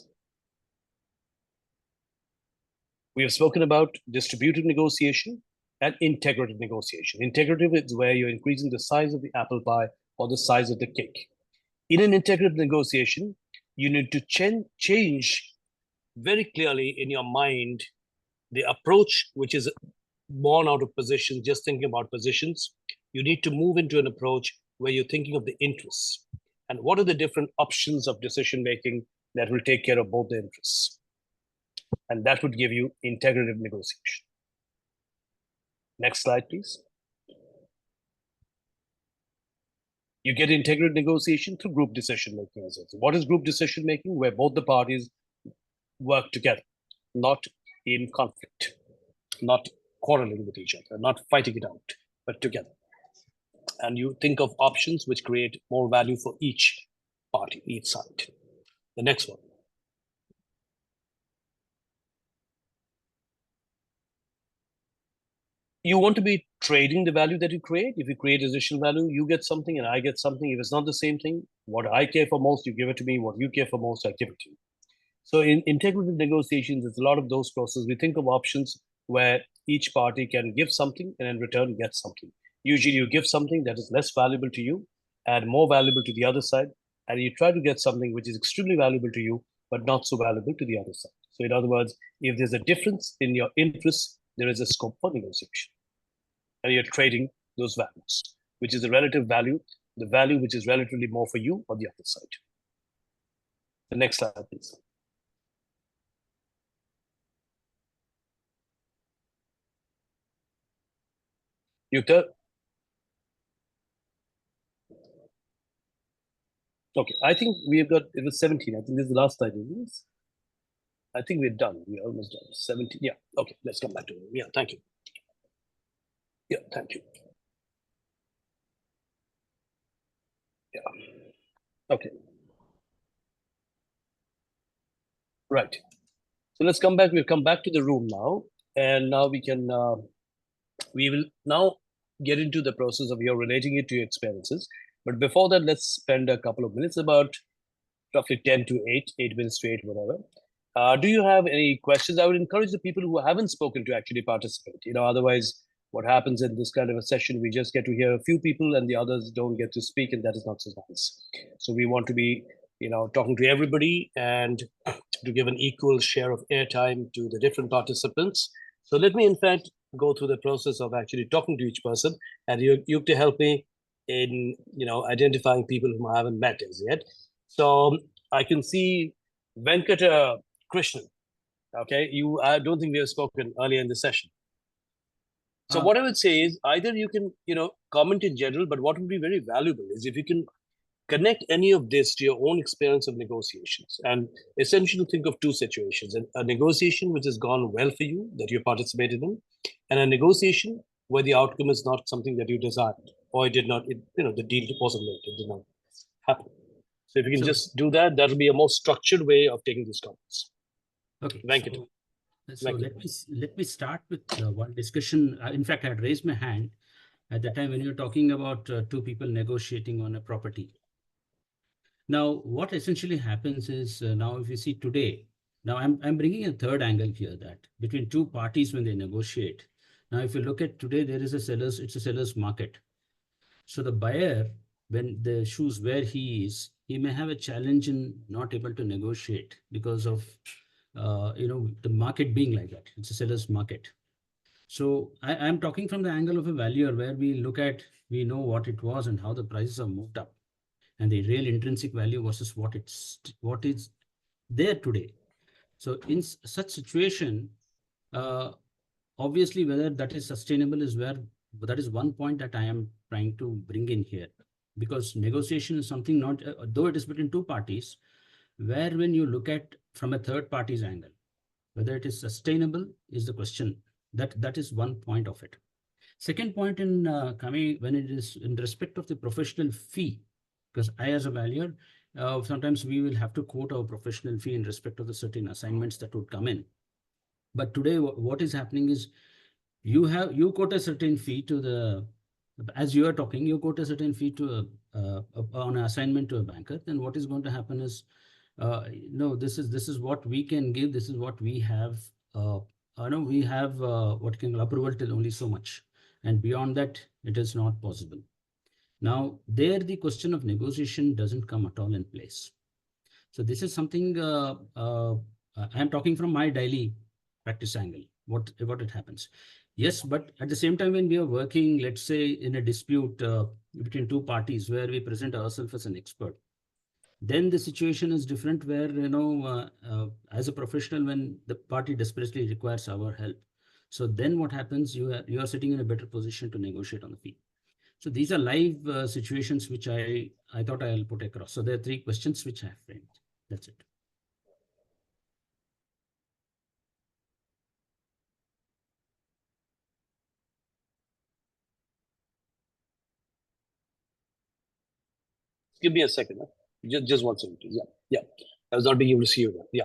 We have spoken about distributive negotiation and integrative negotiation. Integrative is where you're increasing the size of the apple pie or the size of the cake. In an integrative negotiation, you need to change very clearly in your mind the approach which is born out of positions, just thinking about positions. You need to move into an approach where you're thinking of the interests and what are the different options of decision making that will take care of both the interests. And that would give you integrative negotiation. Next slide, please. You get integrative negotiation through group decision making. What is group decision making? Where both the parties work together, not in conflict, not quarreling with each other, not fighting it out, but together. And you think of options which create more value for each party, each side. The next one. You want to be trading the value that you create. If you create additional value, you get something and I get something. If it's not the same thing, what I care for most, you give it to me. What you care for most, I give it to you. So in integrative negotiations, there's a lot of those processes. We think of options where each party can give something and in return get something. Usually you give something that is less valuable to you and more valuable to the other side. And you try to get something which is extremely valuable to you, but not so valuable to the other side. So in other words, if there's a difference in your interests, there is a scope for negotiation. And you're trading those values, which is the relative value, the value which is relatively more for you or the other side. The next slide, please. Yukta? Okay, I think we've got, it was 17. I think this is the last slide, isn't it? I think we're done. We're almost done. 17. Yeah, okay, let's come back to it. Yeah, thank you. Yeah, thank you. Yeah. Okay. Right. So let's come back. We'll come back to the room now. And now we can, we will now get into the process of your relating it to your experiences. But before that, let's spend a couple of minutes, about roughly 10 to 8 minutes to 8, whatever. Do you have any questions? I would encourage the people who haven't spoken to actually participate. Otherwise, what happens in this kind of a session, we just get to hear a few people and the others don't get to speak, and that is not so nice. So we want to be, talking to everybody and to give an equal share of airtime to the different participants. So let me, in fact, go through the process of actually talking to each person, and you have to help me in, identifying people whom I haven't met as yet. So I can see Venkata Krishnan. Okay, I don't think we have spoken earlier in the session. So what I would say is either you can, comment in general, but what would be very valuable is if you can connect any of this to your own experience of negotiations, and essentially think of two situations: a negotiation which has gone well for you, that you participated in, and a negotiation where the outcome is not something that you desired, or it did not, the deal wasn't made, it did not happen. So if you can just do that, that will be a more structured way of taking these comments. Okay. Venkata. So let me start with one discussion. In fact, I had raised my hand at the time when you were talking about two people negotiating on a property. Now, what essentially happens is now if you see today, now I'm bringing a third angle here, that between two parties when they negotiate. Now, if you look at today, it's a seller's market. So the buyer, when the shoes where he is, he may have a challenge in not able to negotiate because of the market being like that. It's a seller's market. So I'm talking from the angle of a valuer, where we know what it was and how the prices have moved up, and the real intrinsic value versus what is there today. So in such situation, obviously whether that is sustainable that is one point that I am trying to bring in here, because negotiation is something not, though it is between two parties, where when you look at from a third party's angle, whether it is sustainable is the question. That is one point of it. Second point in coming when it is in respect of the professional fee, because I as a valuer, sometimes we will have to quote our professional fee in respect of the certain assignments that would come in. But today, what is happening is you quote a certain fee to the, as you are talking, you quote a certain fee to on an assignment to a banker. Then what is going to happen is, no, this is what we can give. This is what we have. No, we have what can approval till only so much, and beyond that, it is not possible. Now, there the question of negotiation doesn't come at all in place. So this is something I'm talking from my daily practice angle, what it happens. Yes, but at the same time, when we are working, let's say in a dispute between two parties where we present ourselves as an expert, then the situation is different where, as a professional, when the party desperately requires our help. So then what happens, you are sitting in a better position to negotiate on the fee. So these are live situations which I thought I'll put across. So there are 3 questions which I have framed. That's it. Give me a second. Just 1 second, please. Yeah. I was not being able to see you there. Yeah.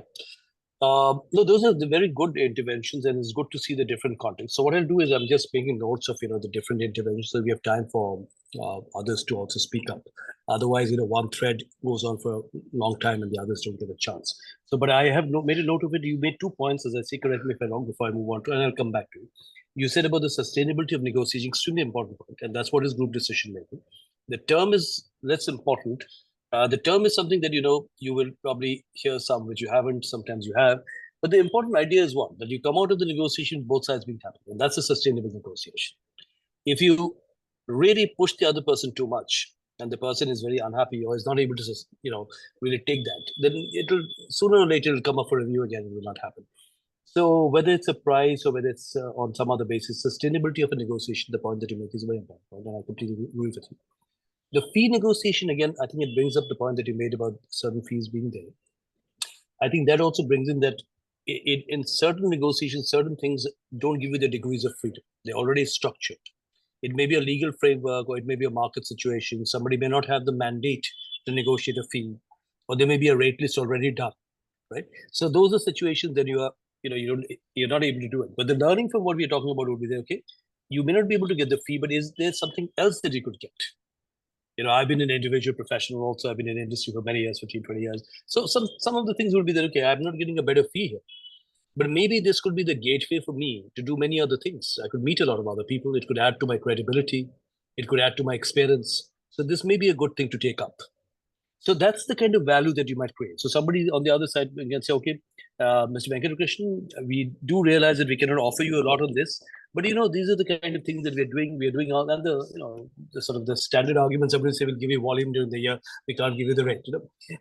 No, those are the very good interventions, and it's good to see the different contexts. So what I'll do is I'm just making notes of the different interventions, so we have time for others to also speak up. Otherwise, one thread goes on for a long time, and the others don't get a chance. So, but I have made a note of it. You made 2 points, as I say. Correct me if I'm wrong before I move on to, and I'll come back to you. You said about the sustainability of negotiating, extremely important point, and that's what is group decision making. The term is less important. The term is something that you will probably hear some which you haven't, sometimes you have. But the important idea is one, that you come out of the negotiation, both sides being happy. And that's a sustainable negotiation. If you really push the other person too much, and the person is very unhappy or is not able to really take that, then it'll sooner or later it'll come up for review again and will not happen. So whether it's a price or whether it's on some other basis, sustainability of a negotiation, the point that you make is very important, and I completely agree with you. The fee negotiation, again, I think it brings up the point that you made about certain fees being there. I think that also brings in that in certain negotiations, certain things don't give you the degrees of freedom. They're already structured. It may be a legal framework, or it may be a market situation. Somebody may not have the mandate to negotiate a fee, or there may be a rate list already done, right? So those are situations that you're not able to do it. But the learning from what we're talking about would be that, okay, you may not be able to get the fee, but is there something else that you could get? I've been an individual professional also. I've been in the industry for many years, 15, 20 years. So some of the things would be that, okay, I'm not getting a better fee here. But maybe this could be the gateway for me to do many other things. I could meet a lot of other people. It could add to my credibility. It could add to my experience. So this may be a good thing to take up. So that's the kind of value that you might create. So somebody on the other side can say, okay, Mr. Venkatakrishnan, we do realize that we cannot offer you a lot on this, but these are the kind of things that we're doing. We're doing all, and the sort of the standard arguments. Somebody say, we'll give you volume during the year. We can't give you the rent.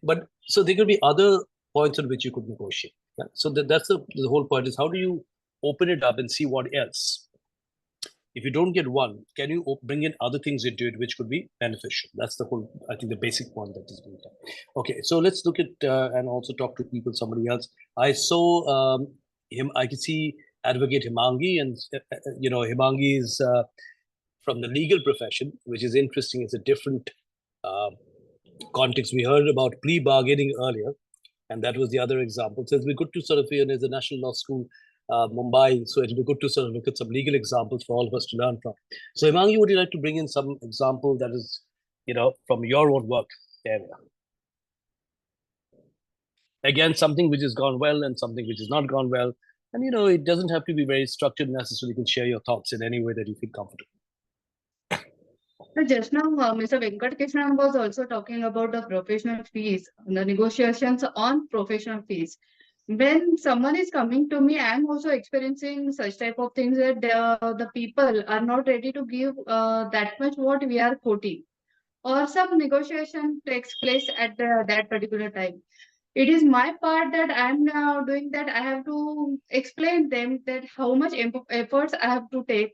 But so there could be other points on which you could negotiate. Yeah? So that's the whole point, is how do you open it up and see what else? If you don't get one, can you bring in other things into it which could be beneficial? That's the whole, I think, the basic point that is being done. Okay, so let's look at and also talk to people, somebody else. I saw him, I could see Advocate Himangi, and Himangi is from the legal profession, which is interesting. It's a different context. We heard about plea bargaining earlier, and that was the other example. So it'll be good to sort of, there's a National Law School, Mumbai, so it'll be good to sort of look at some legal examples for all of us to learn from. So Himangi, would you like to bring in some example that is, from your own work area? Again, something which has gone well and something which has not gone well. And, it doesn't have to be very structured necessarily. You can share your thoughts in any way that you feel comfortable. So just now, Mr. Venkatakrishnan was also talking about the professional fees, the negotiations on professional fees. When someone is coming to me, I am also experiencing such type of things that the people are not ready to give that much what we are quoting, or some negotiation takes place at that particular time. It is my part that I am now doing that. I have to explain them that how much efforts I have to take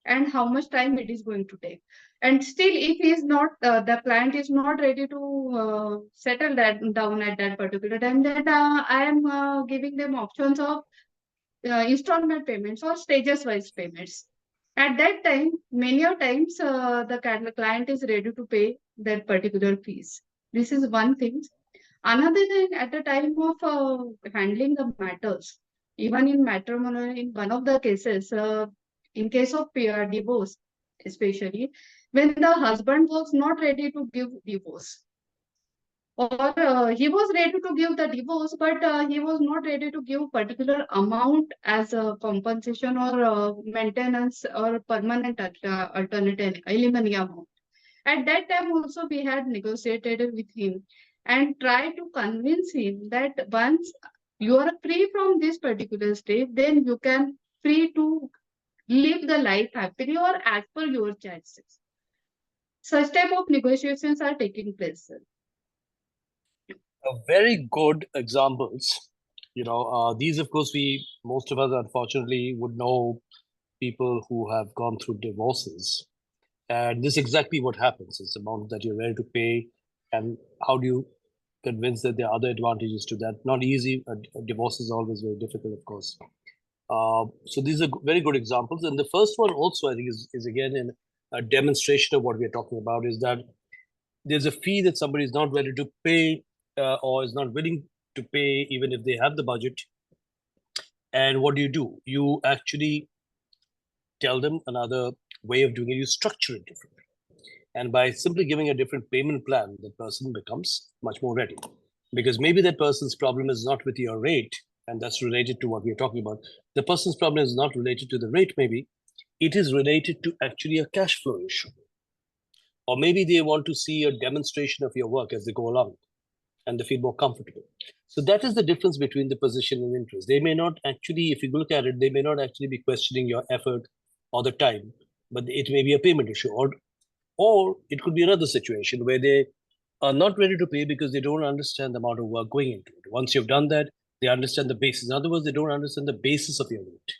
and how much time it is going to take. And still, if he is not, the client is not ready to settle that down at that particular time, then I am giving them options of installment payments or stages-wise payments. At that time, many a times the client is ready to pay that particular fees. This is one thing. Another thing, at the time of handling the matters, even in matrimony, in one of the cases, in case of divorce, especially when the husband was not ready to give divorce, or he was ready to give the divorce, but he was not ready to give particular amount as a compensation or maintenance or permanent alternative alimony amount. At that time also we had negotiated with him and tried to convince him that once you are free from this particular state, then you can free to live the life happily or as per your choices. Such type of negotiations are taking place, sir. Very good examples. These, of course, most of us, unfortunately, would know people who have gone through divorces. And this is exactly what happens. It's the amount that you're ready to pay. And how do you convince that there are other advantages to that? Not easy. A divorce is always very difficult, of course. So these are very good examples. And the first one also, I think, is again a demonstration of what we're talking about, is that there's a fee that somebody is not ready to pay or is not willing to pay, even if they have the budget. And what do? You actually tell them another way of doing it. You structure it differently. And by simply giving a different payment plan, the person becomes much more ready. Because maybe that person's problem is not with your rate, and that's related to what we're talking about. The person's problem is not related to the rate, maybe. It is related to actually a cash flow issue. Or maybe they want to see a demonstration of your work as they go along, and they feel more comfortable. So that is the difference between the position and interest. They may not actually, if you look at it, they may not actually be questioning your effort or the time, but it may be a payment issue. Or it could be another situation where they are not ready to pay because they don't understand the amount of work going into it. Once you've done that, they understand the basis. In other words, they don't understand the basis of your rate.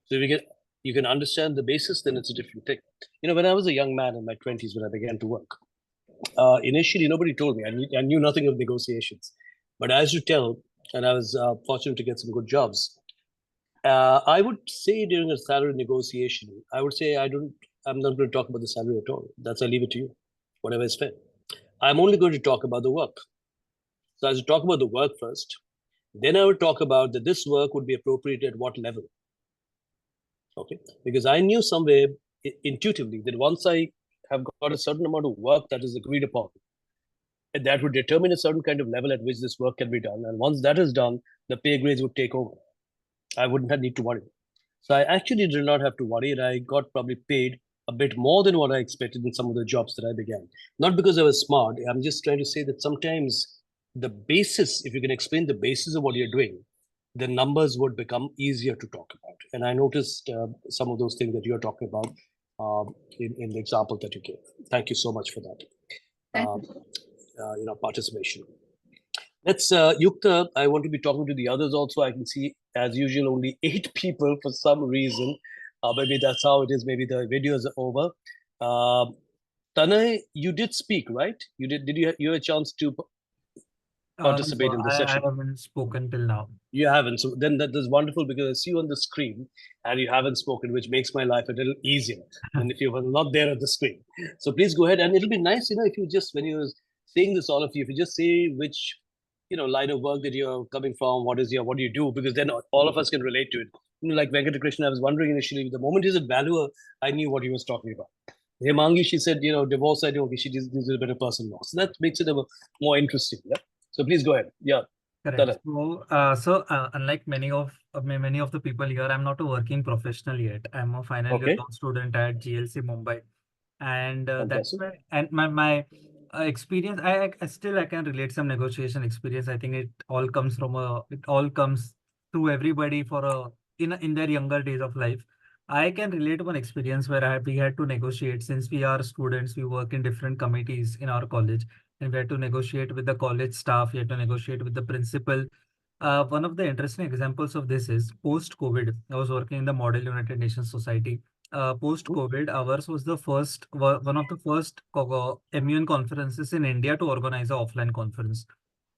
So if you can understand the basis, then it's a different thing. When I was a young man in my 20s, when I began to work, initially nobody told me. I knew nothing of negotiations. But as you tell, and I was fortunate to get some good jobs, I would say during a salary negotiation, I would say I'm not going to talk about the salary at all. I leave it to you, whatever is fair. I'm only going to talk about the work. So I should talk about the work first. Then I would talk about that this work would be appropriate at what level. Okay, because I knew somewhere intuitively that once I have got a certain amount of work that is agreed upon, that would determine a certain kind of level at which this work can be done. And once that is done, the pay grades would take over. I wouldn't need to worry. So I actually did not have to worry, and I got probably paid a bit more than what I expected in some of the jobs that I began. Not because I was smart. I'm just trying to say that sometimes the basis, if you can explain the basis of what you're doing, the numbers would become easier to talk about. And I noticed some of those things that you're talking about in the example that you gave. Thank you so much for that participation. Let's, Yukta, I want to be talking to the others also. I can see, as usual, only 8 people for some reason. Maybe that's how it is. Maybe the videos are over. Tanay, you did speak, right? You did you have a chance to participate in the session? I haven't spoken till now. You haven't. So then that is wonderful, because I see you on the screen and you haven't spoken, which makes my life a little easier than if you were not there at the screen. So please go ahead. And it'll be nice, if you just, when you're saying this, all of you, if you just say which line of work that you're coming from, what do you do? Because then all of us can relate to it. Like Venkatakrishna, I was wondering initially, the moment he's a valuer, I knew what he was talking about. Hemangi, she said, divorce, I know, okay, she is a better person now. So that makes it more interesting. Yeah. So please go ahead. Yeah. Correct. So, unlike many of the people here, I'm not a working professional yet. I'm a final year law student at GLC Mumbai, and that's why. And my experience, I can relate some negotiation experience. I think it all comes through everybody in their younger days of life. I can relate one experience where we had to negotiate. Since we are students, we work in different committees in our college, and we had to negotiate with the college staff. We had to negotiate with the principal. One of the interesting examples of this is post-COVID. I was working in the Model United Nations Society. Post-COVID, ours was one of the first MUN conferences in India to organize an offline conference.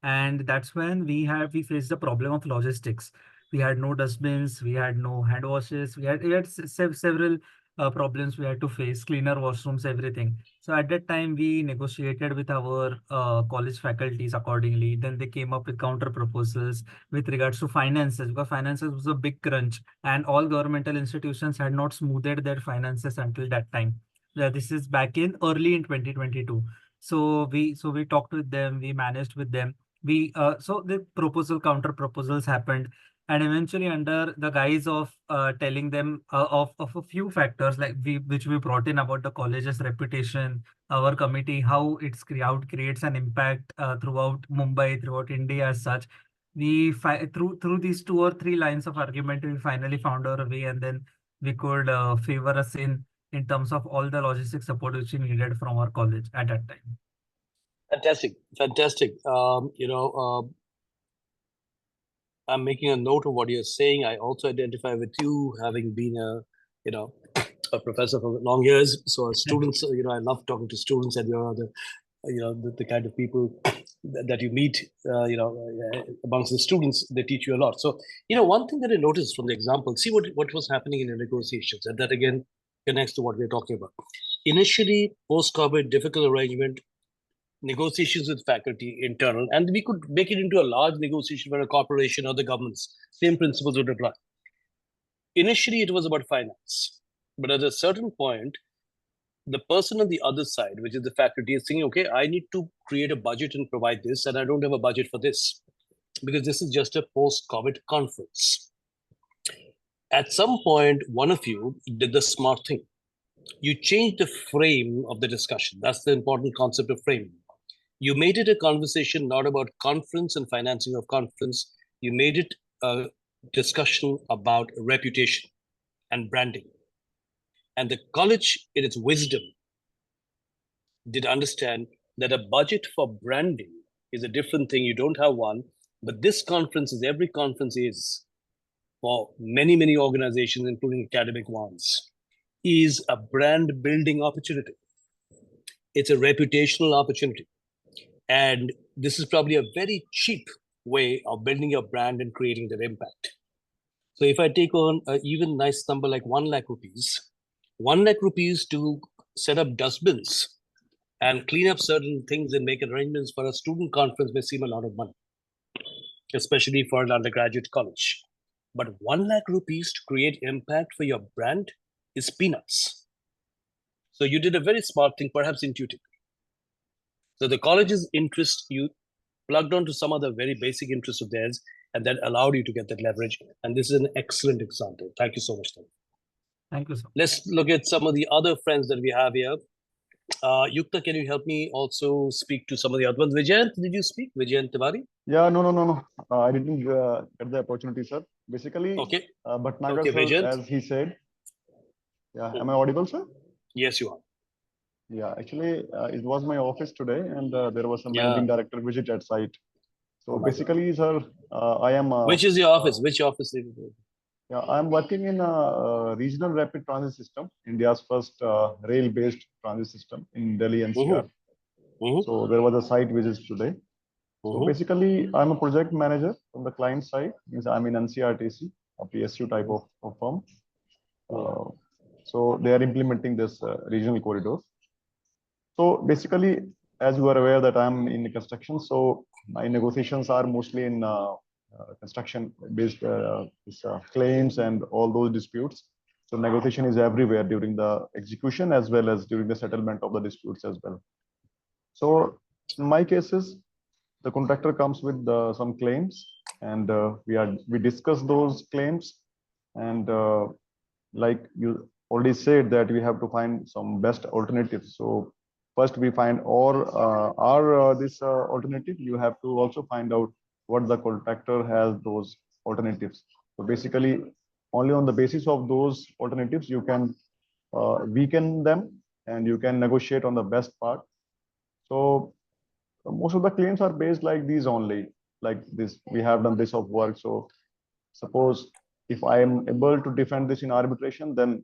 And that's when we faced the problem of logistics. We had no dustbins, we had no hand washes, we had several problems we had to face, cleaner washrooms, everything. So at that time, we negotiated with our college faculties accordingly. Then they came up with counter proposals with regards to finances, because finances was a big crunch, and all governmental institutions had not smoothed their finances until that time. This is back in early in 2022. So we talked with them, we managed with them. So the counter proposals happened, and eventually under the guise of telling them of a few factors like which we brought in about the college's reputation, our committee, how creates an impact throughout Mumbai, throughout India as such. Through these 2 or 3 lines of argument, we finally found our way, and then we could favor us in terms of all the logistic support which we needed from our college at that time. Fantastic, fantastic. I'm making a note of what you're saying. I also identify with you, having been a professor for long years. So students, I love talking to students, and you're the kind of people that you meet, amongst the students. They teach you a lot. So, one thing that I noticed from the example, see what was happening in the negotiations, and that again connects to what we're talking about. Initially, post-COVID, difficult arrangement, negotiations with faculty, internal, and we could make it into a large negotiation for a corporation or the governments. Same principles would apply. Initially, it was about finance, but at a certain point, the person on the other side, which is the faculty, is thinking, okay, I need to create a budget and provide this, and I don't have a budget for this, because this is just a post-COVID conference. At some point, one of you did the smart thing. You changed the frame of the discussion. That's the important concept of framing. You made it a conversation not about conference and financing of conference. You made it a discussion about reputation and branding. And the college, in its wisdom, did understand that a budget for branding is a different thing. You don't have one, but this conference, as every conference is for many, many organizations, including academic ones, is a brand building opportunity. It's a reputational opportunity. And this is probably a very cheap way of building your brand and creating that impact. So if I take on an even nice number like 1 lakh rupees, 1 lakh rupees to set up dustbins and clean up certain things and make arrangements for a student conference may seem a lot of money, especially for an undergraduate college. But 1 lakh rupees to create impact for your brand is peanuts. So you did a very smart thing, perhaps intuitive. So the college's interest, you plugged onto some other very basic interest of theirs, and that allowed you to get that leverage. And this is an excellent example. Thank you so much, Tom. Thank you, sir. Let's look at some of the other friends that we have here. Yukta, can you help me also speak to some of the other ones? Vijayant, did you speak? Vijayant Tiwari? Yeah, no. I didn't get the opportunity, sir. Basically, okay. Bhatnagar, okay, sir, as he said. Yeah, am I audible, sir? Yes, you are. Yeah, actually, it was my office today, and there was a managing director visit at site. So basically, sir, I am. Which is your office? Which office? Yeah, I'm working in a regional rapid transit system, India's first rail-based transit system in Delhi NCR. So there was a site visit today. So basically, I'm a project manager from the client side. Means I'm in NCRTC, a PSU type of firm. So they are implementing this regional corridor. So basically, as you are aware that I'm in construction, so my negotiations are mostly in construction-based claims and all those disputes. So negotiation is everywhere during the execution as well as during the settlement of the disputes as well. So in my cases, the contractor comes with some claims, and we discuss those claims, and like you already said that we have to find some best alternatives. So first we find this alternative. You have to also find out what the contractor has those alternatives. So basically, only on the basis of those alternatives you can weaken them, and you can negotiate on the best part. So most of the claims are based like these only, like this, we have done this of work. So suppose if I am able to defend this in arbitration, then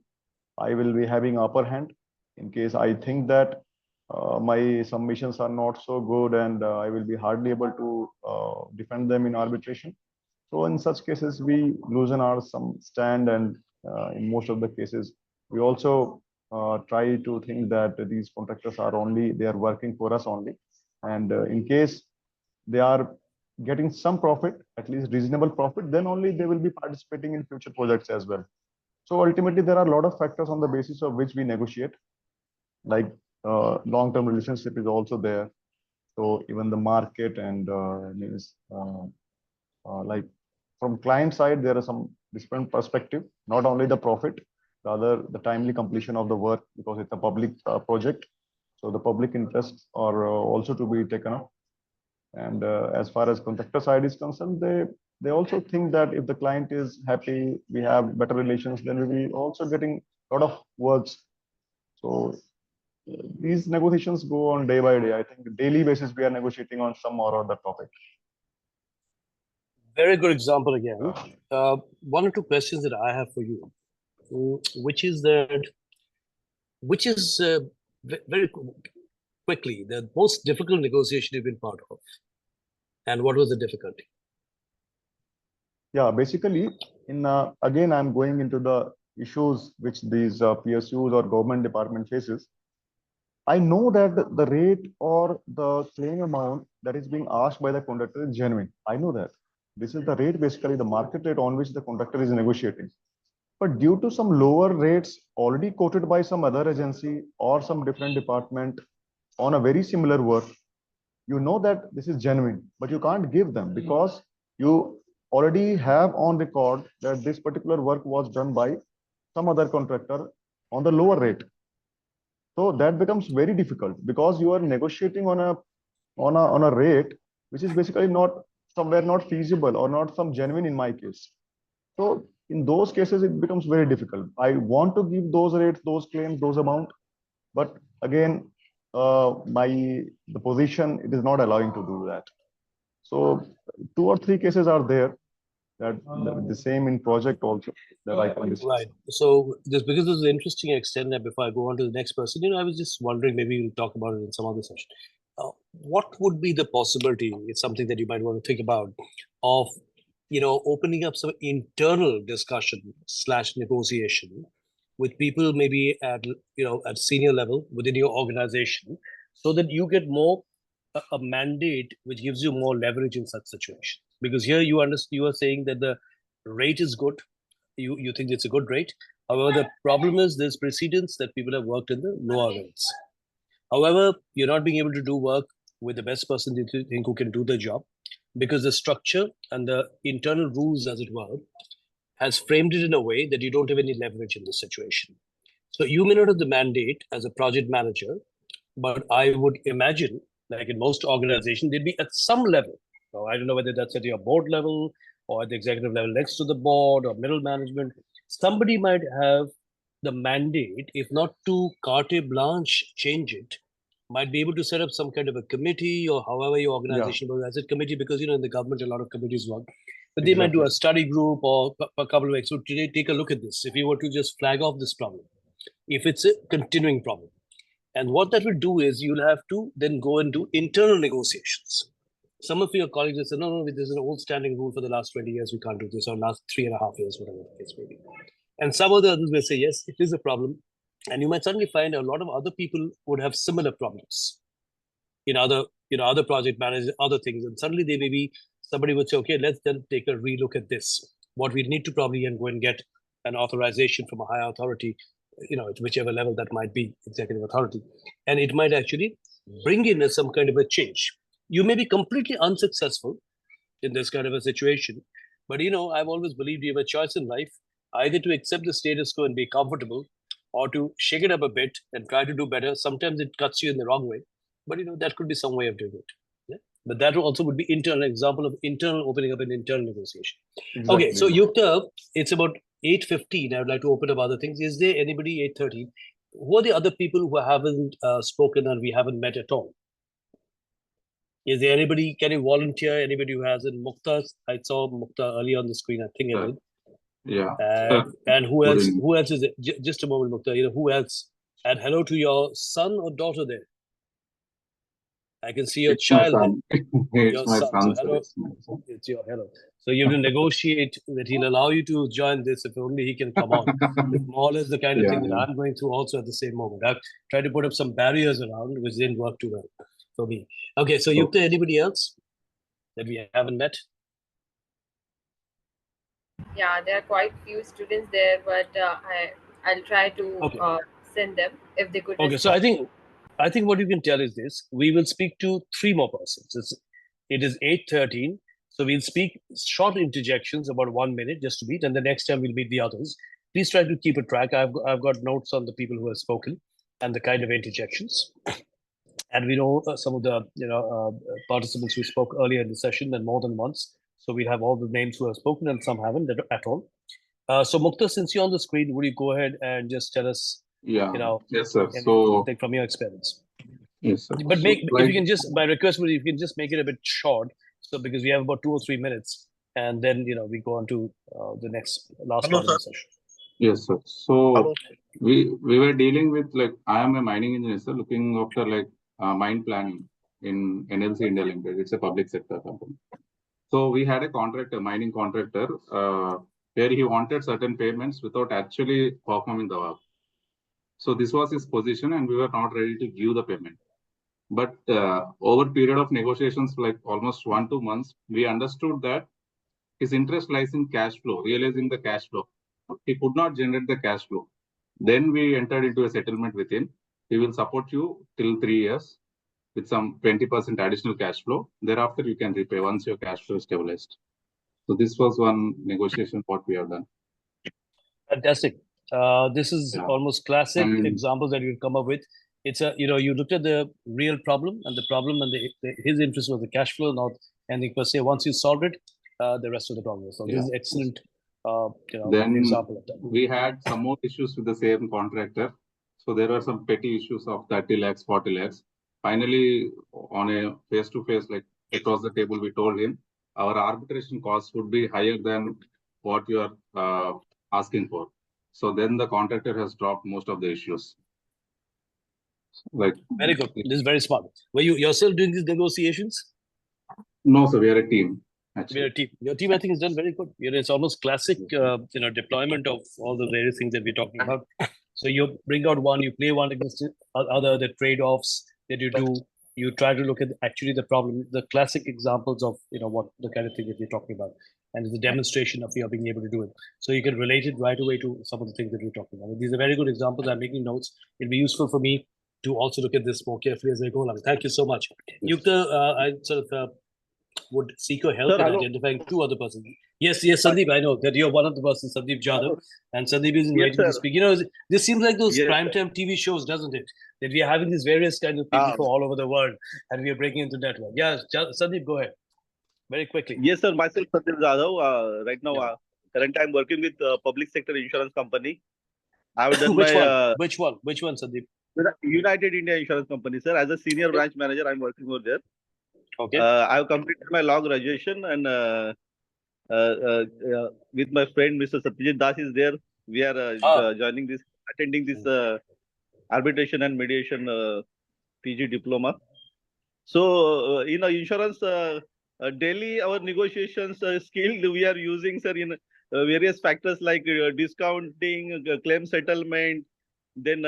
I will be having upper hand. In case I think that my submissions are not so good and I will be hardly able to defend them in arbitration. So in such cases, we loosen our some stand, and in most of the cases, we also try to think that these contractors are working for us only. And in case they are getting some profit, at least reasonable profit, then only they will be participating in future projects as well. So ultimately, there are a lot of factors on the basis of which we negotiate, like long-term relationship is also there. So even the market and like from client side, there are some different perspective, not only the profit, rather the timely completion of the work, because it's a public project. So the public interests are also to be taken up. And as far as contractor side is concerned, they also think that if the client is happy, we have better relations, then we will also getting a lot of works. So these negotiations go on day by day. I think daily basis we are negotiating on some or other topic. Very good example again. One or two questions that I have for you, which is very quickly the most difficult negotiation you've been part of, and what was the difficulty? Yeah, basically, again, I'm going into the issues which these PSUs or government department faces. I know that the rate or the claim amount that is being asked by the contractor is genuine. I know that. This is the rate, basically the market rate on which the contractor is negotiating. But due to some lower rates already quoted by some other agency or some different department on a very similar work, you know that this is genuine, but you can't give them because you already have on record that this particular work was done by some other contractor on the lower rate. So that becomes very difficult because you are negotiating on a rate which is basically not feasible or not some genuine in my case. So in those cases, it becomes very difficult. I want to give those rates, those claims, those amount, but again, the position, it is not allowing to do that. So 2 or 3 cases are there that the same in project also that I can discuss. Right. So just because this is an interesting extent, that before I go on to the next person, I was just wondering, maybe we'll talk about it in some other session. What would be the possibility? It's something that you might want to think about of, opening up some internal discussion / negotiation with people maybe at senior level within your organization, so that you get more a mandate which gives you more leverage in such situations. Because here you are saying that the rate is good, you think it's a good rate. However, the problem is there's precedence that people have worked in the lower rates. However, you're not being able to do work with the best person you think who can do the job, because the structure and the internal rules, as it were, has framed it in a way that you don't have any leverage in this situation. So you may not have the mandate as a project manager, but I would imagine, like in most organizations, they'd be at some level. So I don't know whether that's at your board level or at the executive level next to the board or middle management. Somebody might have the mandate, if not to carte blanche change it, might be able to set up some kind of a committee, or however your organization will as a committee, because in the government a lot of committees work. But they might do a study group or a couple of weeks. So today, take a look at this. If you were to just flag off this problem, if it's a continuing problem, and what that will do is you'll have to then go and do internal negotiations. Some of your colleagues will say, no, there's an old standing rule for the last 20 years, we can't do this, or last 3.5 years, whatever the case may be. And some of the others will say, yes, it is a problem. And you might suddenly find a lot of other people would have similar problems in other project managers, other things. And suddenly somebody would say, okay, let's then take a relook at this. What we need to probably go and get an authorization from a higher authority, at whichever level that might be, executive authority. And it might actually bring in some kind of a change. You may be completely unsuccessful in this kind of a situation, but I've always believed you have a choice in life, either to accept the status quo and be comfortable, or to shake it up a bit and try to do better. Sometimes it cuts you in the wrong way, but that could be some way of doing it. Yeah? But that also would be internal example of internal opening up an internal negotiation. Exactly. Okay, so Yukta, it's about 8:15. I would like to open up other things. Is there anybody 8:30? Who are the other people who haven't spoken and we haven't met at all? Is there anybody? Can you volunteer? Anybody who hasn't? Mukta, I saw Mukta earlier on the screen. I think I did. Yeah. And who else? Who else is it? Just a moment, Mukta. Who else? And hello to your son or daughter there. I can see your It's my child there. son. It's Your my son. son, So sir. hello. It's my son. It's your hello. So you have to negotiate that he'll allow you to join this if only he can come on. It's more or less the kind of Yeah, thing that yeah. I'm going through also at the same moment. I've tried to put up some barriers around, which didn't work too well for me. Okay, so Yukta, anybody else that we haven't met? Yeah, there are quite few students there, but I'll try to send them if they could. Okay, so I think what you can tell is this: we will speak to 3 more persons. It is 8:13, so we'll speak short interjections about 1 minute just to meet, and the next time we'll meet the others. Please try to keep a track. I've got notes on the people who have spoken and the kind of interjections, and we know some of the participants who spoke earlier in the session and more than once. So we'll have all the names who have spoken and some haven't at all. So Mukta, since you're on the screen, would you go ahead and just tell us? Yeah. Yes, sir. Take from your experience. Yes, sir. But if you can just, my request would, if you can just make it a bit short, so because we have about 2 or 3 minutes, and then we go on to the last part of the session. Yes, sir. So we were dealing with, like, I am a mining engineer, sir, looking after like mine planning in NLC India Limited. It's a public sector company. So we had a contractor, mining contractor, where he wanted certain payments without actually performing the work. So this was his position, and we were not ready to give the payment. But over period of negotiations, like almost 1-2 months, we understood that his interest lies in cash flow, realizing the cash flow. He could not generate the cash flow. Then we entered into a settlement with him. He will support you till 3 years with some 20% additional cash flow. Thereafter, you can repay once your cash flow is stabilized. So this was one negotiation what we have done. Fantastic. This is almost classic examples that you've come up with. It's you looked at the real problem, and his interest was the cash flow, not anything per se. Once you solved it, the rest of the problem. So this is excellent. Then example of that. We had some more issues with the same contractor. So there were some petty issues of 30 lakhs, 40 lakhs. Finally, on a face-to-face, like across the table, we told him our arbitration costs would be higher than what you are asking for. So then the contractor has dropped most of the issues. Like, very good. This is very smart. Were you yourself doing these negotiations? No, sir. We are a team. Actually. We are a team. Your team, I think, has done very good. It's almost classic, deployment of all the various things that we're talking about. So you bring out one, you play one against the other, the trade-offs that you do. You try to look at actually the problem, the classic examples of what the kind of thing that we're talking about, and it's a demonstration of your being able to do it. So you can relate it right away to some of the things that we're talking about. These are very good examples. I'm making notes. It'll be useful for me to also look at this more carefully as I go along. Thank you so much. Yes. Yukta, I sort of would seek your help in identifying 2 other persons. Yes, Sandeep, I know that you're one of the persons, Sandeep Jadhav, and Sandeep is waiting to speak. This seems like those primetime TV shows, doesn't it? That we are having these various kinds of people from all over the world, and we are breaking into network. Yeah, Sandeep, go ahead. Very quickly. Yes, sir. Myself, Sandeep Jadhav. Right now, currently I'm working with public sector insurance company. I've done Which one, Sandeep? United India Insurance Company, sir. As a senior branch manager, I'm working over there. Okay. I've completed my law graduation, and with my friend Mr. Satyajit Das is there. We are attending this arbitration and mediation PG diploma. So in insurance, daily our negotiations skill we are using, sir, in various factors like discounting, claim settlement, then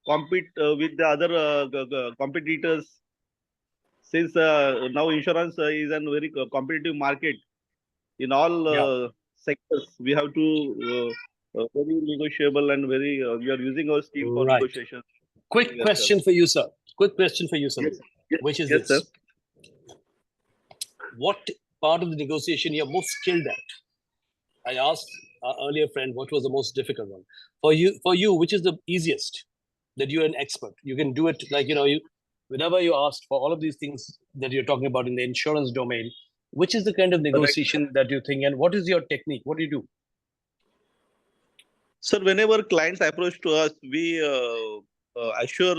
compete with the other competitors. Since now insurance is a very competitive market in all sectors, we have to very negotiable and very we are using our skill for negotiation. Quick question for you, sir. Quick question for you, sir. Yes. Which is this? Sir. What part of the negotiation you're most skilled at? I asked our earlier friend what was the most difficult one. For you, which is the easiest? That you're an expert. You can do it like whenever you asked for all of these things that you're talking about in the insurance domain, which is the kind of negotiation that you think, and what is your technique? What do you do? Sir, whenever clients approach to us, we assure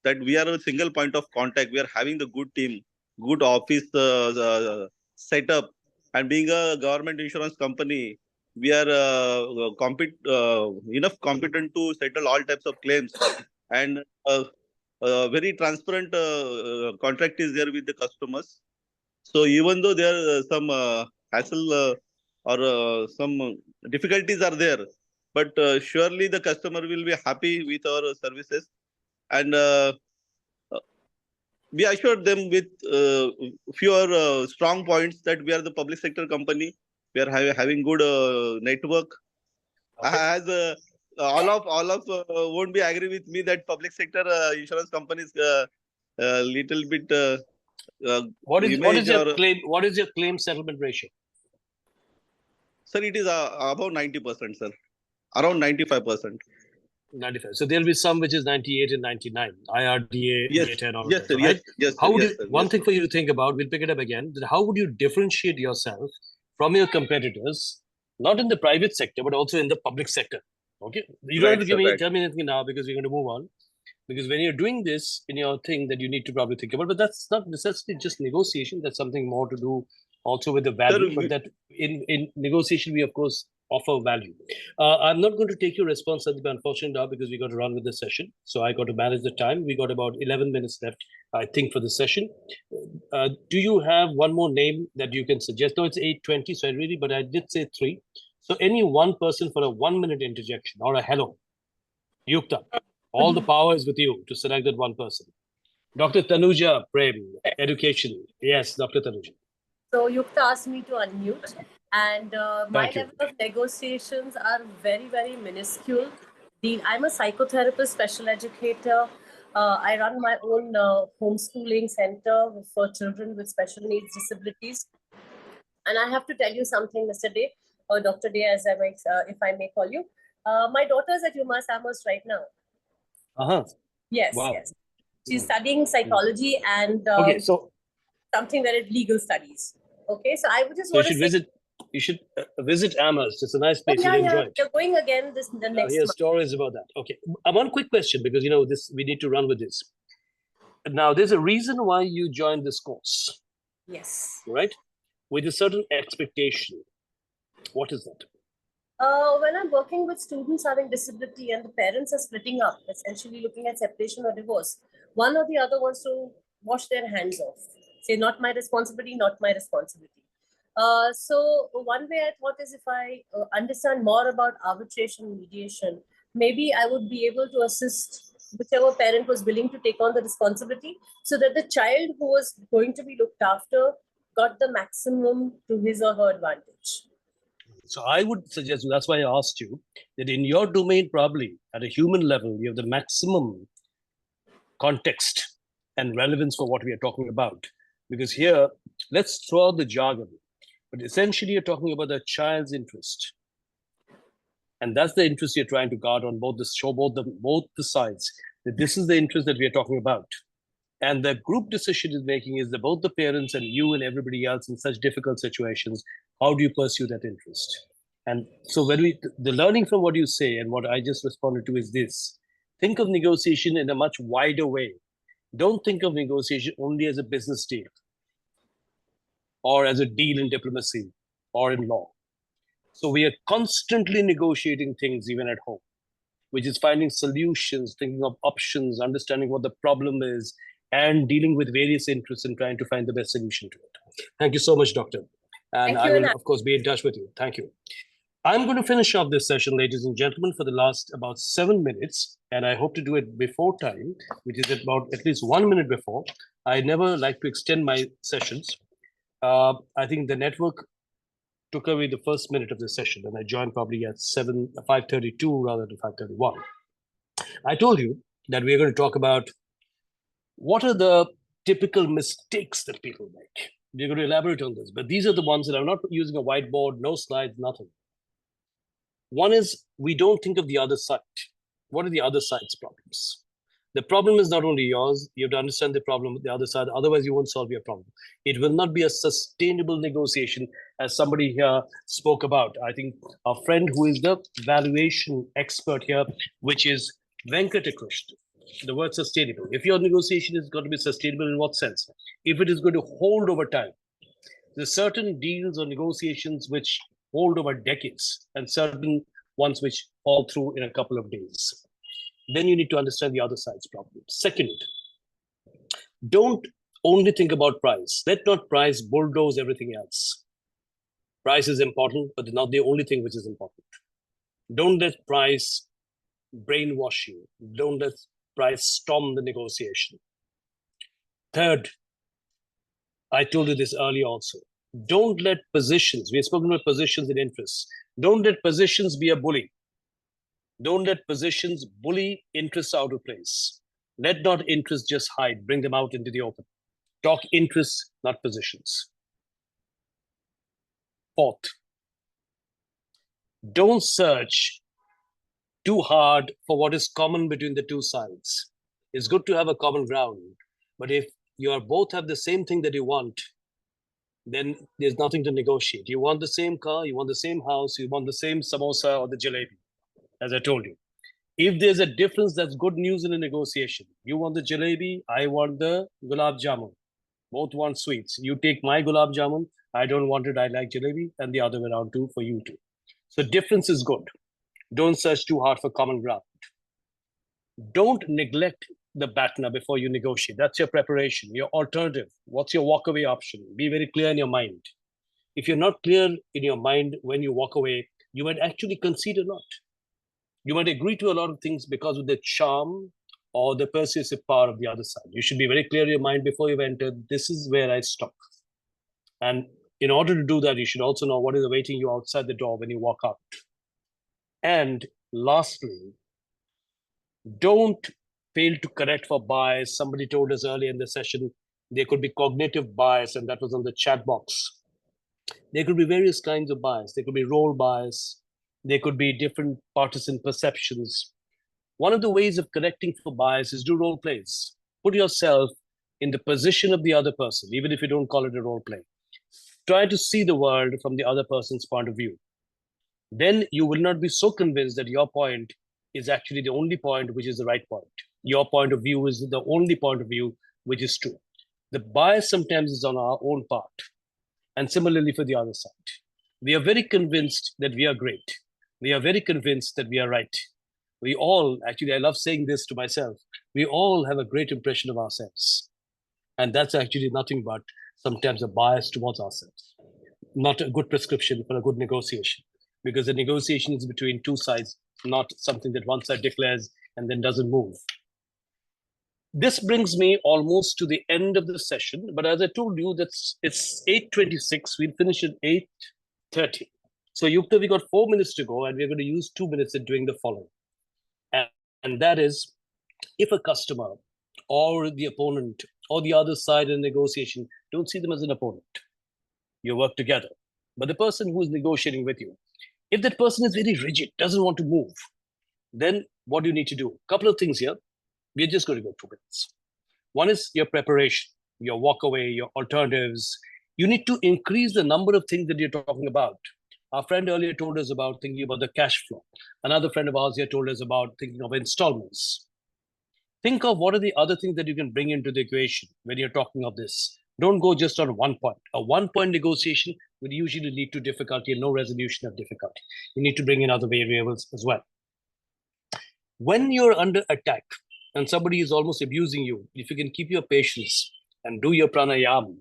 that we are a single point of contact. We are having the good team, good office setup, and being a government insurance company, we are enough competent to settle all types of claims. And very transparent contract is there with the customers. So even though there are some hassle or some difficulties are there, but surely the customer will be happy with our services, and we assured them with fewer strong points that we are the public sector company. We are having good network. Okay. As all of won't be agree with me that public sector insurance companies little bit what is image your or claim? What is your claim settlement ratio? sir, it is about 90%, sir, around 95%. 95. So there'll be some which is 98 and 99. IRDA, Yes, and all yes, that, sir, right? yes, How sir, would yes, you, sir, one yes, thing sir. for you to think about, we'll pick it up again, that how would you differentiate yourself from your competitors, not in the private sector, but also in the public sector? Okay. You don't have to Right, sir, right. tell me anything now because we're going to move on. Because when you're doing this in your thing that you need to probably think about, but that's not necessarily just negotiation. That's something more to do also with the value. Sir, but that in negotiation, we of course offer value. I'm not going to take your response, Sandeep, unfortunately now because we got to run with the session. So I got to manage the time. We got about 11 minutes left, I think, for the session. Do you have one more name that you can suggest? No, it's 8:20, so but I did say 3. So any one person for a 1-minute interjection or a hello. Yukta. All the power is with you to select that one person. Dr. Tanuja Prem, education. Yes, Dr. Tanuja. So Yukta asked me to unmute, and my level of negotiations are very, very minuscule. I'm a psychotherapist, special educator. I run my own homeschooling center for children with special needs disabilities. And I have to tell you something, Mr. Day, or Dr. Day, as I might, if I may call you. My daughter is at UMass Amherst right now. Yes, Wow. yes. She's studying psychology and okay, so something that is legal studies. Okay, so I would just want to say you should visit Amherst. It's a nice place. yeah, You'll enjoy it. You're going again the next Here's month. stories about that. Okay, one quick question because this we need to run with this. Now, there's a reason why you joined this course. Yes. Right, with a certain expectation. What is that? When I'm working with students having disability and the parents are splitting up, essentially looking at separation or divorce, one or the other wants to wash their hands off. Say, not my responsibility, not my responsibility. So one way I thought is if I understand more about arbitration mediation, maybe I would be able to assist whichever parent was willing to take on the responsibility so that the child who was going to be looked after got the maximum to his or her advantage. So I would suggest, that's why I asked you, that in your domain, probably at a human level, you have the maximum context and relevance for what we are talking about. Because here, let's throw out the jargon, but essentially you're talking about the child's interest. And that's the interest you're trying to guard on both the sides. That this is the interest that we are talking about. And the group decision is making is that both the parents and you and everybody else in such difficult situations, how do you pursue that interest? And so the learning from what you say and what I just responded to is this: think of negotiation in a much wider way. Don't think of negotiation only as a business deal or as a deal in diplomacy or in law. So we are constantly negotiating things even at home, which is finding solutions, thinking of options, understanding what the problem is, and dealing with various interests and trying to find the best solution to it. Thank you so much, Doctor. And I will, of course, be in touch with you. Thank you. I'm going to finish off this session, ladies and gentlemen, for the last about 7 minutes. And I hope to do it before time, which is about at least 1 minute before. I never like to extend my sessions. I think the network took away the first minute of the session, and I joined probably at 5:32 rather than 5:31. I told you that we're going to talk about what are the typical mistakes that people make. We're going to elaborate on this, but these are the ones that I'm not using a whiteboard, no slides, nothing. One is we don't think of the other side. What are the other side's problems? The problem is not only yours, you have to understand the problem with the other side, otherwise you won't solve your problem. It will not be a sustainable negotiation, as somebody here spoke about. I think our friend who is the valuation expert here, which is Venkatakrishnan, the word sustainable. If your negotiation is going to be sustainable, in what sense? If it is going to hold over time. There's certain deals or negotiations which hold over decades and certain ones which fall through in a couple of days. Then you need to understand the other side's problem. Second, Don't only think about price. Let not price bulldoze everything else. Price is important, but not the only thing which is important. Don't let price brainwash you. Don't let price storm the negotiation. Third, I told you this earlier also. Don't let positions, we have spoken about positions and interests. Don't let positions be a bully. Don't let positions bully interests out of place. Let not interests just hide, bring them out into the open. Talk interests, not positions. Fourth, don't search too hard for what is common between the two sides. It's good to have a common ground, but if you are both have the same thing that you want, then there's nothing to negotiate. You want the same car, you want the same house, you want the same samosa or the jalebi, as I told you. If there's a difference, that's good news in a negotiation. You want the jalebi, I want the gulab jamun. Both want sweets. You take my gulab jamun, I don't want it, I like jalebi, and the other way around too for you too. So difference is good. Don't search too hard for common ground. Don't neglect the BATNA before you negotiate. That's your preparation, your alternative. What's your walkaway option? Be very clear in your mind. If you're not clear in your mind when you walk away, you might actually concede a lot. You might agree to a lot of things because of the charm or the persuasive power of the other side. You should be very clear in your mind before you've entered. This is where I stop. And in order to do that, you should also know what is awaiting you outside the door when you walk out. And lastly, don't fail to correct for bias. Somebody told us earlier in the session, there could be cognitive bias, and that was on the chat box. There could be various kinds of bias. There could be role bias. There could be different partisan perceptions. One of the ways of correcting for bias is do role plays. Put yourself in the position of the other person, even if you don't call it a role play. Try to see the world from the other person's point of view. Then you will not be so convinced that your point is actually the only point which is the right point. Your point of view is the only point of view which is true. The bias sometimes is on our own part. And similarly for the other side. We are very convinced that we are great. We are very convinced that we are right. We all, actually, I love saying this to myself, we all have a great impression of ourselves. And that's actually nothing but sometimes a bias towards ourselves. Not a good prescription for a good negotiation, because the negotiation is between two sides, not something that one side declares and then doesn't move. This brings me almost to the end of the session, but as I told you, it's 8:26. We'll finish at 8:30. So Yukta, we got 4 minutes to go, and we're going to use 2 minutes in doing the following. And that is, if a customer or the opponent or the other side in negotiation, don't see them as an opponent. You work together. But the person who is negotiating with you, if that person is very rigid, doesn't want to move, then what do you need to do? A couple of things here. We're just going to go 2 minutes. One is your preparation, your walkaway, your alternatives. You need to increase the number of things that you're talking about. Our friend earlier told us about thinking about the cash flow. Another friend of ours here told us about thinking of installments. Think of what are the other things that you can bring into the equation when you're talking of this. Don't go just on one point. A one-point negotiation would usually lead to difficulty and no resolution of difficulty. You need to bring in other variables as well. When you're under attack and somebody is almost abusing you, if you can keep your patience and do your pranayama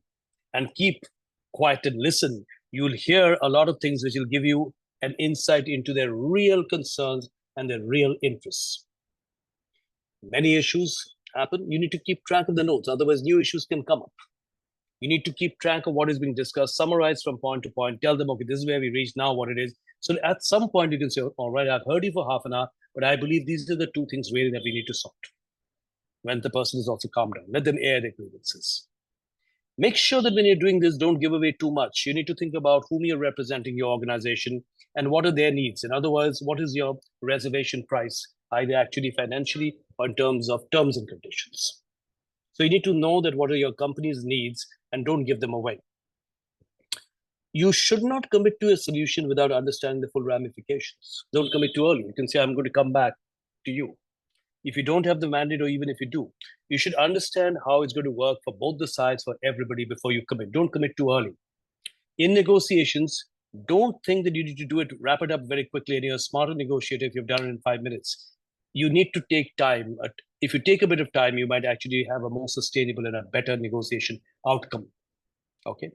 and keep quiet and listen, you'll hear a lot of things which will give you an insight into their real concerns and their real interests. Many issues happen. You need to keep track of the notes. Otherwise, new issues can come up. You need to keep track of what is being discussed, summarize from point to point, tell them, okay, this is where we reached now, what it is. So at some point, you can say, all right, I've heard you for half an hour, but I believe these are the two things really that we need to sort. When the person is also calmed down, let them air their grievances. Make sure that when you're doing this, don't give away too much. You need to think about whom you're representing, your organization, and what are their needs. In other words, what is your reservation price, either actually financially or in terms of terms and conditions. So you need to know that what are your company's needs and don't give them away. You should not commit to a solution without understanding the full ramifications. Don't commit too early. You can say, I'm going to come back to you. If you don't have the mandate, or even if you do, you should understand how it's going to work for both the sides, for everybody before you commit. Don't commit too early. In negotiations, don't think that you need to do it, wrap it up very quickly, and you're a smarter negotiator if you've done it in 5 minutes. You need to take time. if you take a bit of time, you might actually have a more sustainable and a better negotiation outcome. Okay.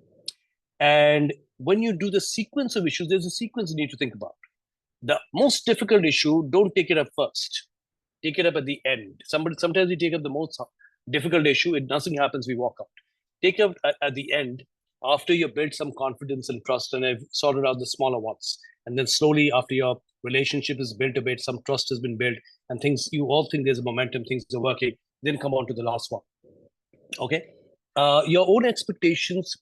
And when you do the sequence of issues, there's a sequence you need to think about. The most difficult issue, don't take it up first. Take it up at the end. Sometimes we take up the most difficult issue, and nothing happens, we walk out. Take it up at the end, after you build some confidence and trust and have sorted out the smaller ones. And then slowly, after your relationship is built a bit, some trust has been built, and things, you all think there's a momentum, things are working, then come on to the last one. Okay. Your own expectations,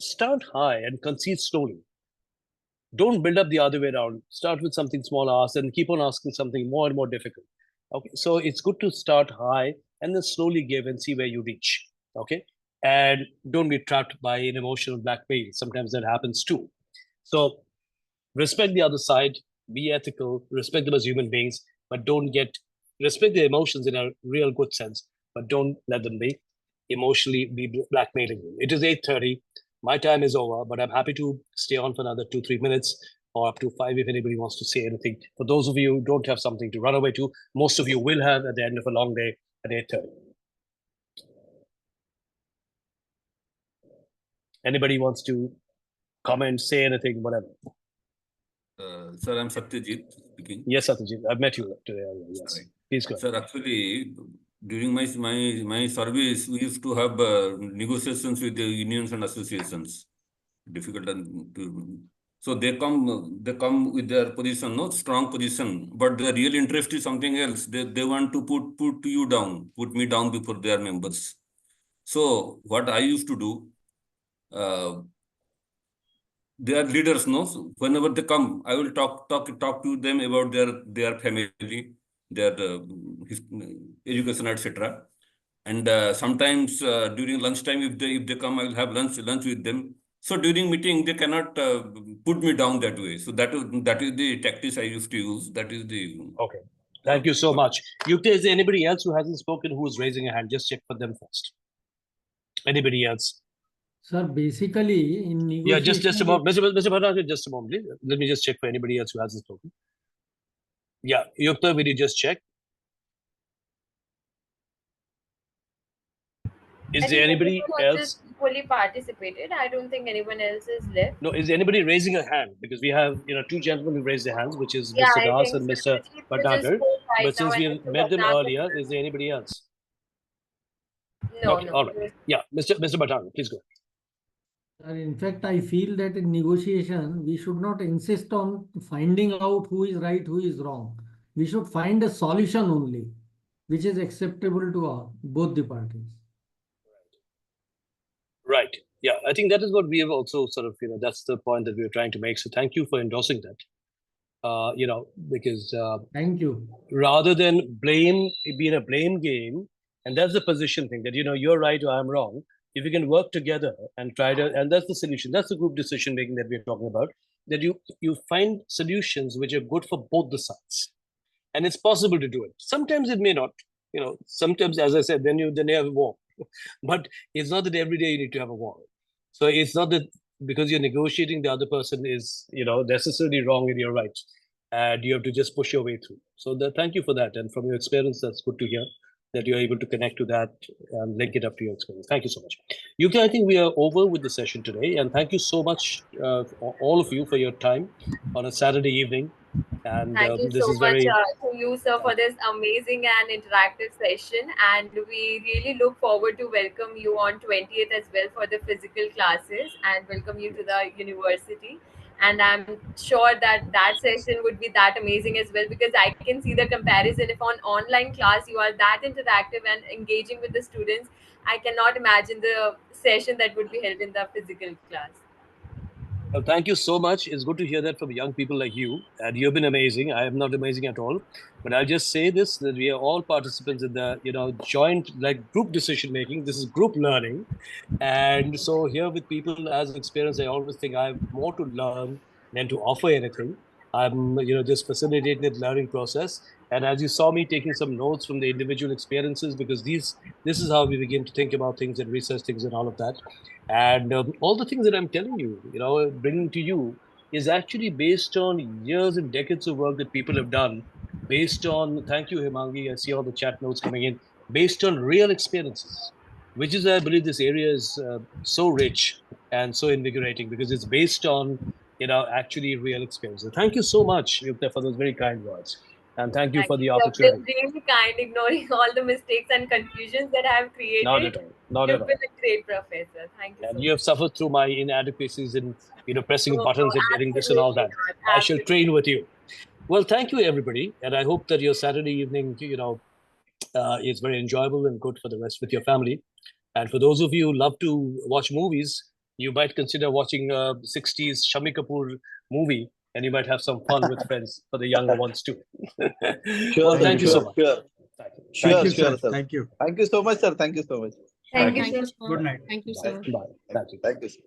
start high and concede slowly. Don't build up the other way around. Start with something small, ask, and keep on asking something more and more difficult. Okay, so it's good to start high and then slowly give and see where you reach. Okay, and don't be trapped by an emotional blackmail. Sometimes that happens too. So respect the other side, be ethical, respect them as human beings, but don't respect their emotions in a real good sense, but don't let them be emotionally be blackmailing you. It is 8:30. My time is over, but I'm happy to stay on for another 2-3 minutes or up to 5 if anybody wants to say anything. For those of you who don't have something to run away to, most of you will have at the end of a long day at 8:30. Anybody wants to comment, say anything, whatever. Sir, I'm Satyajit speaking. Yes, Satyajit. I've met you today. Yes. Right. Please go ahead. Sir, actually, during my service, we used to have negotiations with the unions and associations. Difficult so they come with their position, no strong position, but the real interest is something else. They want to put you down, put me down before their members. So what I used to do, they are leaders, no? So whenever they come, I will talk to them about their family, their education, etc. And sometimes during lunchtime, if they come, I will have lunch with them. So during meeting, they cannot put me down that way. So that is the tactics I used to use. That is the okay. Thank you so much. Yukta, is there anybody else who hasn't spoken who is raising a hand? Just check for them first. Anybody else? Sir, basically in negotiation... Yeah, just a moment. Mr. Bhattacharya, just a moment, please. Let me just check for anybody else who hasn't spoken. Yeah, Yukta, will you just check? Is there anybody else? Fully participated. I don't think anyone else is left. No, is anybody raising a hand? Because we have, 2 gentlemen who raised their hands, which is Yeah, Mr. Das and Mr. Bhattacharya. But since we met them earlier, is there anybody else? No, okay, no. All right. Yeah, Mr. Bhattacharya, please go. In fact, I feel that in negotiation, we should not insist on finding out who is right, who is wrong. We should find a solution only, which is acceptable to both the parties. Right. Yeah, I think that is what we have also sort of, that's the point that we are trying to make. So thank you for endorsing that. Because thank you. Rather than blame, being a blame game, and that's the position thing that, you're right or I'm wrong. If we can work together and try to, and that's the solution, that's the group decision making that we're talking about, that you find solutions which are good for both the sides. And it's possible to do it. Sometimes it may not, sometimes, as I said, then you have a war. But it's not that every day you need to have a war. So it's not that because you're negotiating, the other person is, necessarily wrong and you're right. And you have to just push your way through. So thank you for that. And from your experience, that's good to hear that you're able to connect to that and link it up to your experience. Thank you so much. Yuki, I think we are over with the session today. And thank you so much, all of you, for your time on a Saturday evening. And thank you this so is much very... to you, sir, for this amazing and interactive session. And we really look forward to welcome you on 20th as well for the physical classes and welcome you to the university. And I'm sure that session would be that amazing as well, because I can see the comparison. If on online class you are that interactive and engaging with the students, I cannot imagine the session that would be held in the physical class. Well, thank you so much. It's good to hear that from young people like you. And you've been amazing. I am not amazing at all. But I'll just say this, that we are all participants in the, joint, group decision making. This is group learning. And so here with people as experienced, I always think I have more to learn than to offer anything. I'm, just facilitating the learning process. And as you saw me taking some notes from the individual experiences, because this is how we begin to think about things and research things and all of that. And all the things that I'm telling you, bringing to you is actually based on years and decades of work that people have done based on, thank you, Himangi, I see all the chat notes coming in, based on real experiences, which is, I believe this area is so rich and so invigorating because it's based on, actually real experiences. Thank you so much, Yukta, for those very kind words. And thank you for the opportunity. You've been really kind, ignoring all the mistakes and confusions that I have created. Not at all. Not You've at all. been a great professor. Thank you. And you have suffered through my inadequacies in, pressing buttons and getting this and all that. Not. I shall train with you. Well, thank you, everybody. And I hope that your Saturday evening, is very enjoyable and good for the rest with your family. And for those of you who love to watch movies, you might consider watching a 60s Shami Kapoor movie, and you might have some fun with friends for the younger ones too. Sure, well, thank you so much. Sure, Sure, sir. Thank you. Thank you so much, sir. Thank you so much. Thank you, sir. Good night. Thank you, sir. Bye. Thank you. Thank you, sir.